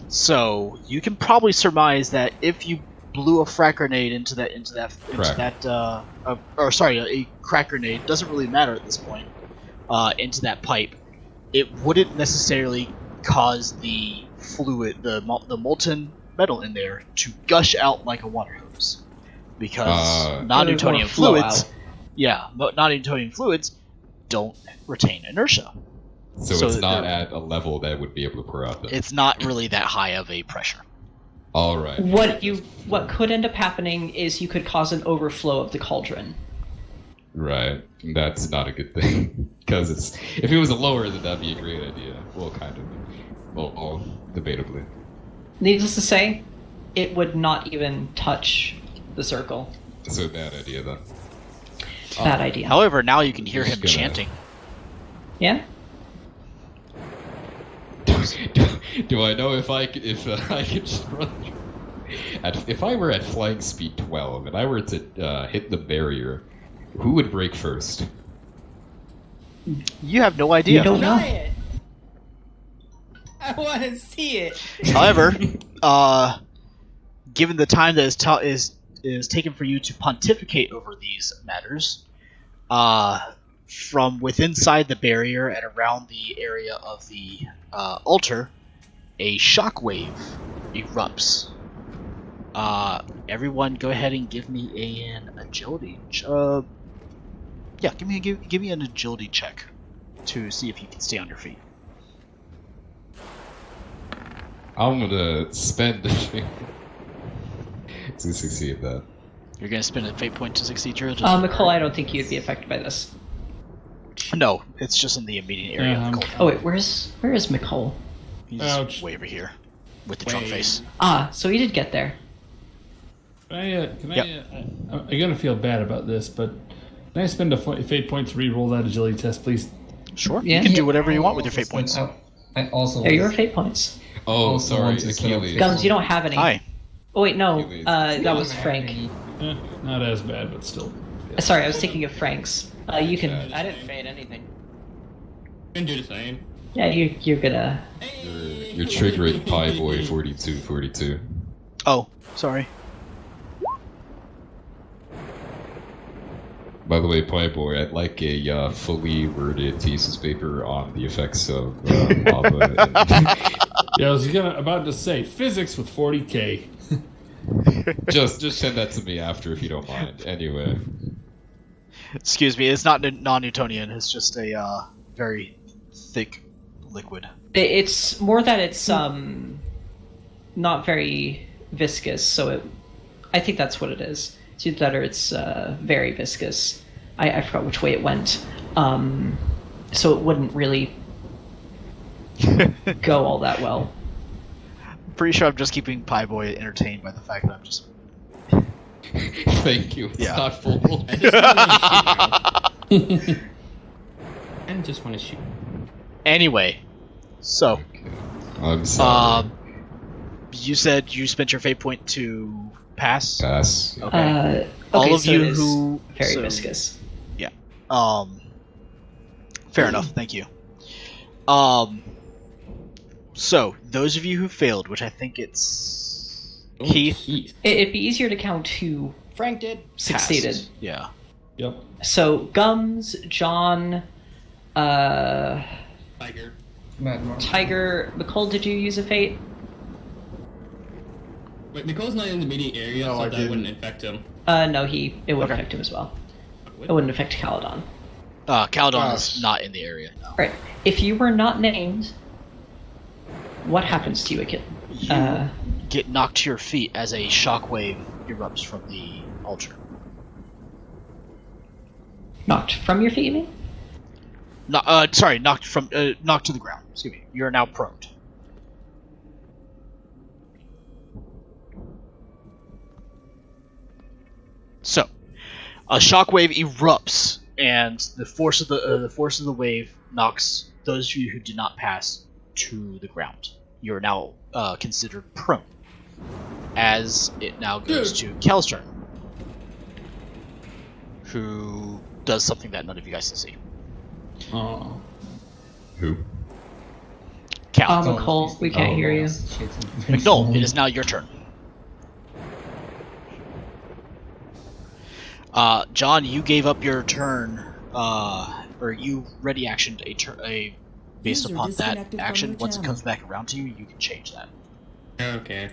So, you can probably surmise that if you blew a frag grenade a crack grenade, doesn't really matter at this point, into that pipe, it wouldn't necessarily cause the fluid, the molten metal in there, to gush out like a water hose. Because non-Newtonian Or flow fluids, out. non-Newtonian fluids don't retain inertia. So it's not they're- at a level that would be able to pour out them. It's not really that high of a pressure. All right. What could end up happening is you could cause an overflow of the cauldron. Right. That's not a good thing. Because if it was a lower, then that'd be a great idea. Well, kind of. Well, debatably. Needless to say, it would not even touch the circle. So bad idea then. Bad idea. However, now you can hear Just him gonna- chanting. Yeah? Do I know if I could just run? If I were at flying speed 12 and I were to hit the barrier, who would break first? You have no idea. You don't know. Try it. I want to see it. However, given the time that is taken for you to pontificate over these matters, from within inside the barrier and around the area of the altar, a shockwave erupts. Everyone, go ahead and give me an agility. Give me an agility check to see if you can stay on your feet. I'm gonna spend to succeed that. You're gonna spend a fate point to succeed your agility. Nicole, I don't think you'd be affected by this. No, it's just in the immediate area of the cauldron. Oh wait, where is McCole? He's Ouch. way over here with the drunk face. So he did get there. I'm gonna feel bad about this, but can I spend a fate point to re-roll that agility test, please? Sure. Yeah. You can do whatever you want with your fate points. I also. They're your fate points. Oh, Also sorry, want to set up Achilles. Gums, you don't have any. Hi. Oh wait, no. Achilles. That was Frank. Not as bad, but still. Sorry, I was thinking of Frank's. You can. I didn't fade anything. You can do the same. Yeah, you're gonna. You're triggering Pie Boy 4242. Oh, sorry. By the way, Pie Boy, I'd like a fully worded thesis paper on the effects of lava. Yeah, I was about to say physics with 40k. just send that to me after if you don't mind. Anyway. Excuse me, it's not non-Newtonian. It's just a very thick liquid. It's more that it's not very viscous, so I think that's what it is. It's either that or it's very viscous. I forgot which way it went. So it wouldn't really go all that well. I'm pretty sure I'm just keeping Pie Boy entertained by the fact that I'm just... Thank you. It's not full. I just want to shoot. Anyway, so... I'm sorry. You said you spent your fate point to pass? Pass. Okay. All All of so you it is who... very so- viscous. Yeah. Fair enough, thank you. So, those of you who failed, which I think it's... Keith? It'd be easier to count who Frank did. succeeded. Passed. Yeah. Yep. So Gums, John, Tiger. Tiger, Nicole, did you use a fate? Wait, Nicole's not in the immediate area, No, so I that didn't. wouldn't infect him. No, it would Okay. affect him as well. It wouldn't affect Caledon. Caledon is not in the area. No. Alright, if you were not named, what happens to you, Akit? You get knocked to your feet as a shockwave erupts from the altar. Knocked from your feet, you mean? Knocked to the ground. Excuse me. You're now prone. So, a shockwave erupts, and the force of the wave knocks those of you who did not pass to the ground. You're now considered prone, as it now goes to Kel's turn, who does something that none of you guys can see. Oh. Who? Cal. Nicole, we can't hear you. McNull, it is now your turn. John, you gave up your turn, or you ready actioned a based User upon that disconnected from action. your Once it channel. comes back around to you, you can change that. Okay.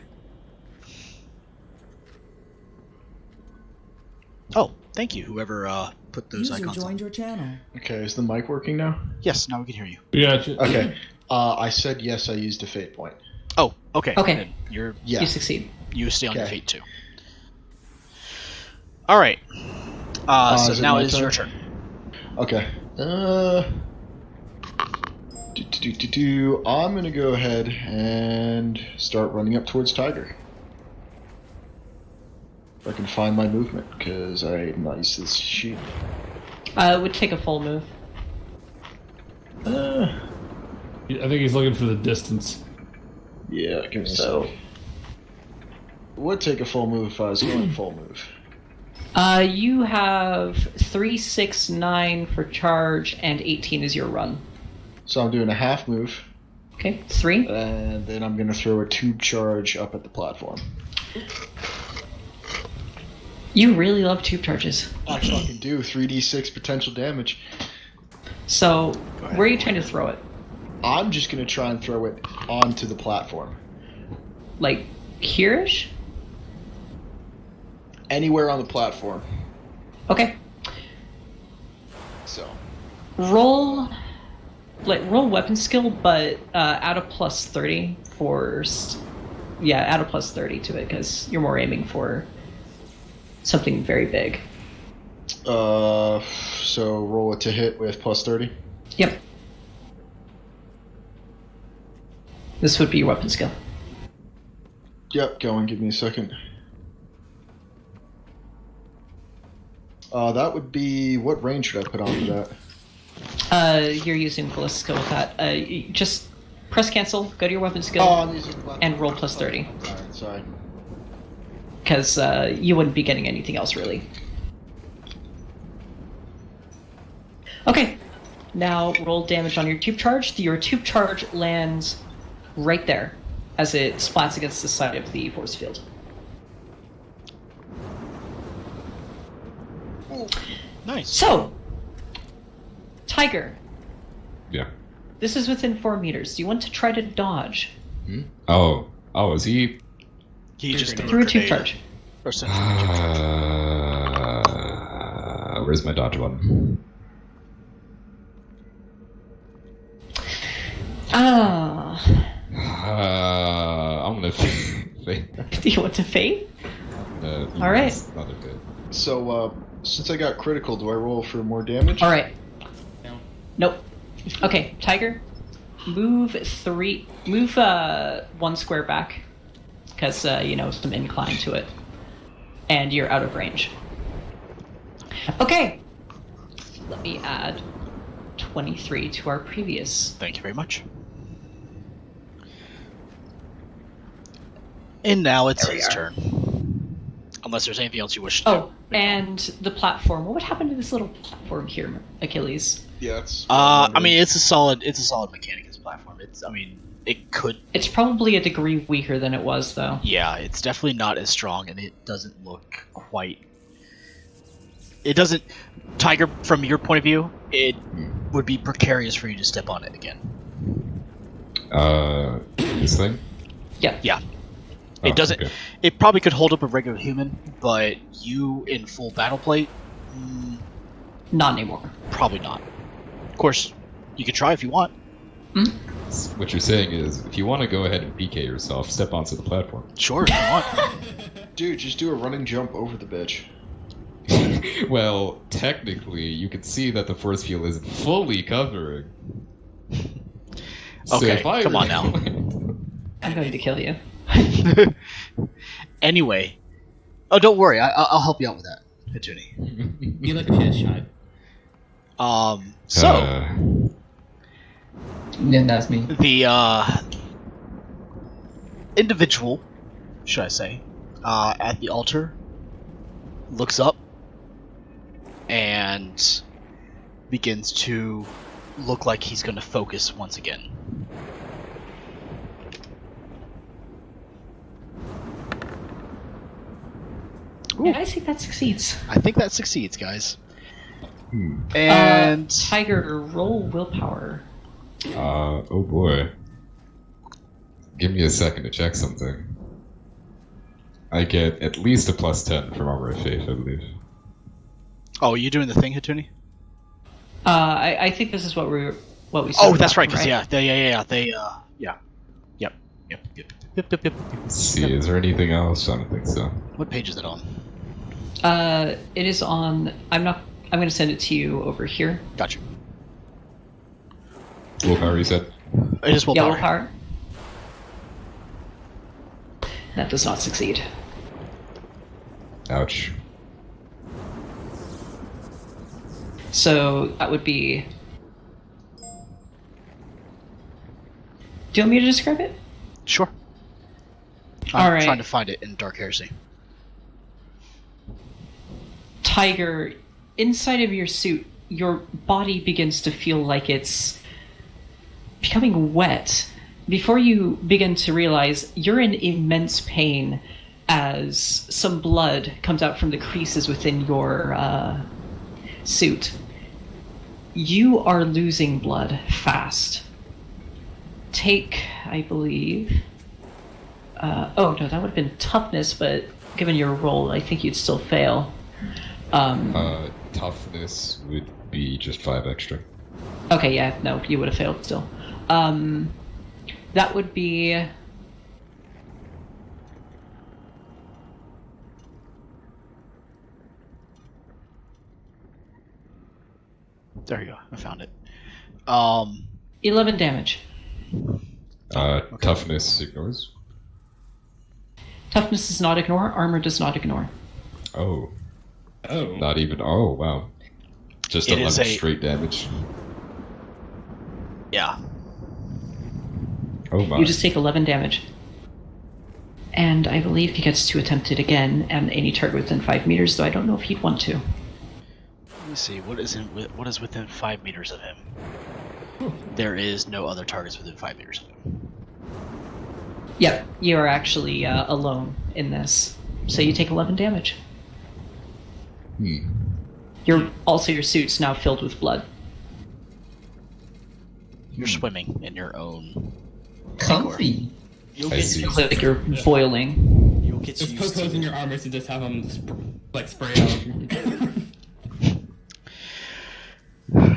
Oh, thank you, whoever put those User icons on. joined your channel. Okay, is the mic working now? Yes, now we can hear you. Gotcha. Okay. I said yes, I used a fate point. Oh, okay. Okay. Then you're Yeah. You succeed. you stay on your Okay. fate too. All right. So is it now my it is turn? your turn. Okay. I'm gonna go ahead and start running up towards Tiger. If I can find my movement, because I'm not used to this sheet. It would take a full move. I think he's looking for the distance. Yeah, give me So- so. It would take a full move if I was going full move. You have 3, 6, 9 for charge, and 18 is your run. So I'm doing a half move, Okay, 3. and then I'm gonna throw a tube charge up at the platform. You really love tube charges. I fucking do. 3d6 potential damage. So, where are you trying to throw it? I'm just gonna try and throw it onto the platform. Like, here-ish? Anywhere on the platform. Okay. So. Roll weapon skill, but add a plus 30 for... add a plus 30 to it, because you're more aiming for something very big. So roll it to hit with plus 30. Yep. This would be your weapon skill. Yep, go on, give me a second. That would be... What range should I put onto that? You're using ballista skill with that. Just press cancel, go to your weapon skill, I'm using weapon. and roll plus 30. Alright, sorry. Because you wouldn't be getting anything else, really. Okay, now roll damage on your tube charge. Your tube charge lands right there as it splats against the side of the force field. Nice. So, Tiger, Yeah. this is within 4 meters. Do you want to try to dodge? Oh, is he? He just Through a tube charge. Or sent you a tube charge. Where's my dodge button? I'm gonna fade. Do you want to fade? All right. Another bit. So, since I got critical, do I roll for more damage? All right. Nope. Okay, Tiger, move 1 square back, because some incline to it, and you're out of range. Okay. Let me add 23 to our previous. Thank you very much. And now it's his turn. Unless there's anything else you wish to do. Oh, and the platform. What would happen to this little platform here, Achilles? Yeah, it's... I mean, it's a solid mechanic, this platform. It could... It's probably a degree weaker than it was, though. Yeah, it's definitely not as strong, and it doesn't look quite... It doesn't... Tiger, from your point of view, it would be precarious for you to step on it again. This thing? Yeah. Yeah. It doesn't... Okay. It probably could hold up a regular human, but you in full battle plate... Not anymore. Probably not. Of course, you can try if you want. What you're saying is, if you want to go ahead and PK yourself, step onto the platform. Sure, if you want. Dude, just do a running jump over the bitch. Well, technically, you can see that the force field isn't fully covering. So Okay, if I come on now. I'm going to kill you. Anyway. Oh, don't worry. I'll help you out with that, Hituni. You look a chance shy. Yeah, that's me. The individual, should I say, at the altar looks up and begins to look like he's going to focus once again. Yeah, I think that succeeds. I think that succeeds, guys. And Tiger, roll willpower. Oh boy. Give me a second to check something. I get at least a +10 from Armor of Faith, I believe. Oh, are you doing the thing, Hituni? I think this is what we. Oh, that's right. Because Yep. Let's see, is there anything else? I don't think so. What page is it on? It is on. I'm going to send it to you over here. Gotcha. Willpower, you said? It is willpower. Yeah, willpower. That does not succeed. Ouch. So that would be. Do you want me to describe it? Sure. All I'm right. trying to find it in Dark Heresy. Tiger, inside of your suit, your body begins to feel like it's becoming wet. Before you begin to realize, you're in immense pain as some blood comes out from the creases within your suit. You are losing blood fast. Take, I believe... oh, no, that would have been toughness, but given your roll, I think you'd still fail. Toughness would be just 5 extra. Okay, yeah, no, you would have failed still. That would be... There you go. I found it. 11 damage. Toughness ignores. Toughness does not ignore. Armor does not ignore. Oh. Oh. Not even. Oh wow. Just It 11 is a- straight damage. Yeah. Oh my. You just take 11 damage. And I believe he gets to attempt it again and any target within 5 meters, though I don't know if he'd want to. Let me see. What is within 5 meters of him? There is no other targets within 5 meters of him. Yep, you are actually alone in this. So you take 11 damage. Your suit's now filled with blood. You're swimming in your own. Comfy. You'll I get see. It looks like you're boiling. You'll get Just used poke to holes in it. your armor to just have them spray out.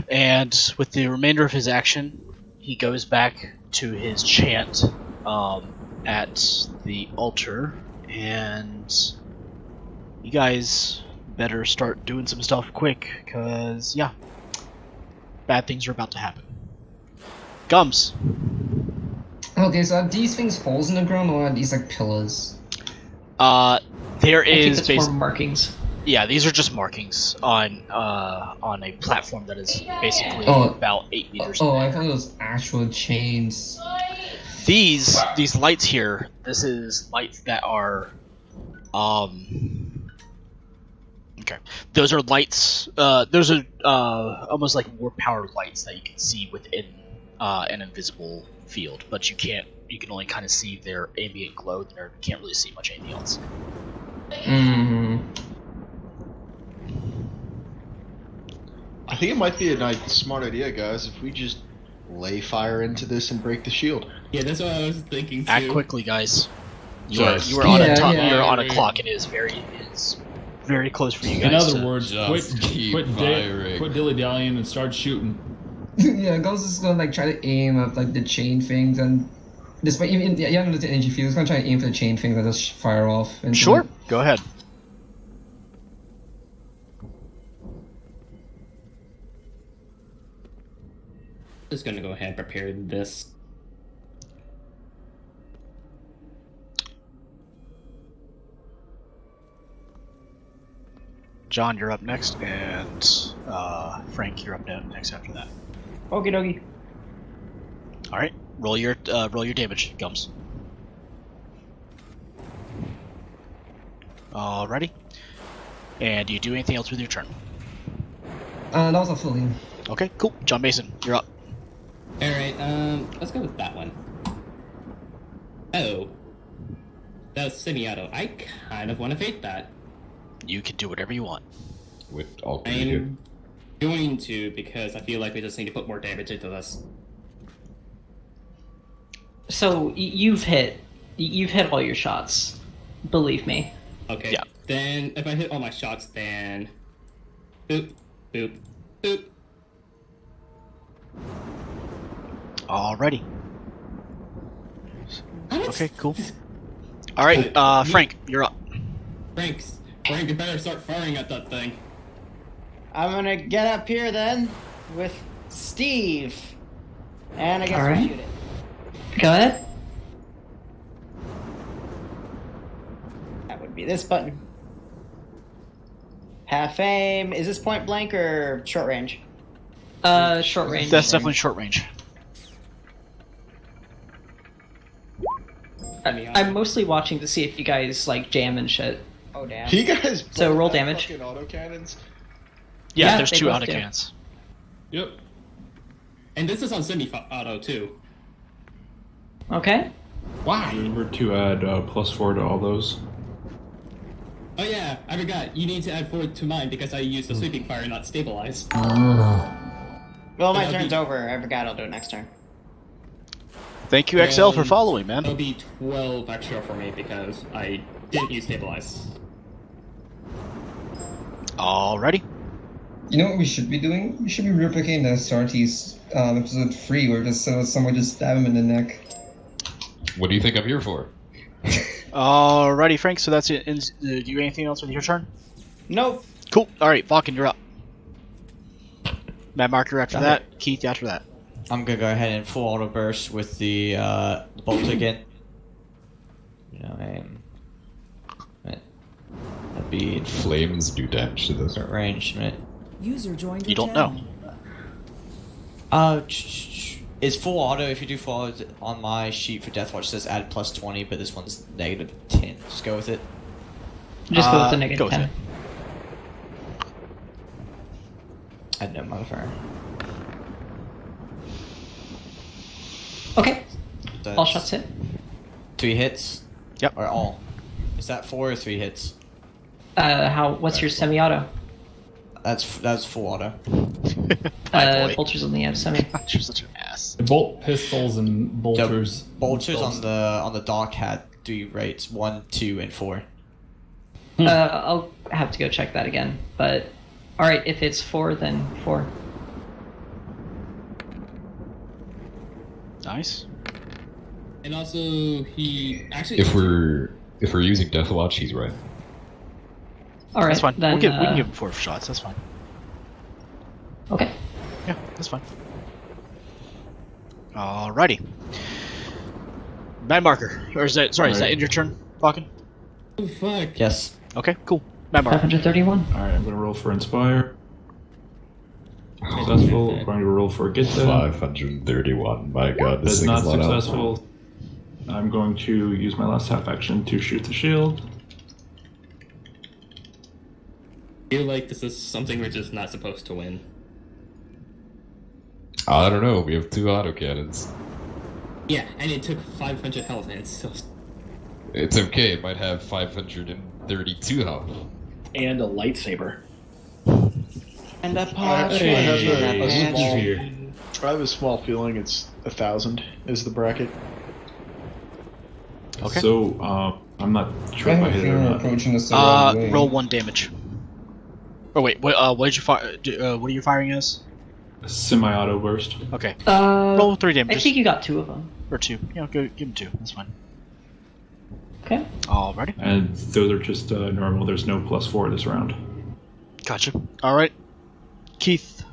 And with the remainder of his action, he goes back to his chant at the altar, and you guys better start doing some stuff quick, because, yeah, bad things are about to happen. Gums. Okay, so are these things holes in the ground or are these like pillars? There I think is it's more markings. yeah, these are just markings on a platform that is basically Oh. about 8 meters. Oh, I thought it was actual chains. These lights here, this is lights that are okay. Those are lights those are almost like more powered lights that you can see within an invisible field, but you can only kind of see their ambient glow, and you can't really see much anything else. I think it might be a smart idea, guys, if we just lay fire into this and break the shield. Yeah, that's what I was thinking too. Act quickly, guys. You Sure. are on a Yeah. you're on a clock. It is very close for you guys. In other to- words, Just keep quit firing. dilly-dallying and start shooting. Yeah, Ghost is gonna like try to aim at like the chain things and despite even the energy field, he's gonna try to aim for the chain things and just fire off. And Sure, go ahead. Just gonna go ahead and prepare this. John, you're up next, and Frank, you're up next after that. Okie dokie. All right, roll your damage, Gums. Alrighty. And do you do anything else with your turn? that was a filling. Okay, cool. John Mason, you're up. Alright, let's go with that one. Oh. That was semi-auto. I kind of want to fake that. You can do whatever you want. With all three. I'm going to, because I feel like we just need to put more damage into this. So you've hit all your shots. Believe me. Okay. Yeah. Then, if I hit all my shots, then... Boop, boop, boop. Alrighty. Okay, cool. All right, Frank, you're up. Frank, you better start firing at that thing. I'm gonna get up here then with Steve. And I guess Alright. we'll shoot it. Go ahead. That would be this button. Half aim. Is this point blank or short range? Short range. That's definitely short range. I'm mostly watching to see if you guys like jam and shit. Oh damn. You guys So both roll have damage. fucking autocannons? Yeah, Yeah, there's they 2 both do. autocannons. Yep. And this is on semi-auto, too. Okay. Why? Remember to add +4 to all those. Oh yeah, I forgot. You need to add 4 to mine because I used the sweeping fire, not stabilize. Well, my That'll turn's be- over. I forgot I'll do it next turn. Thank you, XL, for following, man. That'll be 12 extra for me because I didn't use stabilize. Alrighty. You know what we should be doing? We should be replicating the SRT's episode 3 where just someone just stab him in the neck. What do you think I'm here for? Alrighty, Frank, so that's it. Do you anything else with your turn? Nope. Cool. Alright, Vulcan, you're up. Mad Marker after Got that. Keith after that. I'm gonna go ahead and full auto burst with the bolt again. You know, Speed. Flames do damage to those. Arrangement. User joined You your don't channel. know. Is full auto, if you do full auto on my sheet for Deathwatch, it says add plus 20, but this one's negative 10. Just go with it. Just go with the Go negative with 10. it. Add no modifier. Okay. That's All shots hit. 3 hits? Yep. Or all? Is that 4 or 3 hits? What's your semi-auto? That's full auto. Boy. Bolters only have semi. You're such an ass. Bolt pistols and bolters. Bolters on the dock had 3 rates: 1, 2, and 4. I'll have to go check that again. But all right, if it's 4, then 4. Nice. And also, he actually. If we're using Deathwatch, he's right. All right, That's fine. then we can give him 4 shots. That's fine. Okay. Yeah, that's fine. Alrighty. Mad marker. Or is that? Sorry, is that in your turn, Falcon? Oh, fuck. Yes. Okay, cool. Mad marker. 531. All right, I'm gonna roll for Inspire. Successful. I'm going to roll for Get That. 531. My god, this That's thing not is not out. successful. I'm going to use my last half action to shoot the shield. I feel like this is something we're just not supposed to win. I don't know. We have 2 autocannons. Yeah, and it took 500 health, and it's still. It's okay. It might have 532 health. And a lightsaber. And a I have Easier. I have a small feeling it's 1,000 is the bracket. Okay. So, I'm not sure if I hit it or not. approaching us the wrong way. Roll 1 damage. Oh wait, what did you fire? What are you firing as? Semi-auto burst. Okay. Roll 3 damage. I think you got 2 of them. Or 2. Yeah, give him 2. That's fine. Okay. Alrighty. And those are just normal. There's no +4 this round. Gotcha. Alright. Keith.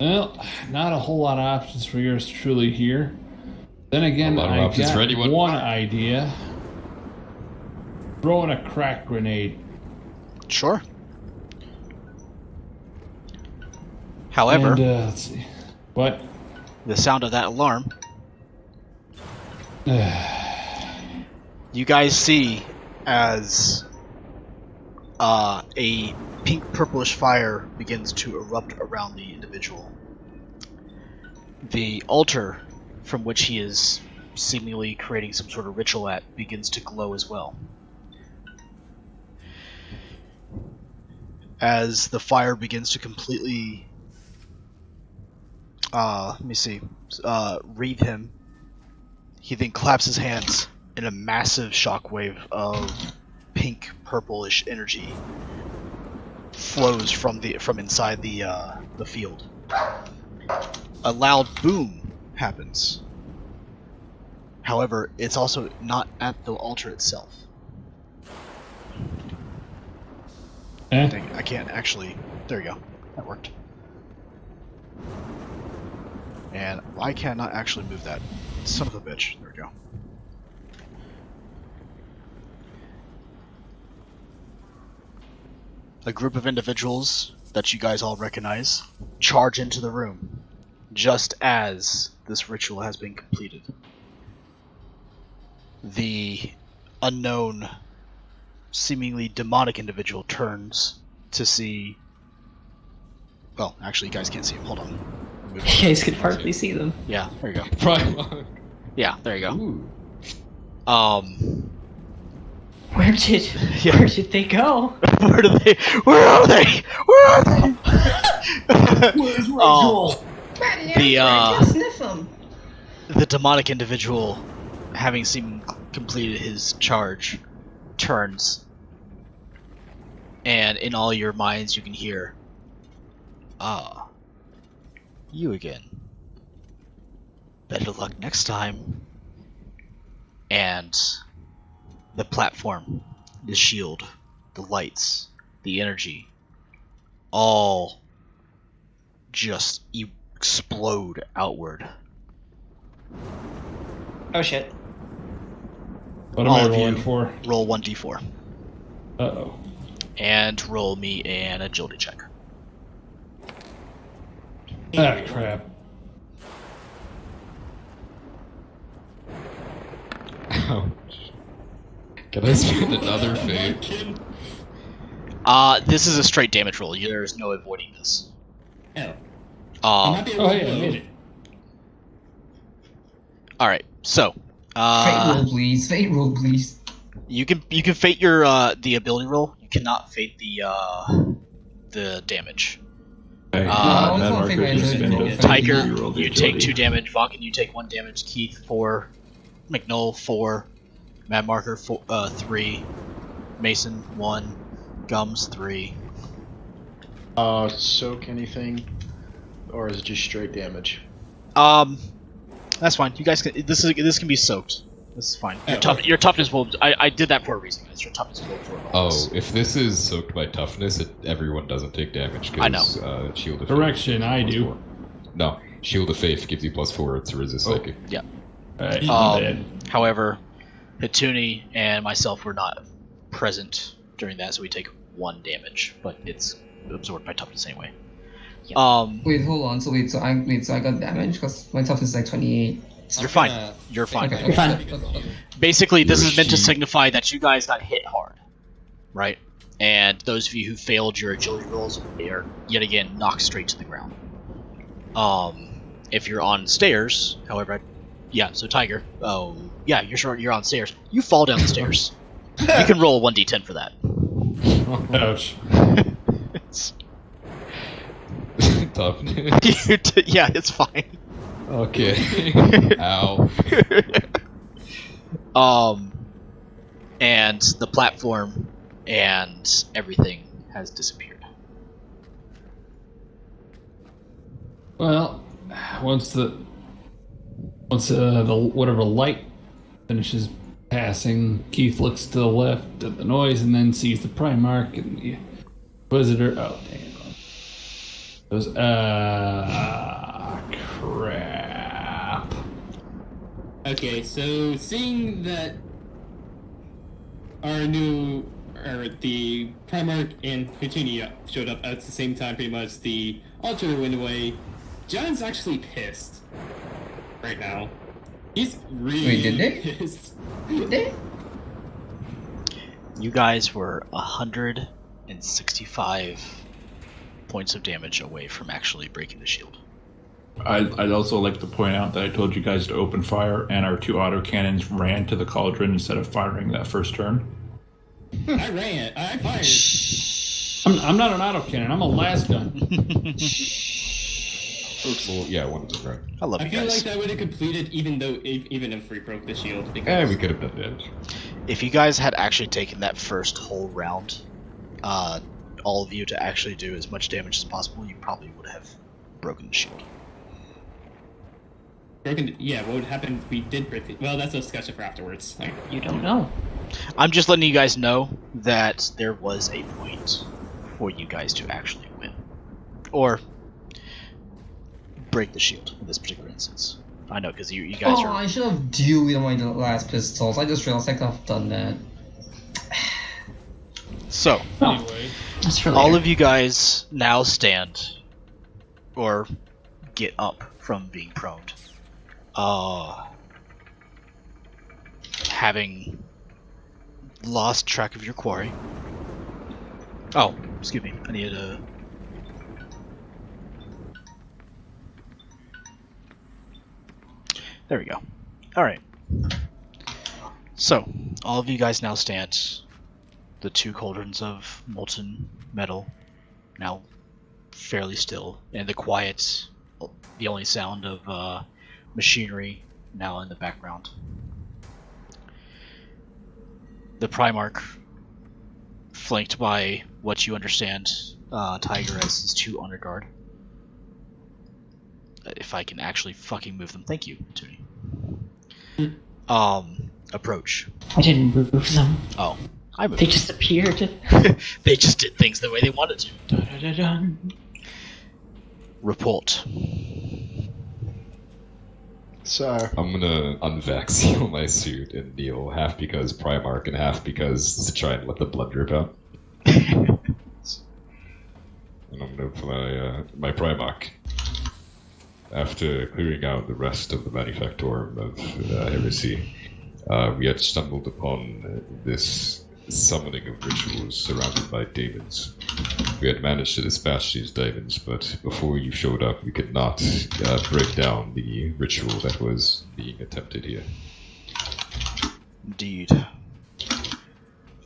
Well, not a whole lot of options for yours truly here. Then again, A lot of I options for got anyone. one idea. Throwing a crack grenade. Sure. However, And, let's see. What? the sound of that alarm, you guys see as a pink purplish fire begins to erupt around the individual. The altar from which he is seemingly creating some sort of ritual at begins to glow as well. As the fire begins to completely wreathe him, he then claps his hands, and a massive shockwave of pink purplish energy flows from inside the field. A loud boom happens. However, it's also not at the altar itself. I can't actually. There you go. That worked. And I cannot actually move that. Son of a bitch. There we go. A group of individuals that you guys all recognize charge into the room just as this ritual has been completed. The unknown, seemingly demonic individual turns to see. Well, actually, you guys can't see him. Hold on. You guys could hardly see them. Yeah, there you go. Prime. Yeah, there you go. Ooh. Where did they go? Where are they? Where are they? Where's Rachel? The demonic individual, having seen completed his charge, turns, and in all your minds you can hear, "Ah, you again. Better luck next time." And the platform, the shield, the lights, the energy, all just explode outward. Oh shit. What am All I of rolling you for? Roll 1d4. Uh-oh. And roll me an agility check. Ah, crap. Ouch. Can I spend another fate? This is a straight damage roll. There's no avoiding this. Oh. Oh, hey, I made it. Alright, so Fate roll, please. Fate roll, please. you can fate your the ability roll. You cannot fate the damage. Okay. I that don't marker think I just did spend roll a fate. Tiger, reroll the you take agility. 2 damage. Vulcan, you take 1 damage. Keith, 4. McNull, 4. Mad Marker, 3. Mason, 1. Gums, 3. Soak anything, or is it just straight damage? That's fine. You guys can. This can be soaked. This is fine. Your, Oh, your toughness will. I did that for a reason, guys. Your toughness will absorb all this. Oh, if this is soaked by toughness, everyone doesn't take damage. I know. Shield of Correction, Faith I gives you do. +4. No, Shield of Faith gives you +4 to resist psychic. Yeah. Alright, my bad. However, Hituni and myself were not present during that, so we take 1 damage, but it's absorbed by toughness anyway. Wait, hold on. So I got damage because my toughness is like 28. You're fine. You're fine. Okay. You're fine. Basically, this is meant to Yoshi. signify that you guys got hit hard, right? And those of you who failed your agility rolls are yet again knocked straight to the ground. If you're on stairs, however, yeah. So Tiger, oh yeah, you're on stairs. You fall down the stairs. You can roll a 1d10 for that. Ouch. Toughness. Yeah, it's fine. Okay. Ow. And the platform and everything has disappeared. Well, once the whatever light finishes passing, Keith looks to the left at the noise and then sees the Primarch and the Visitor. Oh, dang it. Goes, crap. Okay, so seeing that the Primarch and Petunia showed up at the same time, pretty much, the altar went away, John's actually pissed right now. He's really Wait, did they? pissed. Did they? You guys were 165 points of damage away from actually breaking the shield. I'd also like to point out that I told you guys to open fire, and our 2 autocannons ran to the cauldron instead of firing that first turn. I ran. I fired. I'm not an autocannon. I'm a las gun. Well, yeah, one of them, right? I love I you feel guys. like that would have completed even if we broke the shield. Because Yeah, we could have done damage. If you guys had actually taken that first whole round, all of you to actually do as much damage as possible, you probably would have broken the shield. yeah, what would happen if we did break the... Well, that's a discussion for afterwards. Like, You don't know. I'm just letting you guys know that there was a point for you guys to actually win. Or break the shield in this particular instance. I know, because you guys Oh, I should have dealt with my last pistols. I just realized I could have done that. So, Anyway, That's really all of you guys now stand, or get up from being prone. Having lost track of your quarry. Oh, excuse me. I needed a... There we go. Alright. So, all of you guys now stand. The 2 cauldrons of molten metal now fairly still, and the quiet, the only sound of machinery now in the background. The Primarch, flanked by what you understand Tiger as his 2 honor guard. If I can actually fucking move them, thank you, Toonie. Approach. I didn't move them. Oh, I moved. They just appeared. They just did things the way they wanted to. Dun-dun-dun-dun. Report. sir. I'm gonna unvaccine my suit and kneel, half because Primarch and half because to try and let the blood drip out. And I'm gonna put my Primarch. After clearing out the rest of the Manufactorum of Heresy, we had stumbled upon this summoning of rituals surrounded by demons. We had managed to dispatch these demons, but before you showed up, we could not break down the ritual that was being attempted here. Indeed.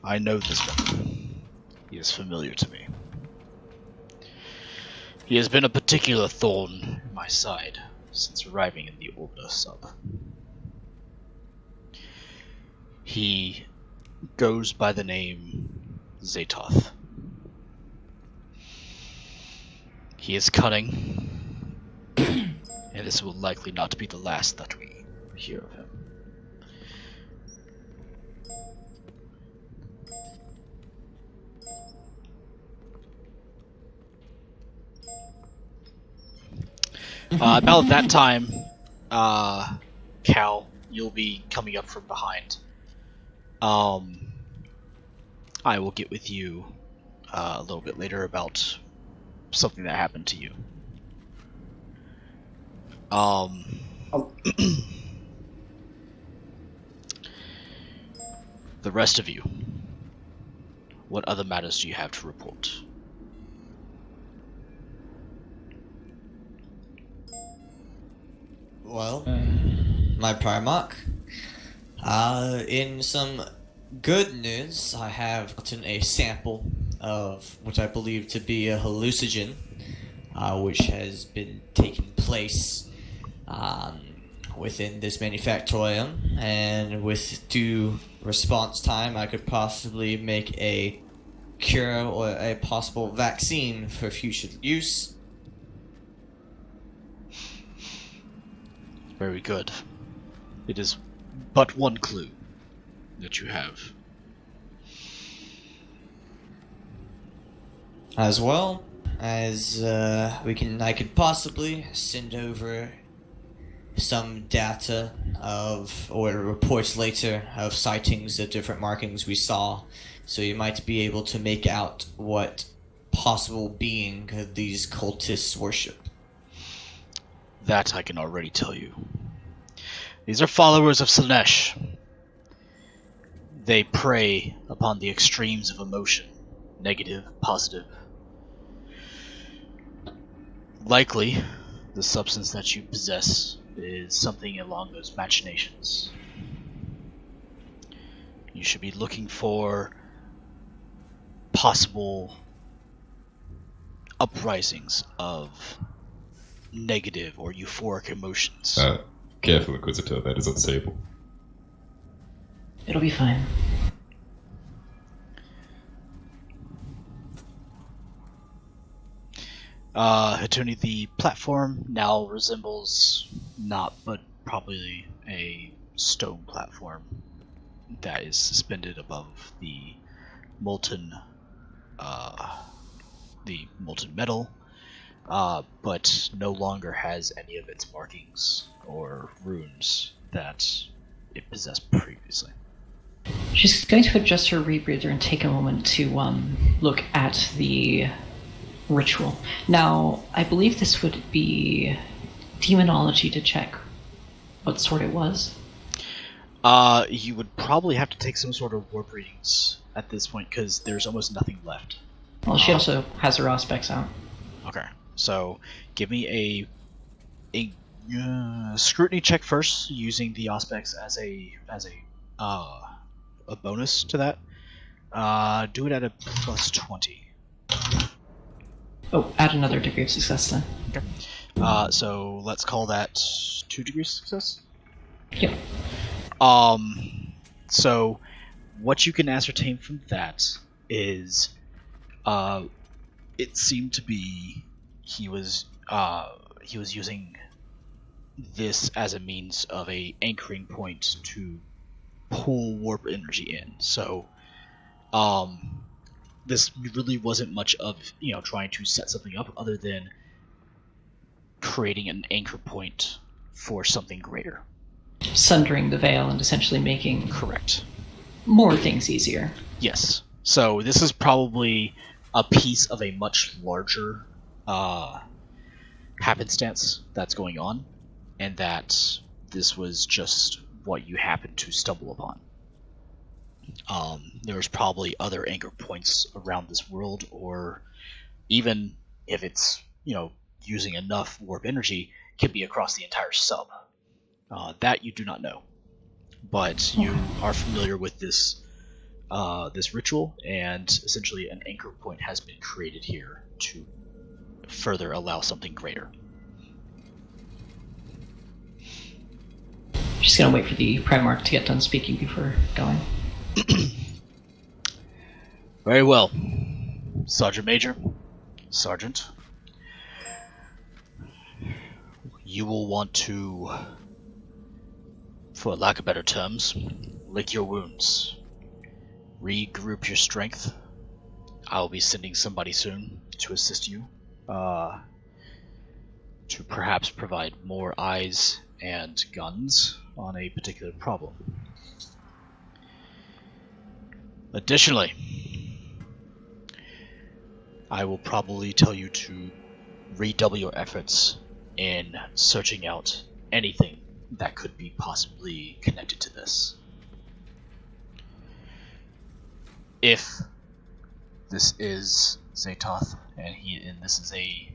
I know this one. He is familiar to me. He has been a particular thorn in my side since arriving in the Orbita sub. He goes by the name Zatoth. He is cunning, and this will likely not be the last that we hear of him. About that time, Cal, you'll be coming up from behind. I will get with you a little bit later about something that happened to you. The rest of you, what other matters do you have to report? Well, my Primarch. In some good news, I have gotten a sample of what I believe to be a hallucinogen, which has been taking place within this manufactorium, and with due response time, I could possibly make a cure or a possible vaccine for future use. Very good. It is but one clue that you have. As well as I could possibly send over some data or reports later of sightings of different markings we saw, so you might be able to make out what possible being these cultists worship. That I can already tell you. These are followers of Slanesh. They prey upon the extremes of emotion, negative, positive. Likely, the substance that you possess is something along those machinations. You should be looking for possible uprisings of negative or euphoric emotions. Careful, Inquisitor, that is unstable. It'll be fine. Hatuni, the platform now resembles not, but probably a stone platform that is suspended above the molten metal, but no longer has any of its markings or runes that it possessed previously. She's going to adjust her rebreather and take a moment to look at the ritual. Now, I believe this would be demonology to check what sort it was. You would probably have to take some sort of warp readings at this point, because there's almost nothing left. Well, she also has her aspects out. Okay, so give me a scrutiny check first, using the aspects as a bonus to that. Do it at a plus 20. Oh, add another degree of success then. Okay. So let's call that 2 degrees of success. Yep. So what you can ascertain from that is, it seemed to be he was using this as a means of a anchoring point to pull warp energy in. So, this really wasn't much of, trying to set something up, other than creating an anchor point for something greater. Sundering the veil and essentially making Correct. more things easier. Yes. So this is probably a piece of a much larger happenstance that's going on, and that this was just what you happened to stumble upon. There's probably other anchor points around this world, or even if it's, using enough warp energy, can be across the entire sub. That you do not know. But you are familiar with this ritual, and essentially an anchor point has been created here to further allow something greater. Just gonna wait for the Primarch to get done speaking before going. Very well. Sergeant Major, Sergeant, you will want to, for lack of better terms, lick your wounds. Regroup your strength. I'll be sending somebody soon to assist you. To perhaps provide more eyes and guns on a particular problem. Additionally, I will probably tell you to redouble your efforts in searching out anything that could be possibly connected to this. If this is Zatoth, and this is a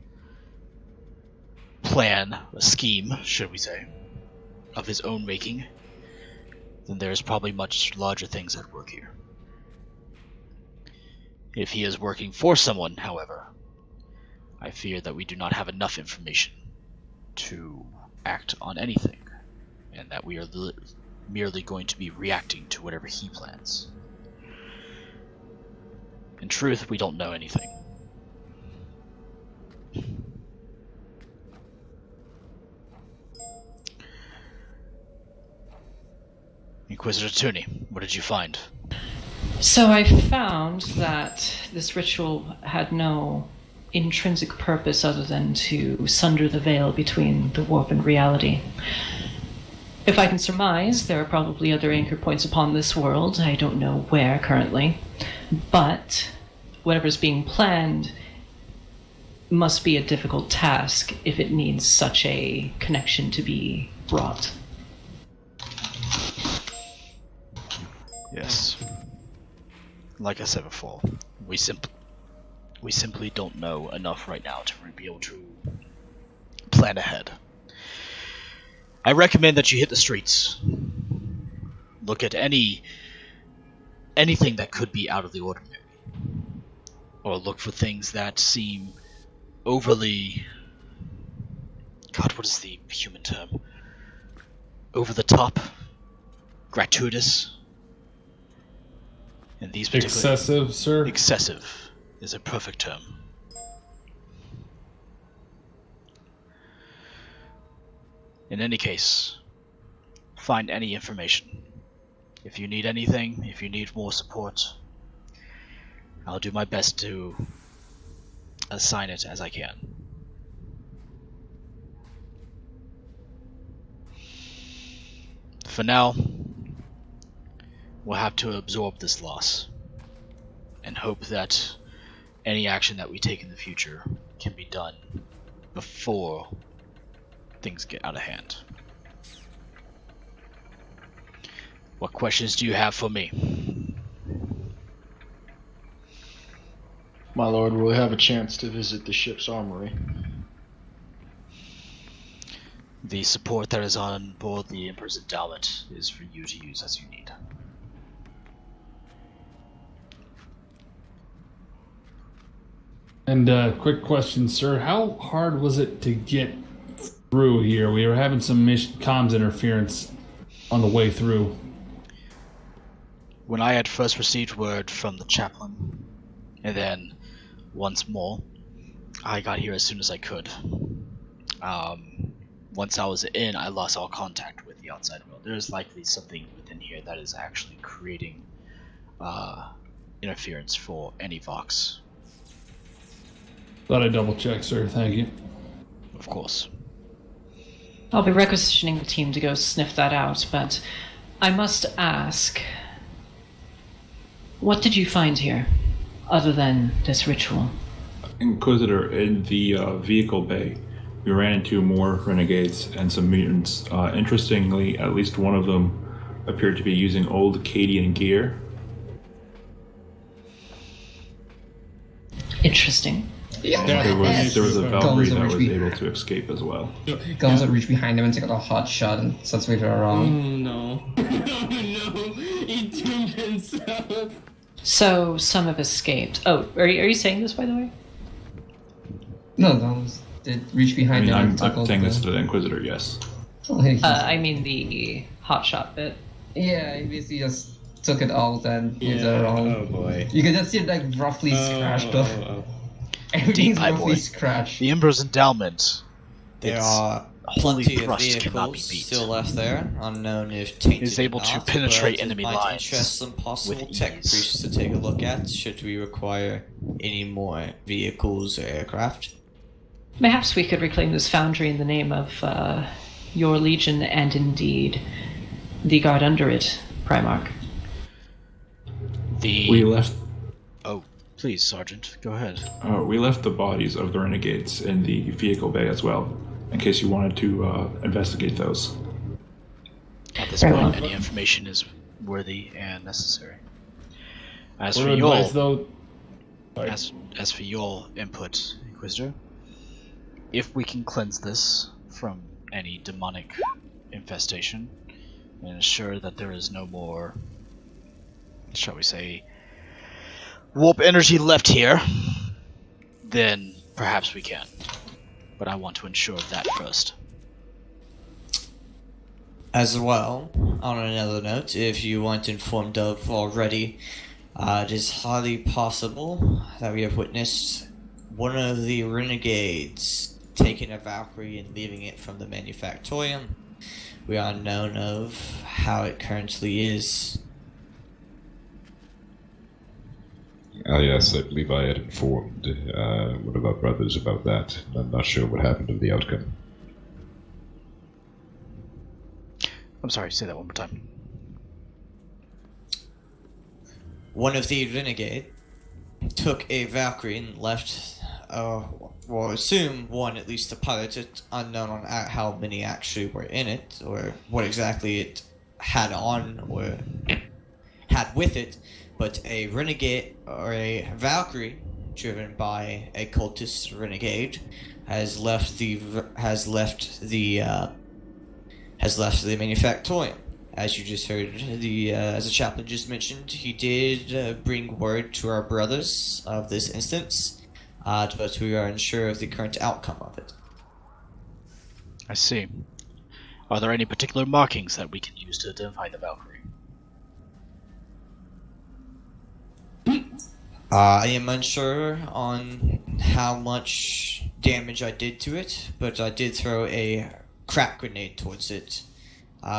plan, a scheme, should we say, of his own making, then there's probably much larger things at work here. If he is working for someone, however, I fear that we do not have enough information to act on anything, and that we are merely going to be reacting to whatever he plans. In truth, we don't know anything. Inquisitor Tooney, what did you find? So I found that this ritual had no intrinsic purpose other than to sunder the veil between the warp and reality. If I can surmise, there are probably other anchor points upon this world. I don't know where currently. But whatever's being planned must be a difficult task if it needs such a connection to be brought. Yes. Like I said before, we simply don't know enough right now to be able to plan ahead. I recommend that you hit the streets. Look at anything that could be out of the ordinary. Or look for things that seem overly... God, what is the human term? Over the top? Gratuitous? And these particular... Excessive, sir? Excessive is a perfect term. In any case, find any information. If you need anything, if you need more support, I'll do my best to assign it as I can. For now, we'll have to absorb this loss and hope that any action that we take in the future can be done before things get out of hand. What questions do you have for me? My lord, will we have a chance to visit the ship's armory? The support that is on board the Emperor's Endowment is for you to use as you need. And quick question, sir. How hard was it to get through here? We were having some comms interference on the way through. When I had first received word from the chaplain, and then once more, I got here as soon as I could. Once I was in, I lost all contact with the outside world. There's likely something within here that is actually creating interference for any Vox. Thought I'd double check, sir. Thank you. Of course. I'll be requisitioning the team to go sniff that out, but I must ask, what did you find here, other than this ritual? Inquisitor, in the vehicle bay, we ran into more renegades and some mutants. Interestingly, at least one of them appeared to be using old Acadian gear. Interesting. Yeah, There was a Valkyrie Guns that that was reach able to escape as well. Guns that reach behind him and take out a hot shot and sets me around. no. Oh no. He doomed himself. So, some have escaped. Oh, are you saying this, by the way? No, guns did reach I behind mean, him I'm and took out saying this the... to the Inquisitor, yes. I mean the hotshot bit. Yeah, he basically just took it out and moved it Yeah, around. oh boy. You can just see it like roughly scratched up. Everything's Deep, roughly boy. scratched. The Emperor's endowment. There Its are holy plenty of thrust cannot be vehicles beat. still left there, unknown if tainted Is able or to not, penetrate but enemy it might lines interest some possible with tech ease. priests to take a look at should we require any more vehicles or aircraft. Perhaps we could reclaim this foundry in the name of your legion and indeed the guard under it, Primarch. We left. Oh, please, Sergeant, go ahead. We left the bodies of the renegades in the vehicle bay as well, in case you wanted to investigate those. At this Very point, well. any information is worthy and necessary. As Word for of your advice, though. Sorry. as for your input, Inquisitor, if we can cleanse this from any demonic infestation and ensure that there is no more, shall we say, warp energy left here, then perhaps we can. But I want to ensure of that first. As well, on another note, if you weren't informed of already, it is highly possible that we have witnessed one of the renegades taking a Valkyrie and leaving it from the manufactorium. We are unknown of how it currently is. Yes, I believe I had informed one of our brothers about that. I'm not sure what happened to the outcome. I'm sorry, say that one more time. One of the renegade took a Valkyrie and left, well, assume one, at least the pilot, it's unknown on how many actually were in it, or what exactly it had on, or had with it, but a renegade, or a Valkyrie, driven by a cultist renegade, has left the manufactorium. As you just heard, as the chaplain just mentioned, he did bring word to our brothers of this instance, but we are unsure of the current outcome of it. I see. Are there any particular markings that we can use to identify the Valkyrie? I am unsure on how much damage I did to it, but I did throw a crack grenade towards it.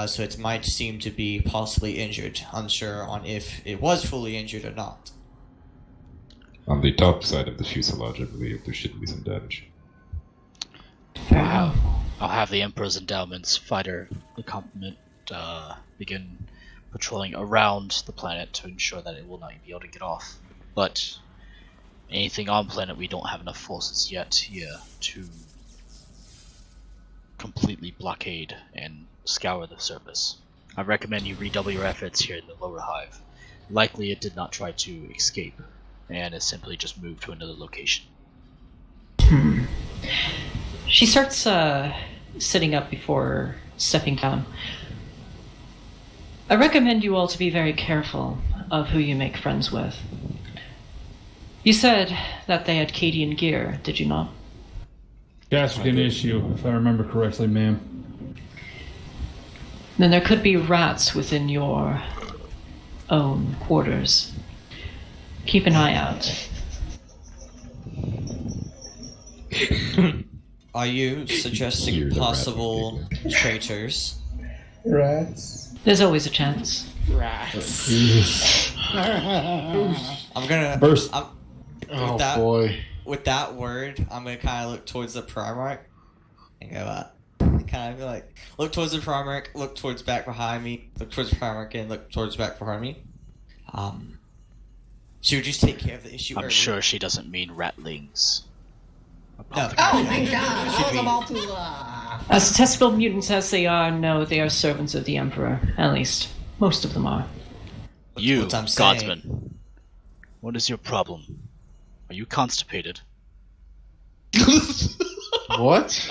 So it might seem to be possibly injured. Unsure on if it was fully injured or not. On the top side of the fuselage, I believe there should be some damage. I'll have the Emperor's Endowments fighter, the complement, begin patrolling around the planet to ensure that it will not be able to get off. But anything on planet, we don't have enough forces yet here to completely blockade and scour the surface. I recommend you redouble your efforts here in the lower hive. Likely it did not try to escape, and has simply just moved to another location. She starts sitting up before stepping down. I recommend you all to be very careful of who you make friends with. You said that they had Cadian gear, did you not? Gastric issue, if I remember correctly, ma'am. Then there could be rats within your own quarters. Keep an eye out. Are you suggesting You're the rat possible traitors? Rats. There's always a chance. Rats. I'm gonna Burst. Oh that, boy. With that word, I'm gonna kind of look towards the Primarch and go, kind kind of like look towards the Primarch, look towards back behind me, look towards the Primarch again, look towards back behind me. Should we just take care of the issue? I'm early? sure she doesn't mean ratlings. No. Oh my god, I Should was we- about to. As detestable mutants as they are, no, they are servants of the Emperor. At least, most of them are. You, what I'm saying. Godsman. What is your problem? Are you constipated? What?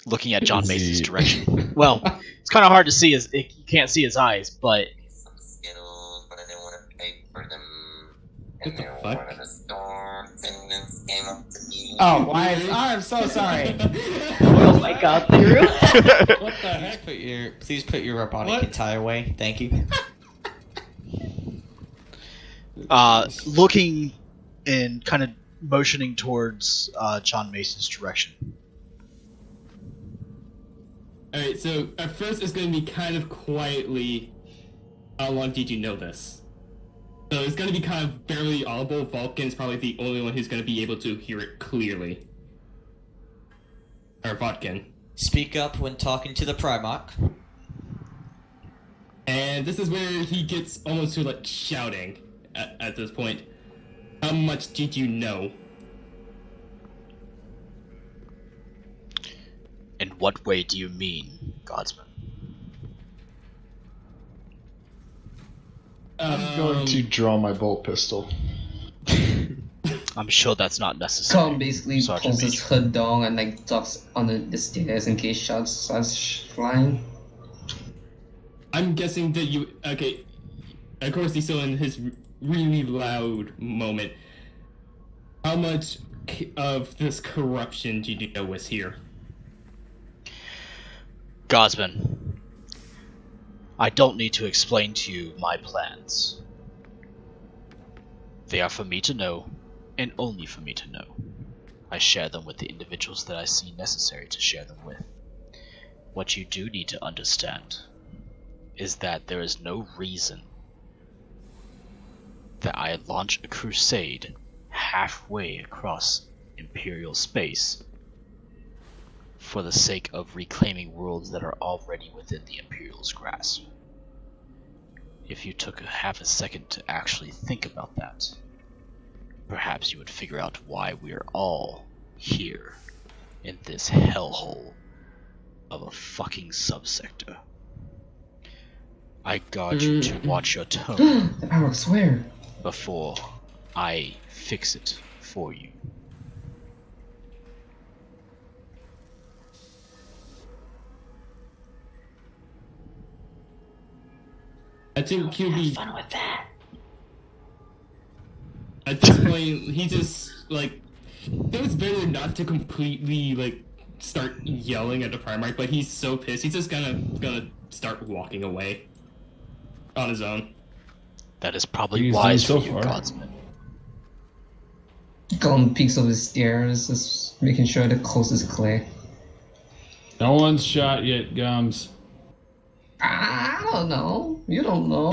Looking at John Is he- Mason's direction. Well, it's kind of hard to see. You can't see his eyes, but What the fuck? Oh, why? I'm so sorry. Oh my god, Theru. What the heck? Please put your robotic What? hentai away. Thank you. looking and kind of motioning towards John Mason's direction. Alright, so at first it's going to be kind of quietly, how long did you know this? So it's going to be kind of barely audible. Vulcan's probably the only one who's going to be able to hear it clearly. Or Vodkin. Speak up when talking to the Primarch. And this is where he gets almost to like shouting at this point. How much did you know? In what way do you mean, Godsman? I'm going to draw my bolt pistol. I'm sure that's not necessary. Tom basically Sergeant pulls his Major. hood down and like ducks under the stairs in case shots starts flying. I'm guessing that you... Okay, of course he's still in his really loud moment. How much of this corruption did you know was here? Godsman, I don't need to explain to you my plans. They are for me to know, and only for me to know. I share them with the individuals that I see necessary to share them with. What you do need to understand is that there is no reason that I launch a crusade halfway across Imperial space for the sake of reclaiming worlds that are already within the Imperial's grasp. If you took half a second to actually think about that, perhaps you would figure out why we're all here in this hellhole of a fucking subsector. I guard you to watch your tone The Primarch swear. before I fix it for you. I think he'll be... Fun with that. At this point, he just, like... It was better not to completely, like, start yelling at the Primarch, but he's so pissed, he's just gonna start walking away. On his own. That is probably He's wise done for so you, far. Godsman. Gone peeks over the stairs, just making sure the coast is clear. No one's shot yet, Gums. I don't know. You don't know.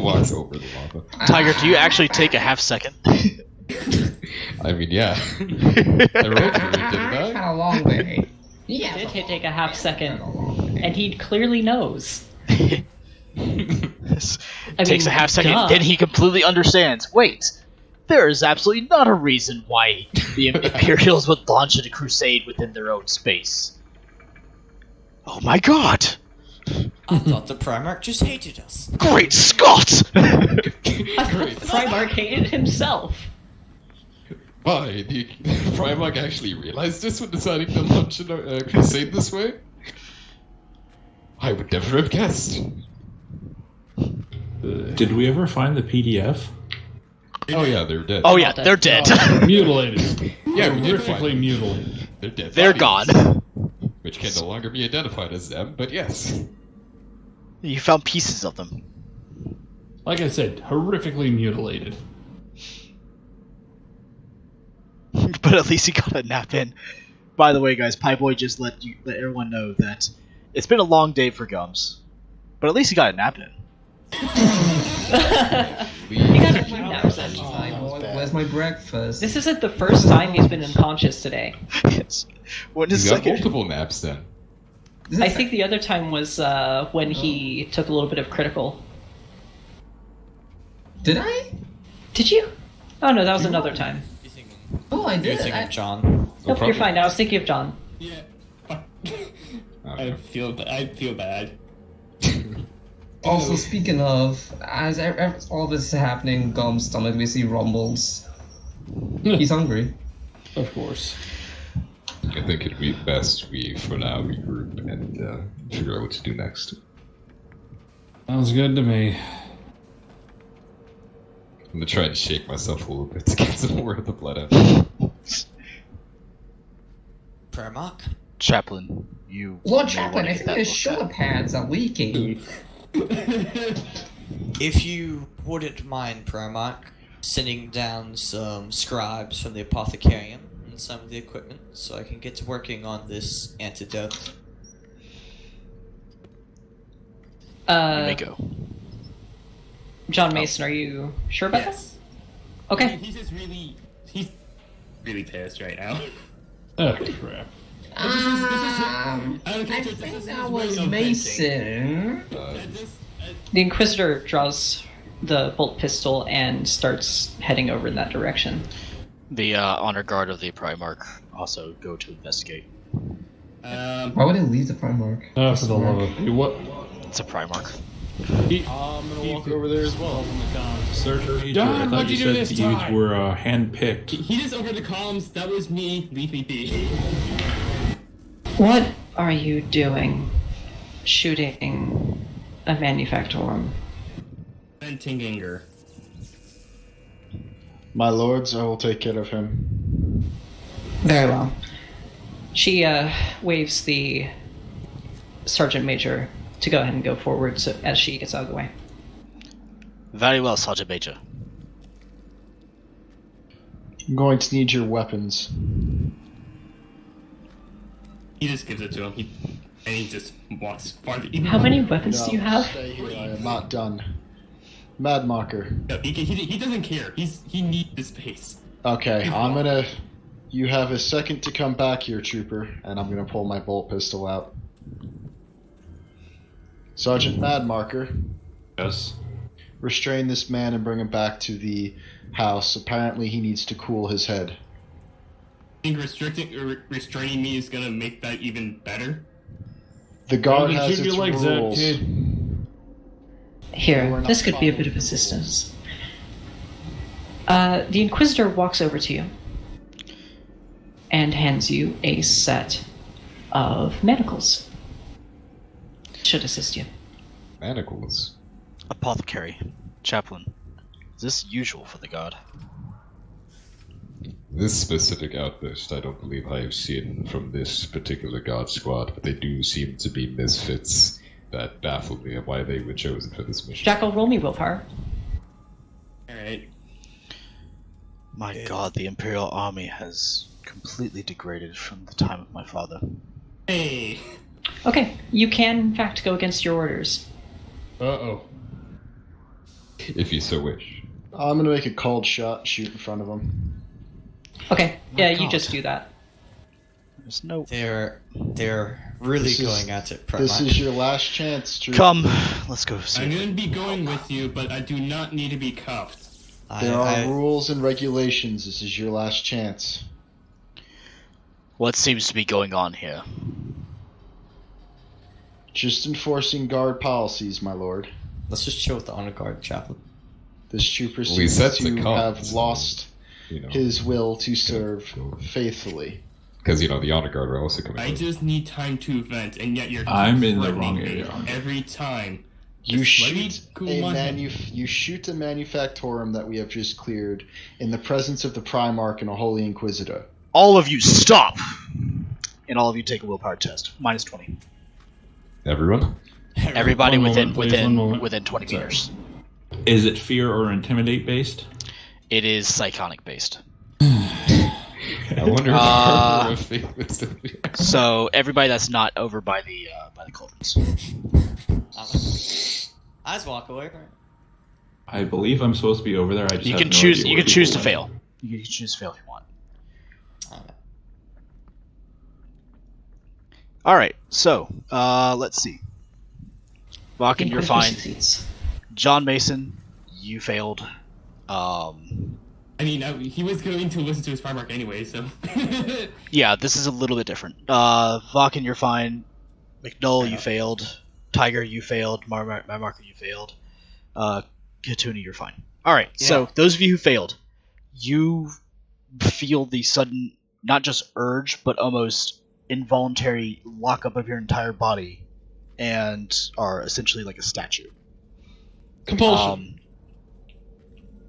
Walks over the lava. Tiger, do you actually take a half second? I mean, yeah. I rolled for it, didn't I? Kind of long way. He did take a half second, and he clearly knows. Takes a half second, duh. then he completely understands. Wait, there is absolutely not a reason why the Imperials would launch a crusade within their own space. Oh my god! I thought the Primarch just hated us. Great Scott! Primarch hated himself. Why? The Primarch actually realized this when deciding to launch a crusade this way? I would never have guessed. Did we ever find the PDF? Oh yeah, they're dead. Oh yeah, they're dead. Mutilated. Yeah, we did Horrifically find mutilated. They're dead. They're bodies, gone. Which can no longer be identified as them, but yes. You found pieces of them. Like I said, horrifically mutilated. But at least he got a nap in. By the way, guys, Pieboy just let everyone know that it's been a long day for Gums. But at least he got a nap in. He got a few naps in. My boy as my breakfast. This isn't the first time he's been unconscious today. Yes. What is You got second? multiple naps then. I think the other time was when he took a little bit of critical. Did I? Did you? Oh no, that was another time. Oh, I You're did. thinking I, of John. Nope, you're fine. I was thinking of John. Yeah. I feel bad. Also, speaking of, as all this is happening, Gum's stomach basically rumbles. He's hungry. Of course. I think it'd be best we, for now, regroup and figure out what to do next. Sounds good to me. I'm gonna try and shake myself a little bit to get some more of the blood out. Prayer mark? Chaplain, you. Lord may Chaplain, wanna I get think that your looked shoulder at. pads are leaking. If you wouldn't mind, Primark, sending down some scribes from the apothecarium and some of the equipment so I can get to working on this antidote. You may go. John Mason, are you sure about Yes. that? Okay. He's really pissed right now. Oh crap. I think that was Mason. The Inquisitor draws the bolt pistol and starts heading over in that direction. The honor guard of the Primarch also go to investigate. Why would he leave the Primarch? Oh, for the love of what? It's a Primarch. I'm gonna walk over there as well. Search Major, Don, I thought what'd you you do said this that you time? were hand-picked. He just over the columns. That was me. Leave me be. What are you doing? Shooting a manufactorum? Venting anger. My lords, I will take care of him. Very well. She waves the sergeant major to go ahead and go forward so, as she gets out of the way. Very well, Sergeant Major. I'm going to need your weapons. He just gives it to him. He just walks farther. How many weapons No, do you have? Stay here. I am not done. Mad Marker. No, he doesn't care. He needs the space. Okay, I'm gonna. You have a second to come back here, trooper, and I'm gonna pull my bolt pistol out. Sergeant Mad Marker. Yes. Restrain this man and bring him back to the house. Apparently, he needs to cool his head. Think restraining me is gonna make that even better? The guard Well, then has keep its your legs up, rules. kid. Here, this could be a bit of assistance. The Inquisitor walks over to you and hands you a set of manacles. Should assist you. Manacles. Apothecary. Chaplain. Is this usual for the guard? This specific outburst, I don't believe I have seen from this particular guard squad, but they do seem to be misfits that baffle me of why they were chosen for this mission. Jackal, roll me willpower. Alright. My god, the Imperial Army has completely degraded from the time of my father. Hey! Okay, you can in fact go against your orders. Uh-oh. If you so wish. I'm gonna make a cold shot, shoot in front of him. Okay, yeah, you God. just do that. There's no... They're really This is- going at it, This Primarch. is your last chance, trooper. Come, let's go see. I'm gonna be going with you, but I do not need to be cuffed. There are I, rules and regulations. This is your last chance. What seems to be going on here? Just enforcing guard policies, my lord. let's just chill with the honor guard, Chaplain. This trooper Well, he seems said to to come. have lost You know, his will to serve faithfully. because you know the honor guard are also coming. I over. just need time to vent, and yet you're I'm in the threatening wrong me area. every time. You Just let me shoot cool a my head. you shoot a manufactorum that we have just cleared in the presence of the Primarch and a Holy Inquisitor. All of you, stop! And all of you take a willpower test. Minus 20. Everyone? Everybody One within moment, please, one moment. within 20 Sorry. meters. Is it fear or intimidate based? It is psychonic based. I wonder if Uh, if they would still be- So everybody that's not over by the cauldrons. I just walk away. I believe I'm supposed to be over there. I just You have can no choose. idea You where can choose to people fail. went. You can choose fail if you want. Alright, so, let's see. Vakken, you're fine. John Mason, you failed. I mean, he was going to listen to his Primarch anyway, so... Yeah, this is a little bit different. Vakken, you're fine. McNull, you failed. Tiger, you failed. Marmarker, you failed. Katuni, you're fine. Alright, so those of you who failed, you feel the sudden, not just urge, but almost involuntary lockup of your entire body and are essentially like a statue. Compulsion.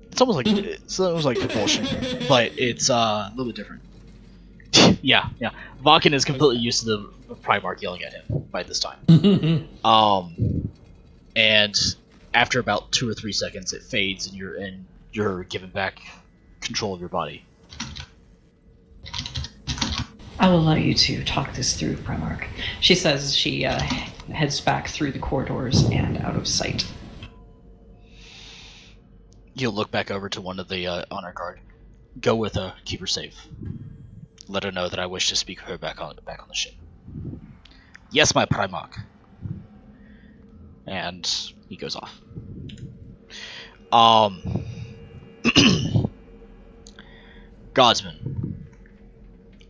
It's almost like compulsion, but it's a little bit different. yeah. Vakken is completely used to the Primarch yelling at him by this time. And after about 2 or 3 seconds, it fades, and you're given back control of your body. I will allow you to talk this through, Primarch. She says she heads back through the corridors and out of sight. You'll look back over to one of the honor guard. Go with her. Keep her safe. Let her know that I wish to speak with her back on the ship. Yes, my Primarch. And he goes off. Guardsman,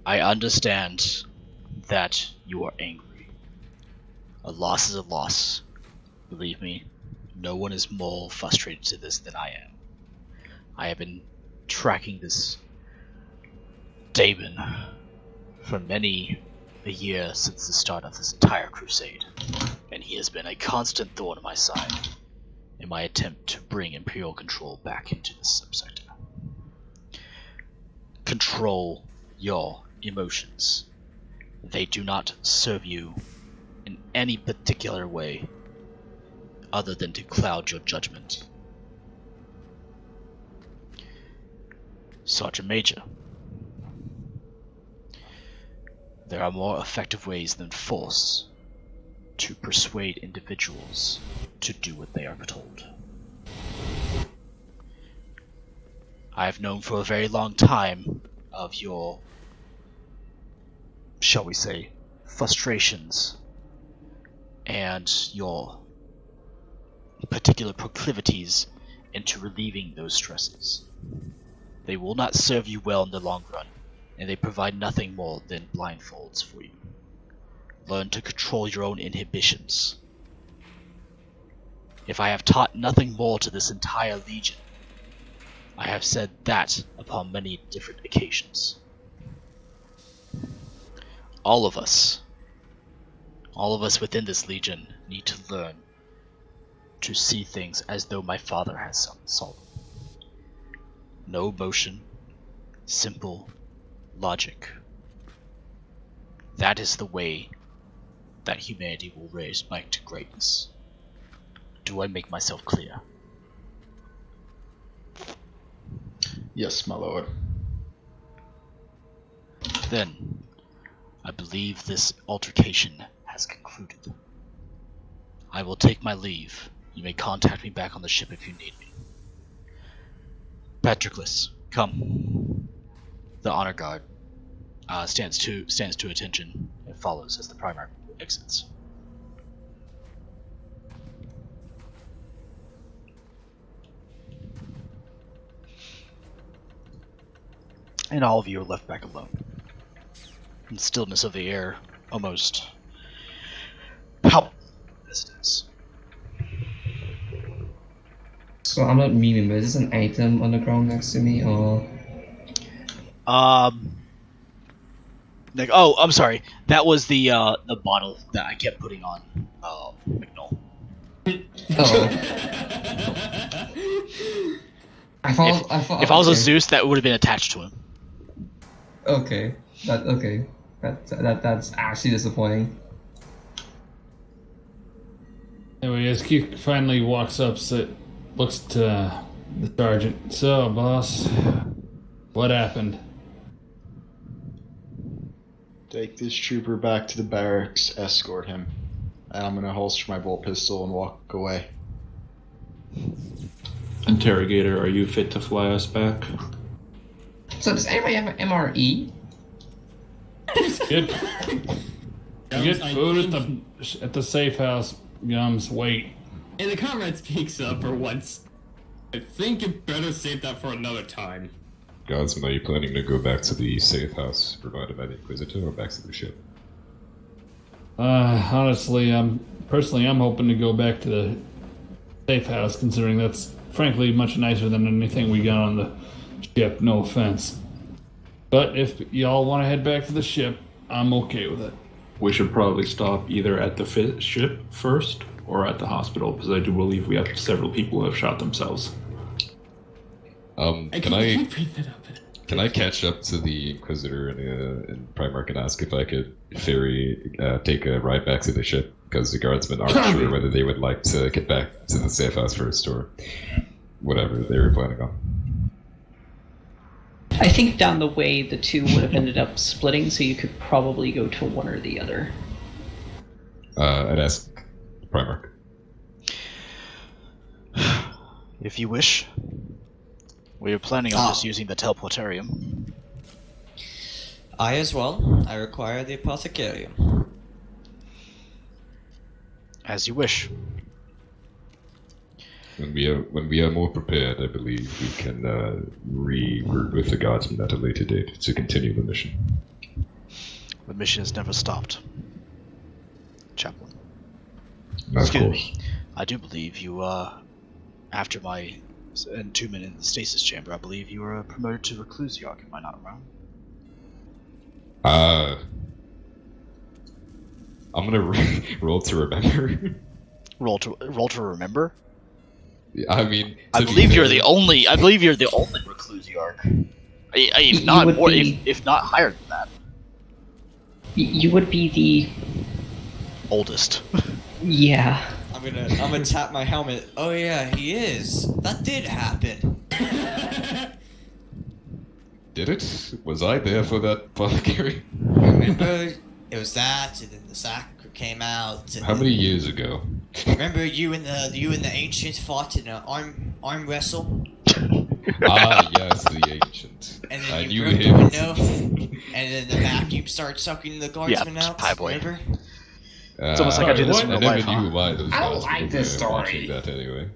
I understand that you are angry. A loss is a loss. Believe me, no one is more frustrated to this than I am. I have been tracking this Damon for many a year since the start of this entire crusade, and he has been a constant thorn in my side in my attempt to bring Imperial control back into this subsector. Control your emotions. They do not serve you in any particular way other than to cloud your judgment. Sergeant Major, there are more effective ways than force to persuade individuals to do what they are told. I have known for a very long time of your, shall we say, frustrations and your particular proclivities into relieving those stresses. They will not serve you well in the long run, and they provide nothing more than blindfolds for you. Learn to control your own inhibitions. If I have taught nothing more to this entire legion, I have said that upon many different occasions. All of us within this legion need to learn to see things as though my father has saw them. No emotion, simple logic. That is the way that humanity will raise back to greatness. Do I make myself clear? Yes, my lord. Then, I believe this altercation has concluded. I will take my leave. You may contact me back on the ship if you need me. Patroclus, come. The honor guard stands to attention and follows as the Primarch exits. And all of you are left back alone. In the stillness of the air, almost palpable as it is. So I'm not memeing, but is this an item on the ground next to me, or? Like, oh, I'm sorry. That was the bottle that I kept putting on McNull. Oh. I thought. If I was a Zeus, that would have been attached to him. Okay. That's actually disappointing. Anyway, as Keith finally walks up, looks to the sergeant. So, boss, what happened? Take this trooper back to the barracks, escort him. And I'm gonna holster my bolt pistol and walk away. Interrogator, are you fit to fly us back? So does anybody have an MRE? Get food at the safe house, Gums. Wait. And the comrade speaks up for once. I think you better save that for another time. Godsman, are you planning to go back to the safe house provided by the Inquisitor or back to the ship? Honestly, I'm hoping to go back to the safe house, considering that's frankly much nicer than anything we got on the ship. No offense. But if y'all want to head back to the ship, I'm okay with it. We should probably stop either at the ship first or at the hospital, because I do believe we have several people who have shot themselves. Can I catch up to the Inquisitor in Primarch and ask if I could take a ride back to the ship? Because the guardsmen aren't sure whether they would like to get back to the safe house first or whatever they were planning on. I think down the way the two would have ended up splitting, so you could probably go to one or the other. I'd ask Primarch. If you wish. We were planning on just using the teleportarium. I as well. I require the apothecarium. As you wish. When we are more prepared, I believe we can regroup with the guardsmen at a later date to continue the mission. The mission has never stopped. Chaplain. Of course. I do believe you, after my entombment in the stasis chamber, I believe you were promoted to Reclusiarch. Am I not wrong? I'm gonna roll to remember. Roll to remember. I mean, I believe you're the only Reclusiarch. If not higher than that. You would be the oldest. Yeah. I'm gonna tap my helmet. Oh yeah, he is. That did happen. Did it? Was I there for that apothecary? Remember, it was that, and then the sacre came out. How many years ago? Remember you and the ancient fought in an arm wrestle? Yes, the ancient. And then I you knew broke him. the window, and then the vacuum started sucking the guardsmen out. Pie boy. Remember? It's almost like I did this in I real never life, knew huh? why those I don't guys like were this story. watching that anyway.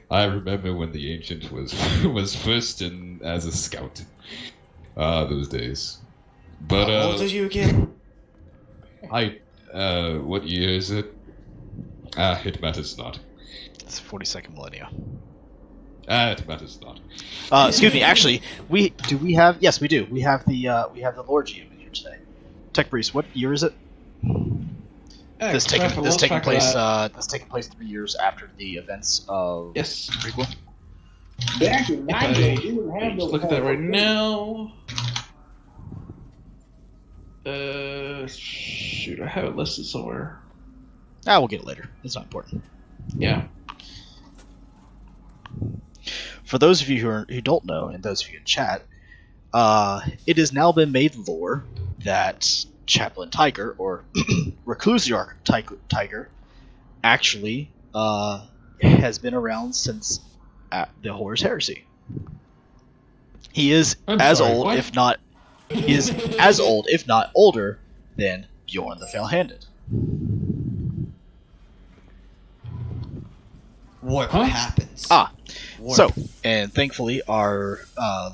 I remember when the ancient was first in as a scout. Those days. But How old are you again? What year is it? It matters not. It's 42nd millennia. It matters not. Excuse me. Actually, Yes, we do. We have the Lord GM in here today. Tech Breeze, what year is it? This taking place 3 years after the events of Yes. prequel. Back in my day, we wouldn't have Just no look at that right phone. now. Shoot, I have it listed somewhere. We'll get it later. It's not important. Yeah. For those of you who don't know, and those of you in chat, it has now been made lore that Chaplain Tiger, or Reclusiarch Tiger, actually has been around since the Horus Heresy. He is as old, if not older than Bjorn the Fail-Handed. What happens? So, and thankfully our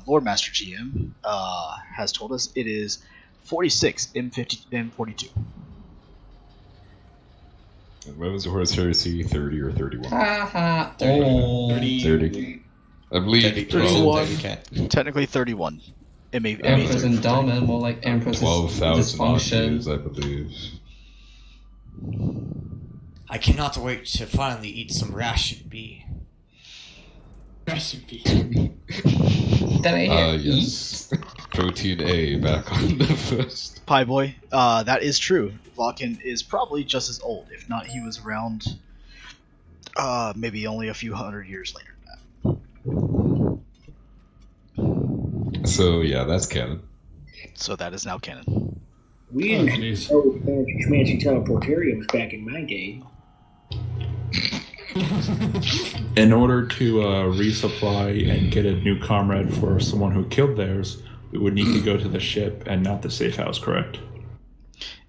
Lord Master GM has told us it is 46 M42. And when was the Horus Heresy? 30 or 31? 30. I believe 31. Technically 31. Empress Endowment, more like Empress 12,000 odd Dysfunction. years, I believe. I cannot wait to finally eat some ration B. Ration B. Yes. Protein A back on the first. Pie Boy, that is true. Vulcan is probably just as old. If not, he was around maybe only a few hundred years later than that. So, yeah, that's canon. So that is now canon. We didn't know fancy schmancy teleportariums back in my game. In order to resupply and get a new comrade for someone who killed theirs, we would need to go to the ship and not the safe house, correct?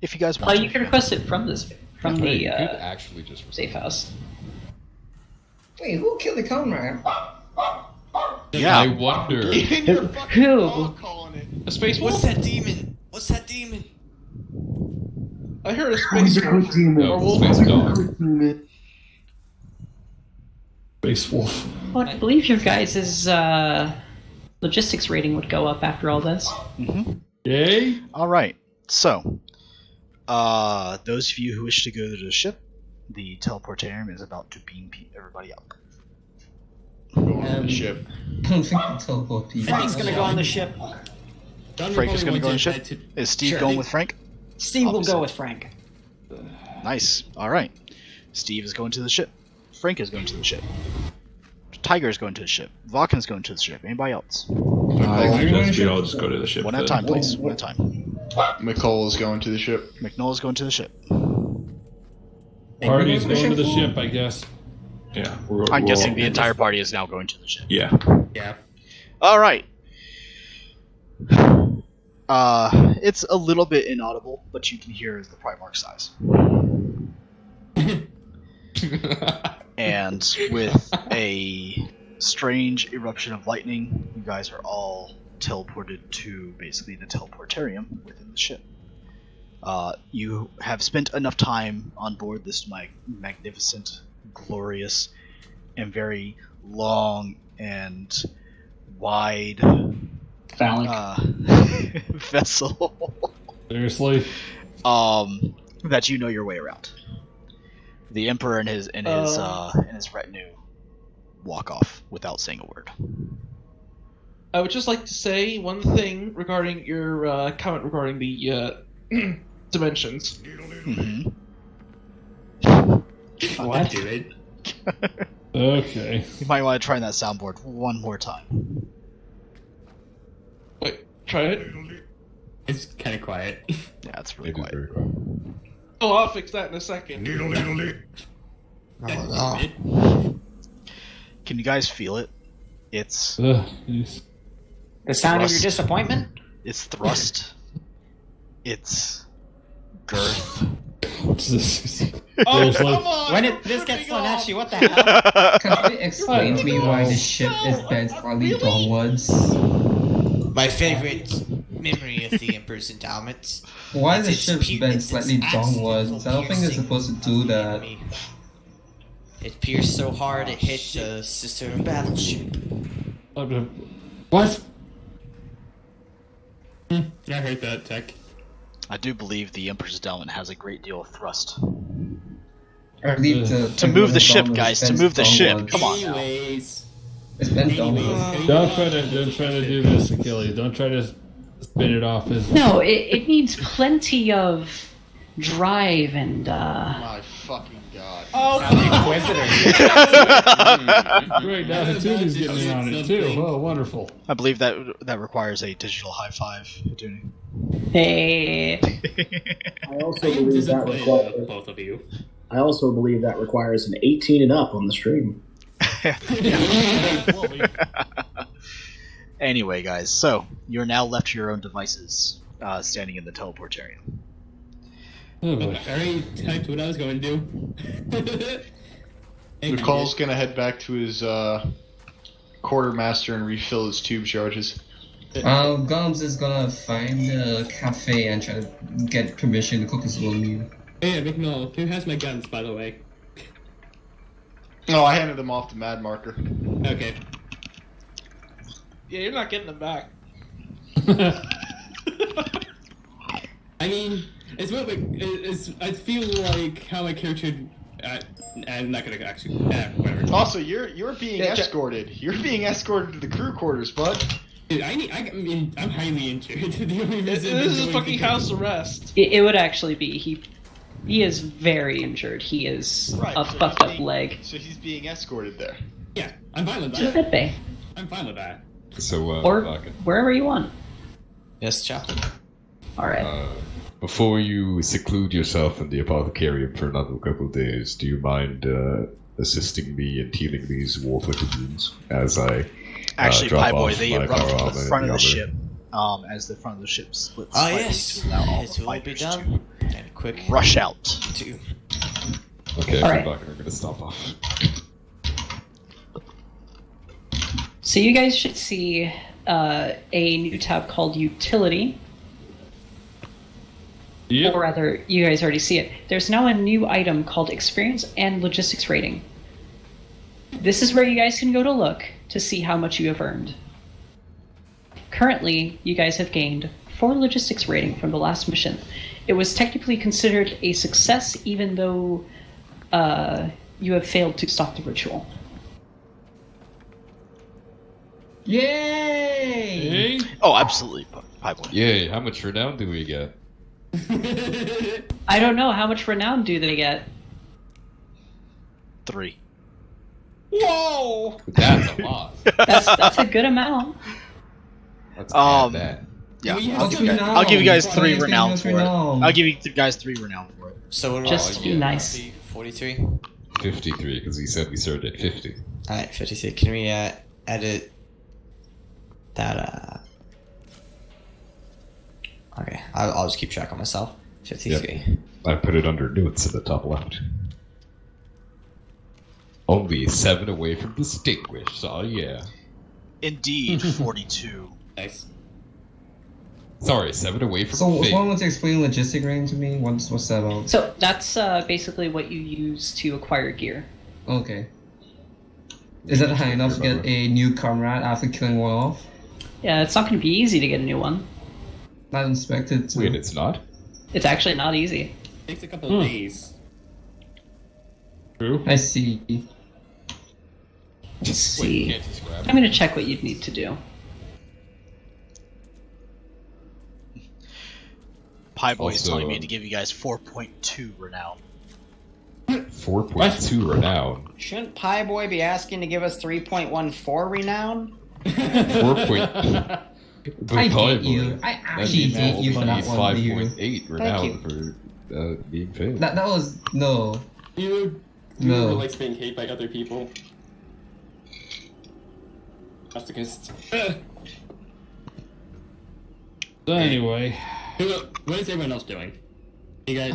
If you guys want You can request it from the You could actually just safe house. Wait, who killed the comrade? Yeah, I wonder. Who? A space What's wolf? that demon? What's that demon? I heard a space wolf. No, Or wolf. space dog. Space Wolf. Well, I believe your guys' logistics rating would go up after all this. Mm-hmm. Yay! All right. So, those of you who wish to go to the ship, the teleportarium is about to beam everybody up. Go on the ship. I don't think the teleport people. Frank's gonna go on the ship. Frank is going to go on the ship. Is Steve going with Frank? Steve will Obviously. go with Frank. Nice. All right. Steve is going to the ship. Frank is going to the ship. Tiger is going to the ship. Vulcan is going to the ship. Anybody else? I suggest we all just go to the ship. One at a then. time, please. One at a time. McCall is going to the ship. McNull is going to the ship. Party's going to the ship, I guess. Yeah. I'm guessing the entire party is now going to the ship. Yeah. Yeah. All right. It's a little bit inaudible, but you can hear the Primarch sighs. And with a strange eruption of lightning, you guys are all teleported to basically the teleportarium within the ship. You have spent enough time on board this magnificent, glorious, and very long and wide vessel. Seriously? That you know your way around. The Emperor and his retinue walk off without saying a word. I would just like to say one thing regarding your comment regarding the dimensions. Mm-hmm. What, dude? Okay. You might want to try that soundboard one more time. Wait, try it. It's kind of quiet. Yeah, it's really It is quiet. very quiet. Oh, I'll fix that in a second. Can you guys feel it? It's Jeez. The sound of your Thrust. disappointment? It's thrust. It's girth. Oh, Seriously? come on! When this gets thrown at you, what the hell? Can you explain to me why the ship is bent slightly downwards? My favorite memory of the Emperor's endowments. Why It's the its ship's pu- bent it's slightly its downwards? I don't think they're piercing supposed to do that. enemy. It pierced so hard it hit a sister battleship. What? I heard that, Tech. I do believe the Emperor's endowment has a great deal of thrust. I believe To move the ship, guys. To move the ship. Come on now. Anyways. It's bent downwards. Don't try to do this, Achilles. Don't try to spin it off as No, it needs plenty of drive and My fucking god. Oh, Great, now the Tune's getting in on it too. Oh, wonderful. I believe that requires a digital high five. Tuning. hey. I also I am believe that disappointed requires. with both of you. I also believe that requires an 18 and up on the stream. Anyway, guys, so you're now left to your own devices, standing in the teleportarium. Oh, boy. I already typed what I was going to do. McCall's gonna head back to his quartermaster and refill his tube charges. Gums is gonna find a cafe and try to get permission to cook his own meal. Hey, McNull, who has my guns, by the way? No, I handed them off to Mad Marker. Okay. yeah, you're not getting them back. I mean, I feel like how my character. I'm not gonna actually. Whatever. Also, you're being escorted. You're being escorted to the crew quarters, bud. Dude, I'm highly injured. The only This reason I'm is going fucking to- house arrest. It would actually be he is very injured. He is Right, a so fucked he's up being- leg. So he's being escorted there. Yeah, I'm fine with To that. the bay. I'm fine with that. So, Or Vulcan, wherever you want. Yes, Chaplain. Alright. before you seclude yourself in the apothecarium for another couple of days, do you mind assisting me in healing these war-afflicted wounds as I Actually, drop Pieboy, off they my run power to armor the and front of the armor. ship. As the front of the ship splits Ah, slightly yes. to allow all It the will be fighters done. And quick. to rush out. To Okay, All I right. come back and I'm gonna stop off. So you guys should see a new tab called Utility. Yep. Or rather, you guys already see it. There's now a new item called Experience and Logistics Rating. This is where you guys can go to look to see how much you have earned. Currently, you guys have gained 4 Logistics Rating from the last mission. It was technically considered a success even though you have failed to stop the ritual. Yay! Oh, absolutely, Pieboy. Yay, how much renown do we get? I don't know, how much renown do they get? 3. Whoa! That's a lot. That's a good amount. Let's Um, add that. Yeah, What's renown? I'll give you guys Why 3 is there renown no for it. renown? I'll give you guys 3 renown for it. so what Just to be nice. 43. 53, because he said we started at 50. Alright, 53. Can we edit that? Okay, I'll just keep track on myself. 53. I put it under notes at the top left. Only 7 away from distinguished, so yeah. Indeed, 42. Nice. Sorry, 7 away from So, fate. someone want to explain logistic rating to me? What's that about? So that's basically what you use to acquire gear. Okay. Is that high enough to get a new comrade after killing one off? Yeah, it's not going to be easy to get a new one. Not expected to. Wait, it's not? It's actually not easy. Takes a couple of days. True. I see. Let's see. Can't just grab I'm going to check what you'd need to do. Pieboy is Also, telling me to give you guys 4.2 renown. 4.2 renown. Shouldn't Pieboy be asking to give us 3.14 renown? 4 point... I But hate you. Pieboy, I that actually means hate you for only that one, Leo. 5.8 renown for being failed. That was no. You No. never likes being hate by other people. Masochist. So anyway, What is everyone else doing? You guys.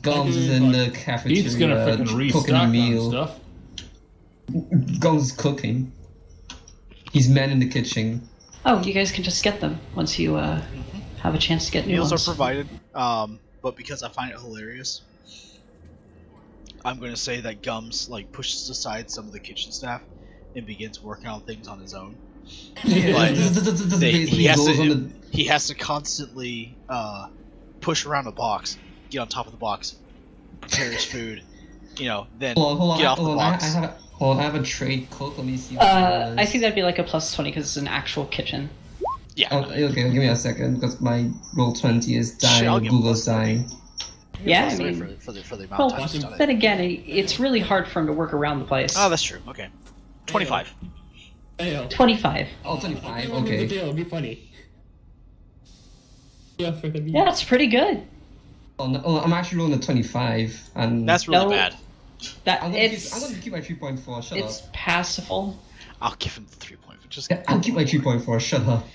Gums is in the cafeteria. Pete's gonna freaking cooking restock a on meal. stuff. Gums is cooking. He's man in the kitchen. Oh, you guys can just get them once you have a chance to get new Meals ones. are provided, but because I find it hilarious, I'm going to say that Gums pushes aside some of the kitchen staff and begins working on things on his own. Like, he has to constantly push around a box, get on top of the box, prepare his food, then Hold get off on, the box. I have a trade cook. Let me see. I think that'd be like a plus 20 because it's an actual kitchen. Yeah. Okay, give me a second because my roll 20 is dying. Shit, I'll give Google's plus 30. dying. Yeah, Plus I 30 mean, for the amount well, of time he's done it. then again, it's really hard for him to work around the place. Oh, that's true. Okay. 25. Hey, 25. Oh, 25. What was the Okay. deal? It'd be funny. Yeah, for the Yeah, that's pretty good. Oh, no, I'm actually rolling a 25, and That's really No. bad. That I'm gonna it's keep my 3.4. Shut up. it's passable. I'll give him the 3.4. Just Yeah, I'll keep my 3.4. Shut up.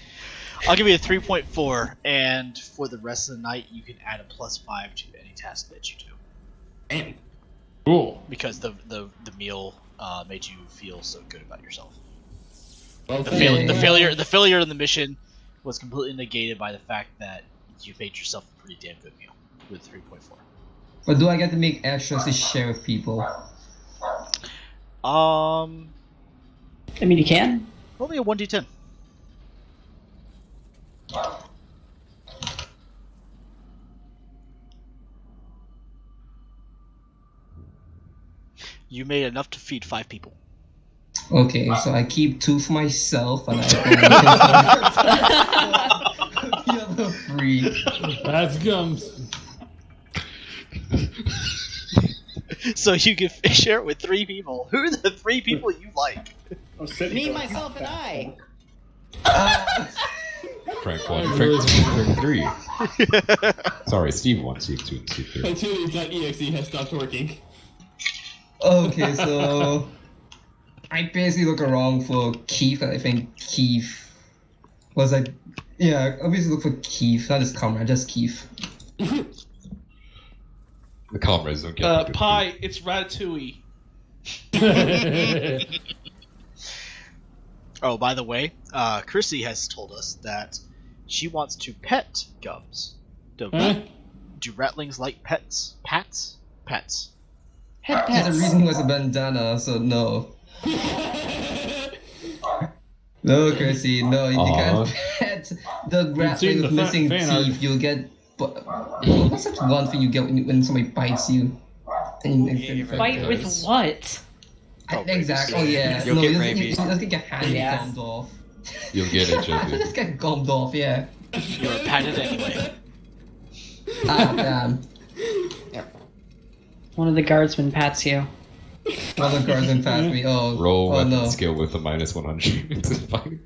I'll give you a 3.4, and for the rest of the night, you can add a +5 to any task that you do. Damn. Cool. Because the meal made you feel so good about yourself. Well, The Okay. failure in the mission was completely negated by the fact that you made yourself a pretty damn good meal with 3.4. But do I get to make extras to share with people? I mean, you can. Only a 1d10. You made enough to feed 5 people. Okay, so I keep 2 for myself, and I the other 3. That's Gums. So you can share it with 3 people. Who are the 3 people you like? Me, myself, and I. Frank 1, Frank 3. Sorry, Steve 1, Steve 2, and Steve 3. Until.exe has stopped working. Okay, so I basically look around for Keith, and I think Keith was like, yeah, I obviously look for Keith, not his comrade, just Keith. The comrades don't get the good Pie, it's Ratatouille. Oh, by the way, Chrissy has told us that she wants to pet Gums. Do ratlings like pets? Pats? Pets. Head There's a pets. reason he was a bandana, so no. No, Chrissy, no, you can't pet the rat seen with the missing fan art. teeth. You'll get. What's that one thing you get when somebody bites you? Bite with what? Exactly. Oh yeah. You'll no, get you'll rabies. get your hand Yeah. gummed off. You'll get it, Jeffy. Just get gummed off. Yeah. You were patted anyway. Ah damn. One of the guardsmen pats you. One of the guardsmen passed me. Oh. Roll oh weapon no. skill with a -100. It's fine.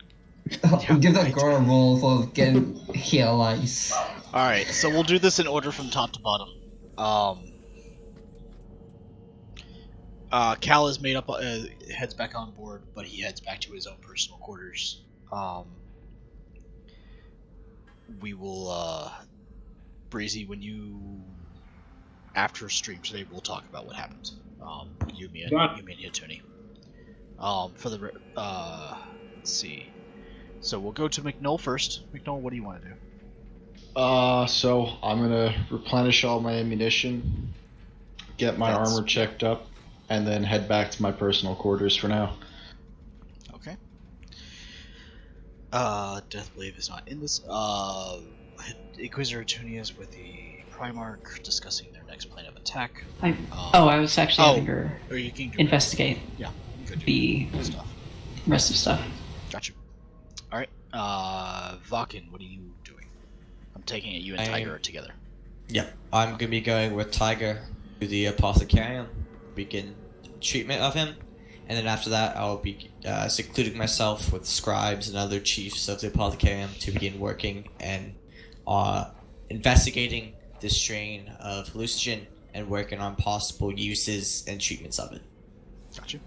Give that guard a roll for getting hair lice. Alright, so we'll do this in order from top to bottom. Cal is made up, heads back on board, but he heads back to his own personal quarters. We will, Breezy, when you, after stream today, we'll talk about what happened. You, me, and Hituni. For the, let's see. So we'll go to McNull first. McNull, what do you want to do? So I'm gonna replenish all my ammunition, get my armor checked up, and then head back to my personal quarters for now. Okay. Deathblade is not in this. Inquisitor Tunia is with the Primarch discussing their next plan of attack. I was actually having her or you can do investigate Yeah, you could do the stuff. rest of stuff. Gotcha. Alright, Vakin, what are you doing? I'm taking it you and Tiger are together. Yep, I'm gonna be going with Tiger to the Apothecarium, begin treatment of him, and then after that I'll be secluding myself with scribes and other chiefs of the Apothecarium to begin working and investigating the strain of hallucinogen and working on possible uses and treatments of it. Gotcha.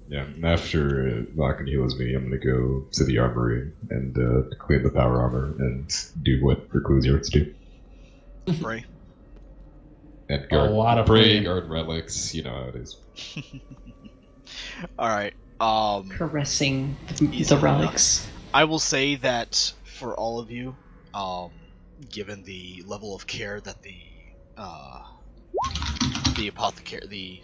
Yeah, and after Vakin heals me, I'm gonna go to the armory and clean the power armor and do what Recluse Yards do. Pray. And guard, A lot of pray, praying. guard relics, you know how it is. Alright, Caressing Easy the enough. relics. I will say that for all of you, given the level of care that the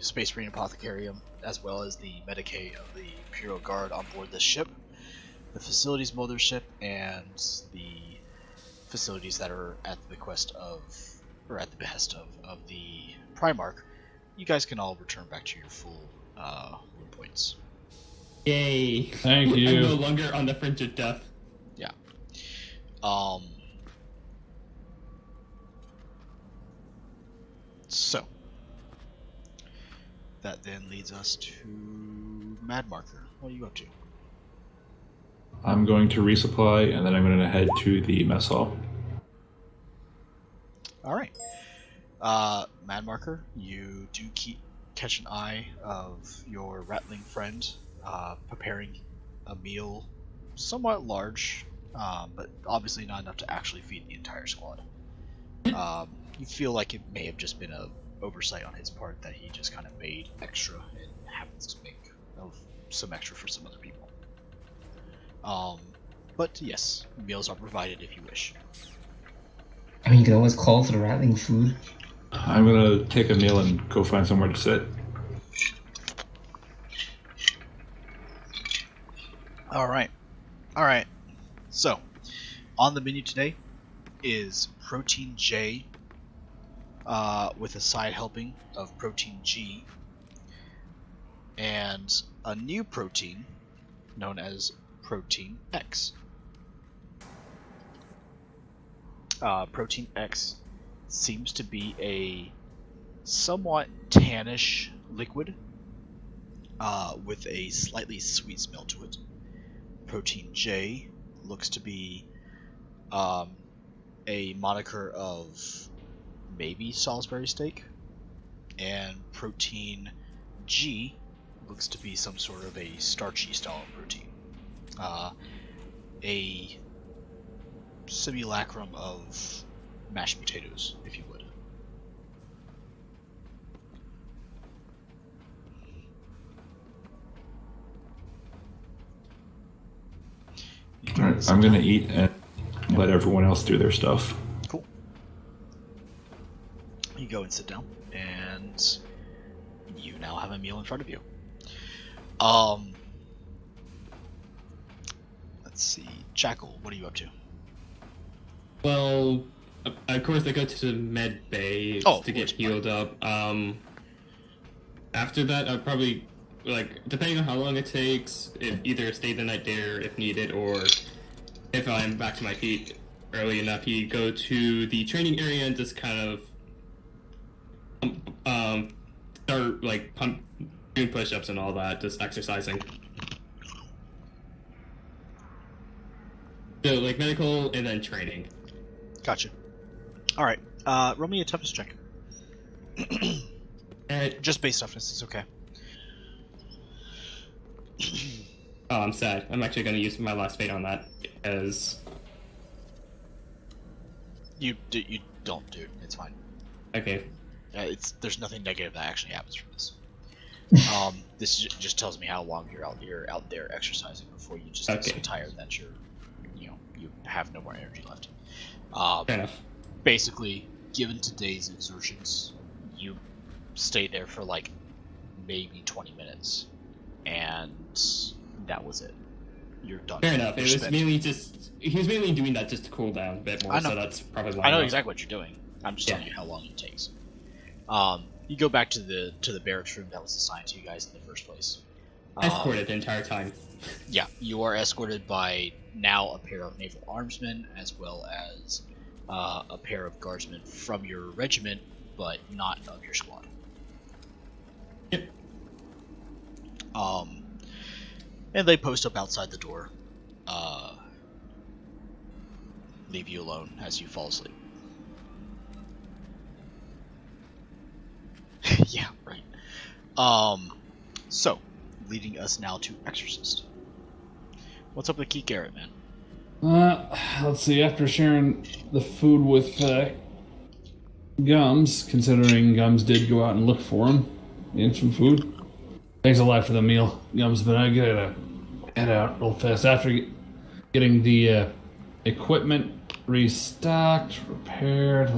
Space Marine Apothecarium, as well as the Medicae of the Imperial Guard on board this ship, the facilities mothership, and the facilities that are at the behest of the Primarch, you guys can all return back to your full wound points. Yay. Thank you. I'm no longer on the fringe of death. Yeah. So that then leads us to Mad Marker. What are you up to? I'm going to resupply, and then I'm going to head to the mess hall. All right. Mad Marker, you do catch an eye of your rattling friend preparing a meal somewhat large, but obviously not enough to actually feed the entire squad. You feel like it may have just been a oversight on his part that he just kind of made extra and happens to make some extra for some other people. But yes, meals are provided if you wish. I mean, you can always call for the rattling food. I'm going to take a meal and go find somewhere to sit. Alright. So, on the menu today is Protein J with a side helping of Protein G and a new protein known as Protein X. Protein X seems to be a somewhat tannish liquid with a slightly sweet smell to it. Protein J looks to be a moniker of maybe Salisbury steak, and protein G looks to be some sort of a starchy style of protein. A simulacrum of mashed potatoes, if you would. Alright, I'm gonna eat and let everyone else do their stuff. Cool. You go and sit down, and you now have a meal in front of you. Let's see, Jackal, what are you up to? Well, of course I go to the med bay to get healed up. After that, I'll probably, like, depending on how long it takes, if either stay the night there if needed, or if I'm back to my feet early enough, you go to the training area and just kind of start like doing push-ups and all that, just exercising. So like medical and then training. Gotcha. All right. Roll me a toughness check. Just base toughness. It's okay. Oh, I'm sad. I'm actually going to use my last fate on that as you don't, dude. It's fine. Okay. There's nothing negative that actually happens from this. This just tells me how long you're out there exercising before you just get so tired that you have no more energy left. Fair enough. Basically, given today's exertions, you stay there for like maybe 20 minutes, and that was it. You're done. Fair enough. It was mainly he was mainly doing that just to cool down a bit more, so that's probably why. I know exactly what you're doing. I'm just telling you how long it takes. You go back to the barracks room that was assigned to you guys in the first place. Escorted the entire time. Yeah, you are escorted by now a pair of naval armsmen as well as a pair of guardsmen from your regiment, but not of your squad. Yep. And they post up outside the door. Leave you alone as you fall asleep. Yeah, right. So, leading us now to Exorcist. What's up with Keith Garrett, man? Let's see. After sharing the food with Gums, considering Gums did go out and look for him and some food. Thanks a lot for the meal, Gums, but I gotta head out real fast. After getting the equipment restocked, repaired,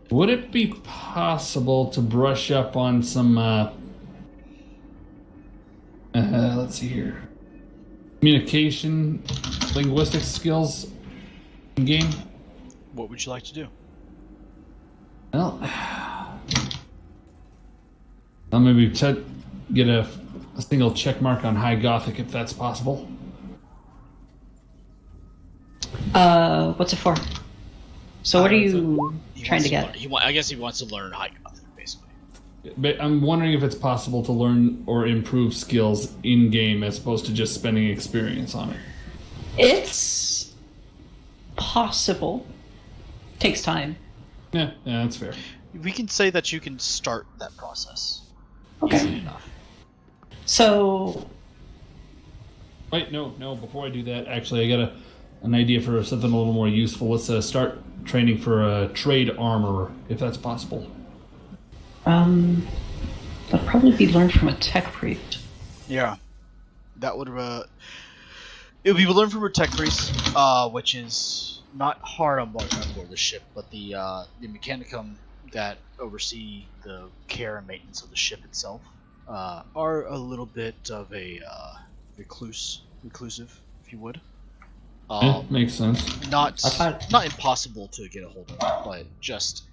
would it be possible to brush up on some, let's see here, communication, linguistic skills in game? What would you like to do? Well, I'll maybe get a single check mark on High Gothic if that's possible. What's it for? So what are you trying to get? I guess he wants to learn High Gothic, basically. But I'm wondering if it's possible to learn or improve skills in game as opposed to just spending experience on it. It's possible. Takes time. Yeah, that's fair. We can say that you can start that process. Okay. Easily enough. So. Wait, no. Before I do that, actually, I got an idea for something a little more useful. Let's start training for a trade armorer, if that's possible. That'd probably be learned from a tech priest. Yeah, that would it would be learned from a tech priest, which is not hard on board the ship, but the mechanicum that oversee the care and maintenance of the ship itself are a little bit of a reclusive, if you would. Makes sense. Not impossible to get a hold of, but just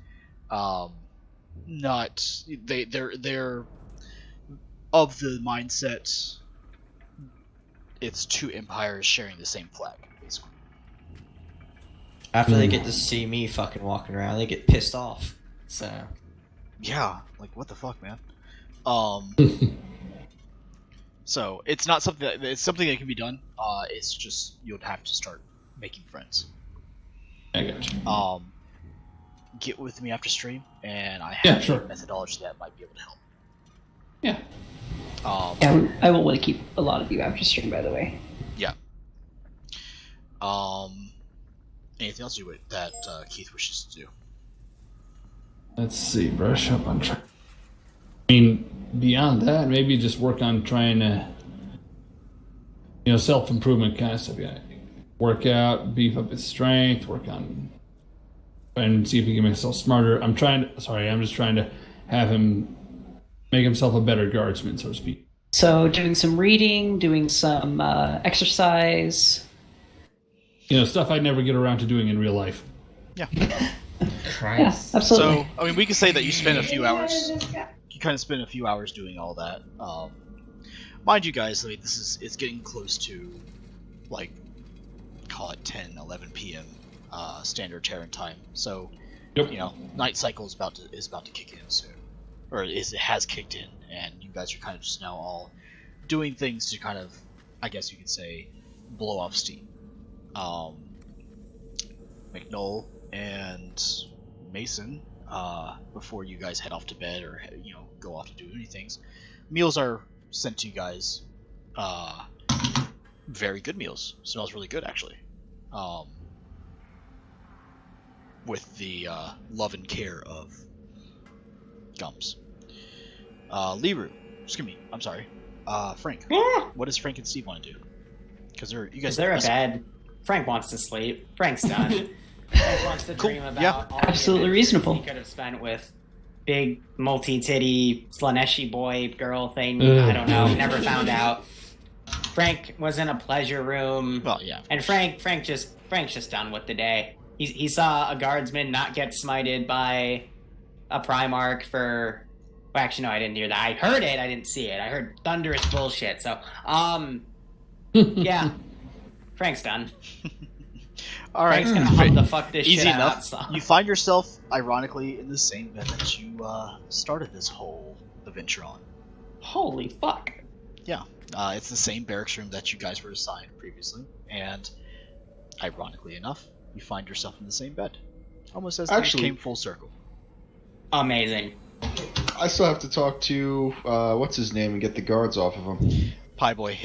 not they're of the mindset. It's two empires sharing the same flag, basically. After they get to see me fucking walking around, they get pissed off. So. Yeah, like what the fuck, man. So it's not something it's something that can be done. It's just you'd have to start making friends. I got you. get with me after stream, and I Yeah, have sure. a methodology that might be able to help. Yeah. Yeah, I will want to keep a lot of you after stream, by the way. Yeah. Anything else that Keith wishes to do? Let's see, brush up on. I mean, beyond that, maybe just work on trying to, self-improvement kind of stuff. Yeah, work out, beef up his strength, work on, and see if he can make himself smarter. I'm just trying to have him make himself a better guardsman, so to speak. So, doing some reading, doing some exercise. Stuff I'd never get around to doing in real life. Yeah. Yeah, absolutely. So, I mean, we could say that you spend a few hours. You kind of spend a few hours doing all that. Mind you, guys, I mean, it's getting close to, like, call it 10, 11 p.m. Standard Terran time. So, yep. Night cycle is about to kick in soon, or it has kicked in, and you guys are kind of just now all doing things to kind of, I guess you could say, blow off steam. McNull and Mason, before you guys head off to bed or go off to do anything, meals are sent to you guys. Very good meals. Smells really good, actually. With the love and care of Gums. Liru, excuse me, I'm sorry. Frank. What does Frank and Steve want to do? Because they're in bed. Frank wants to sleep. Frank's done. Frank wants to dream about all absolutely the reasonable. he could have spent with big multi-titty Slaneshi boy girl thing. I don't know. Never found out. Frank was in a pleasure room. Well, yeah. And Frank's just done with the day. He saw a guardsman not get smited by a Primarch for. Well, actually, no, I didn't hear that. I heard it. I didn't see it. I heard thunderous bullshit. So, yeah. Frank's done. All right. Frank's gonna hop the fuck this Easy shit enough. out. So. You find yourself, ironically, in the same bed that you started this whole adventure on. Holy fuck. Yeah. It's the same barracks room that you guys were assigned previously, and ironically enough, you find yourself in the same bed. Almost as things came full circle. Amazing. I still have to talk to what's his name and get the guards off of him. Pie Boy,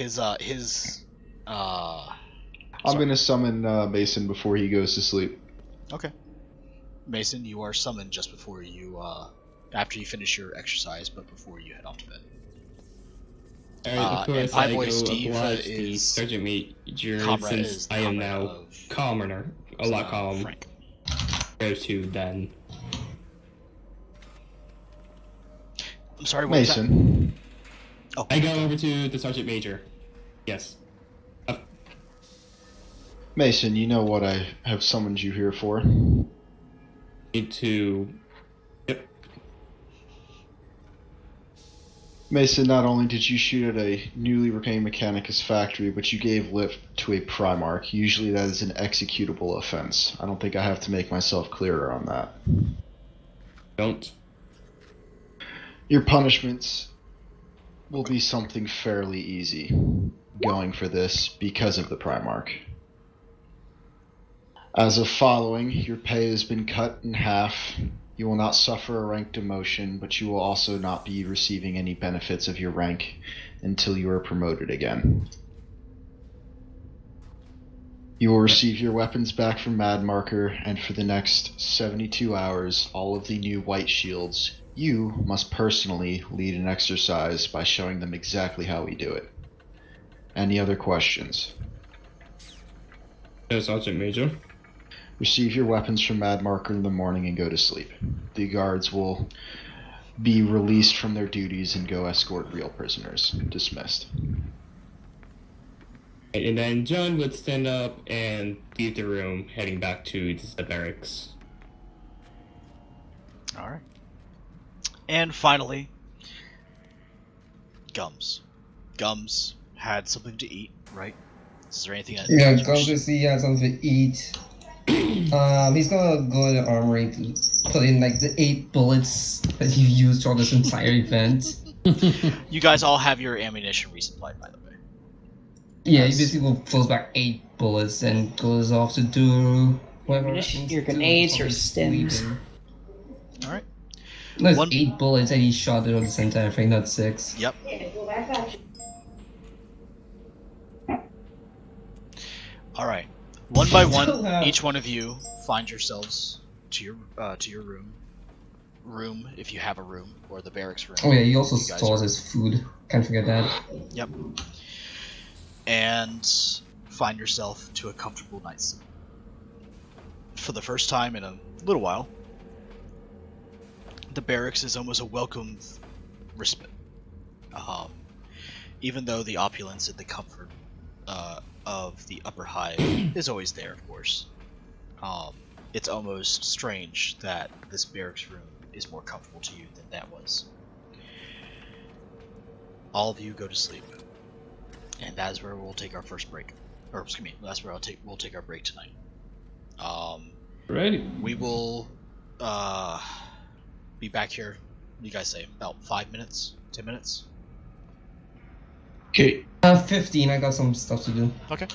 I'm gonna summon Mason before he goes to sleep. Okay. Mason, you are summoned just before you, after you finish your exercise, but before you head off to bed. Of course, and Pie I Boy go Steve oblige the is Sergeant Major comrade, since is I am comrade now of, calmer, a lot calm Frank. compared to then. I'm sorry, what was that? Mason. Oh, I go over to the Sergeant Major. Yes. Mason, you know what I have summoned you here for. Need to. Yep. Mason, not only did you shoot at a newly retained Mechanicus factory, but you gave lift to a Primarch. Usually that is an executable offense. I don't think I have to make myself clearer on that. Don't. Your punishments will be something fairly easy going for this because of the Primarch. As of following, your pay has been cut in half. You will not suffer a rank demotion, but you will also not be receiving any benefits of your rank until you are promoted again. You will receive your weapons back from Mad Marker, and for the next 72 hours, all of the new white shields, you must personally lead an exercise by showing them exactly how we do it. Any other questions? Yes, Sergeant Major. Receive your weapons from Mad Marker in the morning and go to sleep. The guards will be released from their duties and go escort real prisoners. Dismissed. And then John would stand up and leave the room, heading back to the barracks. Alright. And finally, Gums. Gums had something to eat, right? Is there anything that... Yeah, Gums has something to eat. He's gonna go to the armory to put in like the 8 bullets that he used for this entire event. You guys all have your ammunition resupplied, by the way. Yeah, he basically pulls back 8 bullets and goes off to do whatever. Your grenades, your stims. All right. There's One- 8 bullets and he shot it at the same time, I think, not 6. Yep. All right. One by one, each one of you find yourselves to your room if you have a room, or the barracks room. Oh yeah, he also You guys stores are- his food. Can't forget that. Yep. And find yourself to a comfortable night's sleep. For the first time in a little while, the barracks is almost a welcome respite. Even though the opulence and the comfort of the upper hive is always there, of course. It's almost strange that this barracks room is more comfortable to you than that was. All of you go to sleep, and that is where we'll take our first break. Or excuse me, that's where we'll take our break tonight. Ready. We will be back here. What do you guys say? About 5 minutes, 10 minutes. Okay. 15. I got some stuff to do. Okay.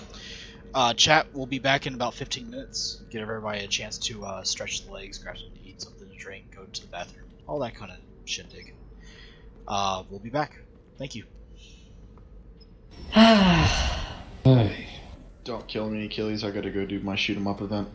Chat will be back in about 15 minutes. Give everybody a chance to stretch the legs, grab something to eat, something to drink, go to the bathroom, all that kind of shindig. We'll be back. Thank you. Hey. Don't kill me, Achilles. I gotta go do my shoot 'em up event.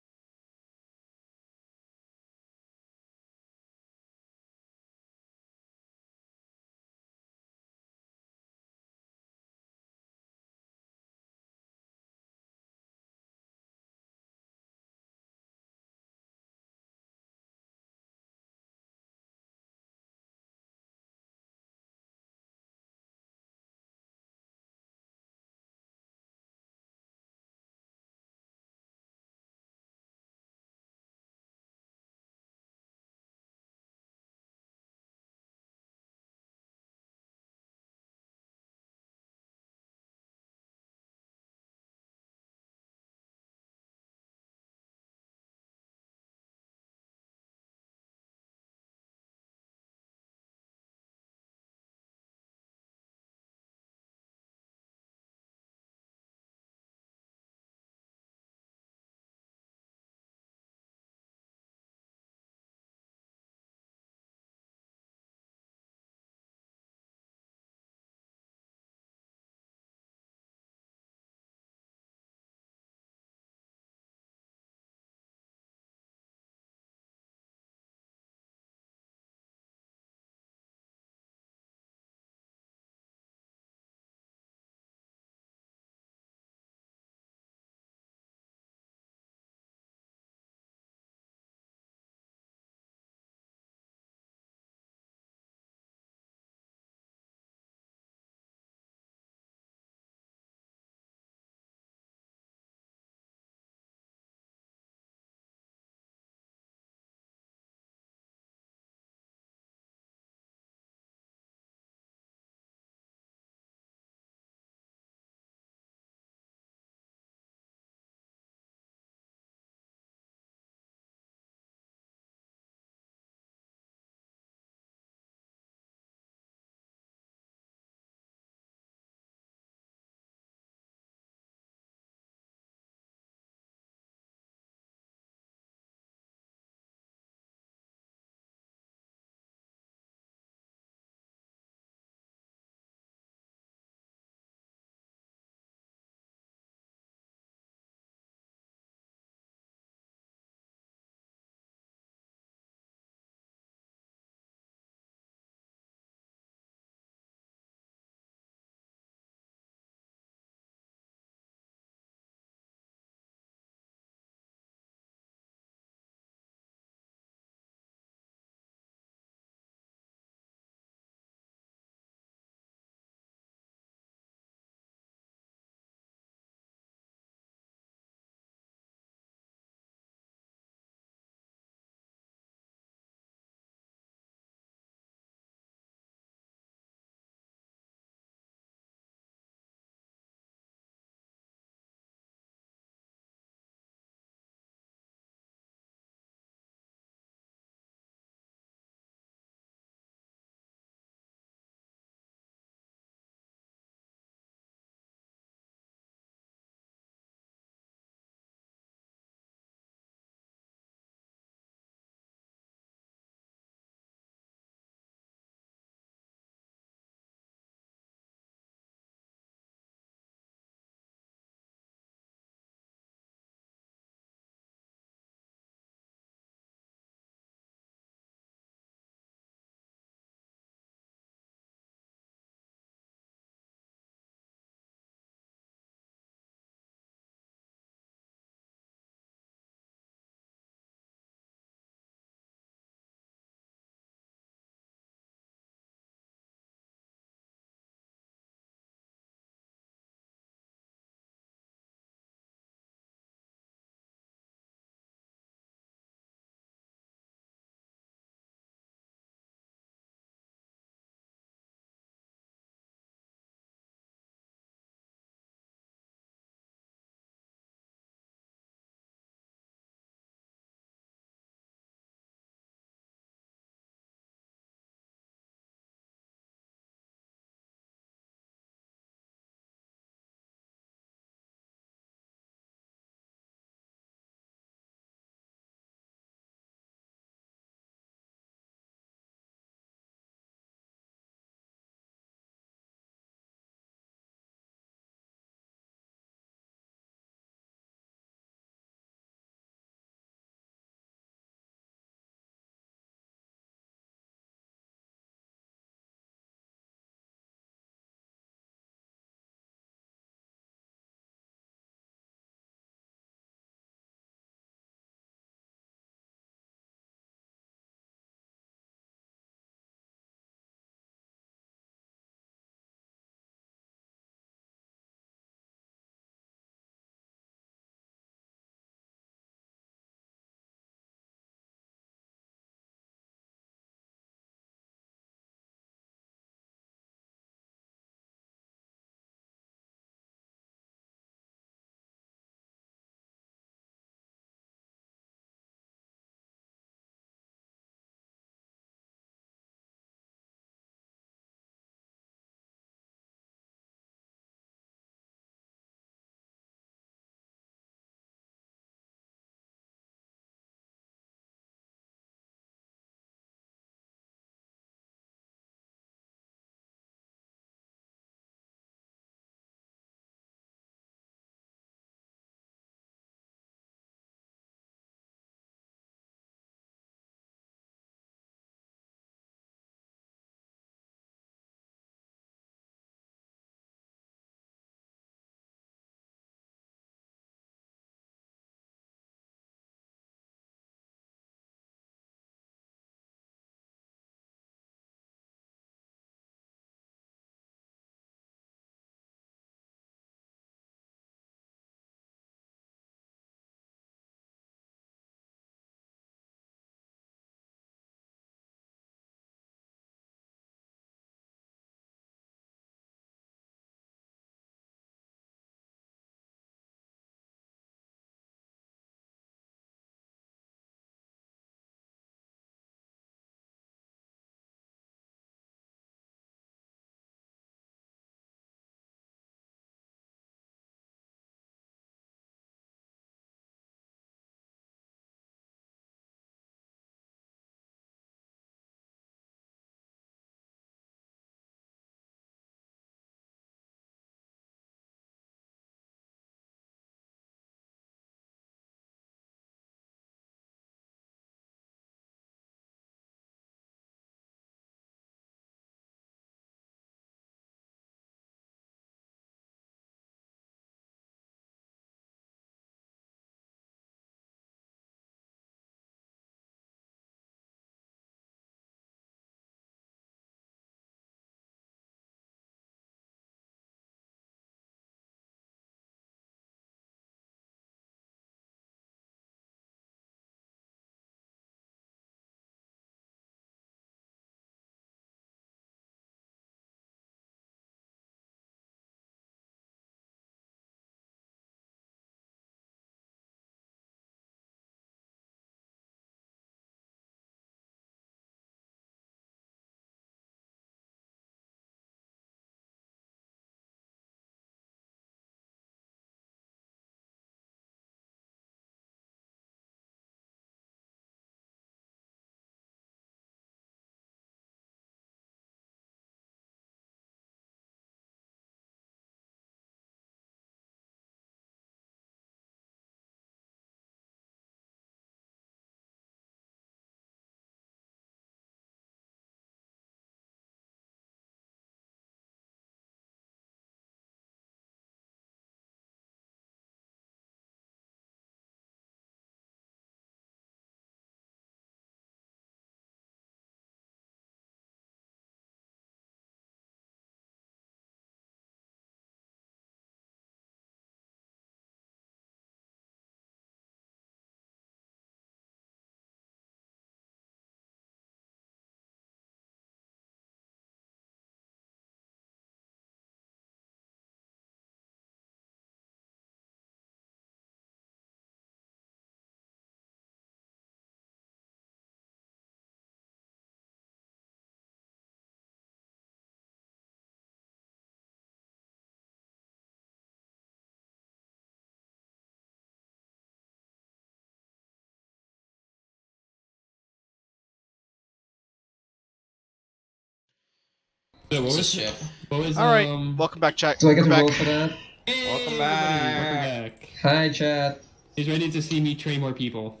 So what It's a was ship. What was All right, welcome back, Jack. Do I get We're to roll back. for that? Welcome Welcome back. back. Hi, chat. He's ready to see me train more people.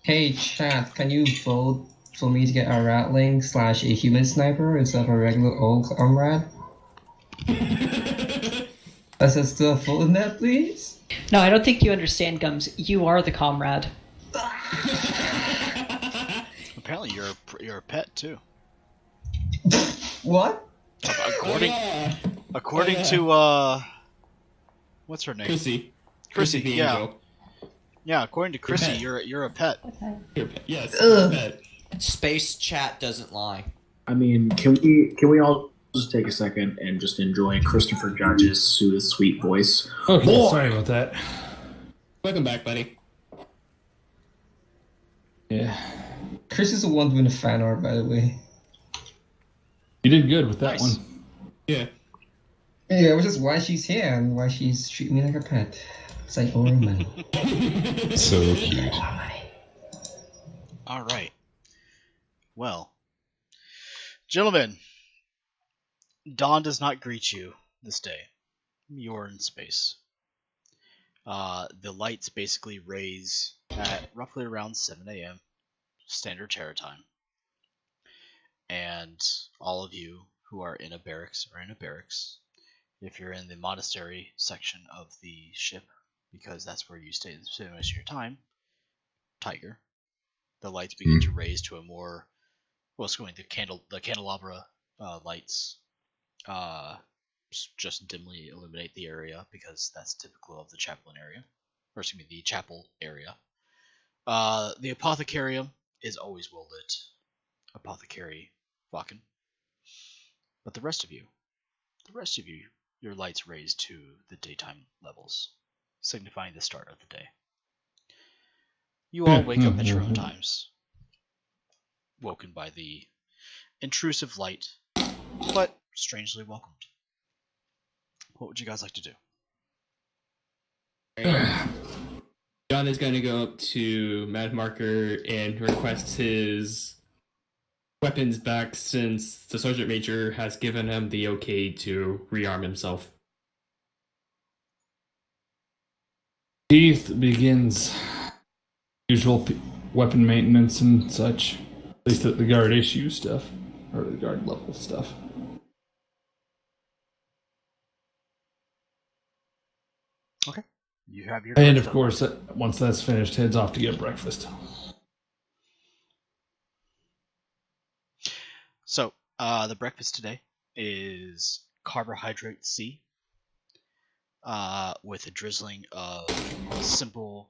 Hey, chat. Can you vote for me to get a ratling / a human sniper instead of a regular old comrade? Let's just do a vote in that, please. No, I don't think you understand, Gums. You are the comrade. Apparently, you're a pet too. What? According to what's her name? Chrissy. Chrissy, the yeah. angel. Yeah, according to Chrissy, pet. you're a pet. Yes. Ugh. Pet. Space chat doesn't lie. I mean, can we all just take a second and just enjoy Christopher Judge's sweet voice? Okay, Boy! sorry about that. Welcome back, buddy. Yeah. Chris is the one doing the fan art, by the way. You did good with that Nice. one. Yeah. Yeah, which is why she's here and why she's treating me like a pet. It's like, oh man. So cute. All right. Well, gentlemen, dawn does not greet you this day. You're in space. The lights basically raise at roughly around 7 a.m. Standard Terra time. And all of you who are in a barracks are in a barracks. If you're in the monastery section of the ship, because that's where you stay the most of your time, Tiger, the lights begin to raise to a more, well, it's going the candelabra lights just dimly illuminate the area because that's typical of the chaplain area, or excuse me, the chapel area. The apothecarium is always well lit. Apothecary Vakken. But the rest of you, your lights raised to the daytime levels, signifying the start of the day. You all wake up at your own times, woken by the intrusive light, but strangely welcomed. What would you guys like to do? John is going to go up to Mad Marker and request his weapons back since the Sergeant Major has given him the okay to rearm himself. Keith begins usual weapon maintenance and such. At least the guard issue stuff. Or the guard level stuff. Okay. You have your. And of course, once that's finished, heads off to get breakfast. So, the breakfast today is carbohydrate C, with a drizzling of simple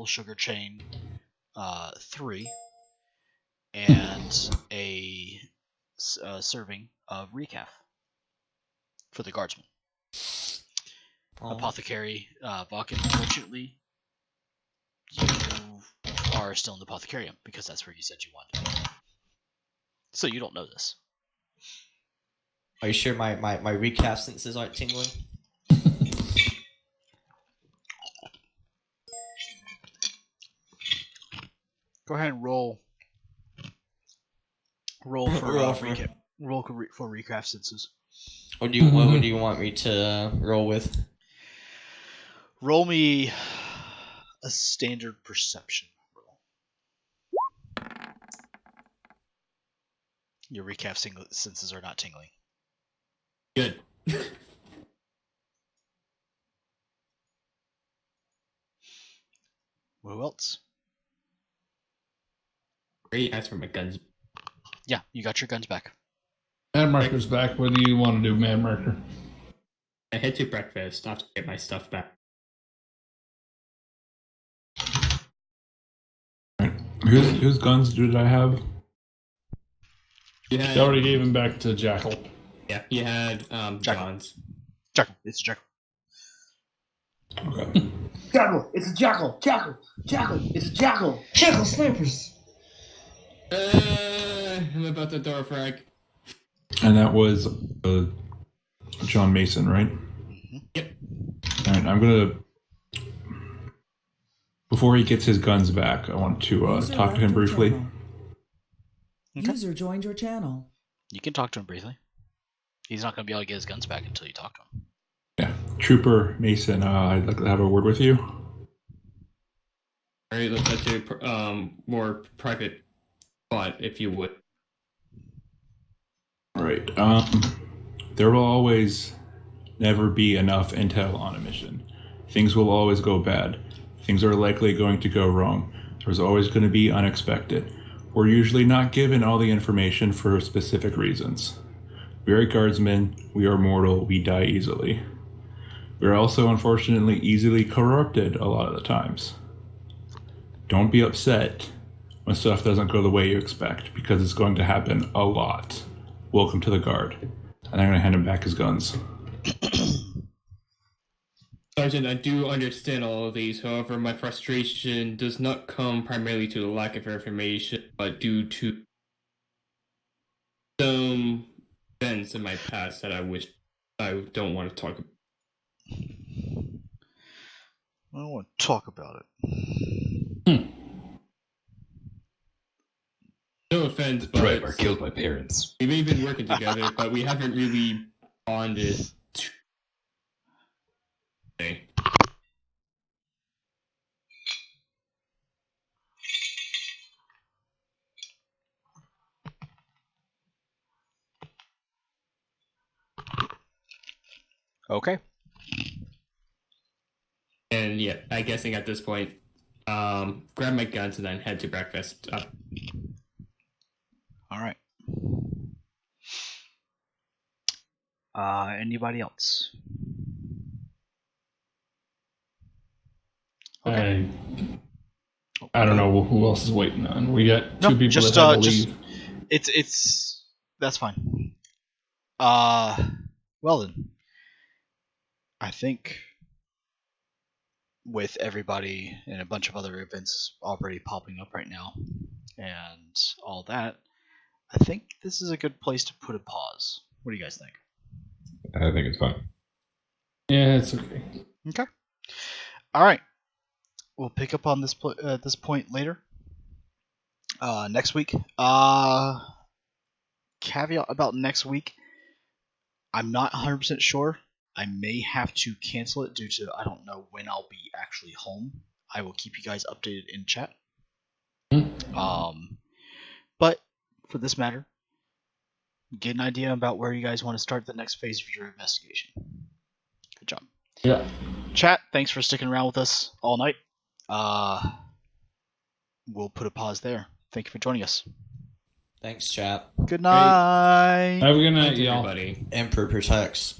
sugar chain 3, and a serving of recaf for the guardsmen. Apothecary Vakken, unfortunately, you are still in the apothecarium because that's where you said you wanted to be. So you don't know this. Are you sure my recap senses aren't tingling? Go ahead and roll. Roll for recap. Roll for recraft senses. What do you want me to roll with? Roll me a standard perception roll. Your recap senses are not tingling. Good. Who else? Great. As for my guns. Yeah, you got your guns back. Man Marker's back. What do you want to do, Man Marker? I head to breakfast. I have to get my stuff back. Whose guns did I have? I already gave him back to Jackal. Yeah, you had John's. Jackal. It's a Jackal. Okay. Jackal! It's a jackal! Jackal! Jackal! It's a jackal! Jackal snipers! I'm about to throw a frag. And that was John Mason, right? Mm-hmm. Yep. All right, I'm gonna. Before he gets his guns back, I want to talk to him briefly. Okay. User joined your channel. You can talk to him briefly. He's not going to be able to get his guns back until you talk to him. Yeah. Trooper Mason, I'd like to have a word with you. All right, let's head to more private spot, if you would. All right. There will always never be enough intel on a mission. Things will always go bad. Things are likely going to go wrong. There's always going to be unexpected. We're usually not given all the information for specific reasons. We are guardsmen, we are mortal, we die easily. We are also unfortunately easily corrupted a lot of the times. Don't be upset when stuff doesn't go the way you expect, because it's going to happen a lot. Welcome to the guard. And I'm going to hand him back his guns. Sergeant, I do understand all of these. However, my frustration does not come primarily to the lack of information, but due to some events in my past that I don't want to talk about. I don't want to talk about it. No offense, but Right, I killed my parents. we've even been working together, but we haven't really bonded. Okay. And yeah, I'm guessing at this point, grab my guns and then head to breakfast. All right. Anybody else? Okay. I don't know who else is waiting on. We got two people just, that had to leave. It's that's fine. Well then, I think with everybody and a bunch of other events already popping up right now, and all that, I think this is a good place to put a pause. What do you guys think? I think it's fine. Yeah, it's okay. Okay. All right. We'll pick up on this this point later. Next week. Caveat about next week. I'm not 100% sure. I may have to cancel it due to I don't know when I'll be actually home. I will keep you guys updated in chat. But for this matter, get an idea about where you guys want to start the next phase of your investigation. Good job. Yeah. Chat, thanks for sticking around with us all night. We'll put a pause there. Thank you for joining us. Thanks, chat. Good night. Have a good night, y'all. Everybody. Emperor protects.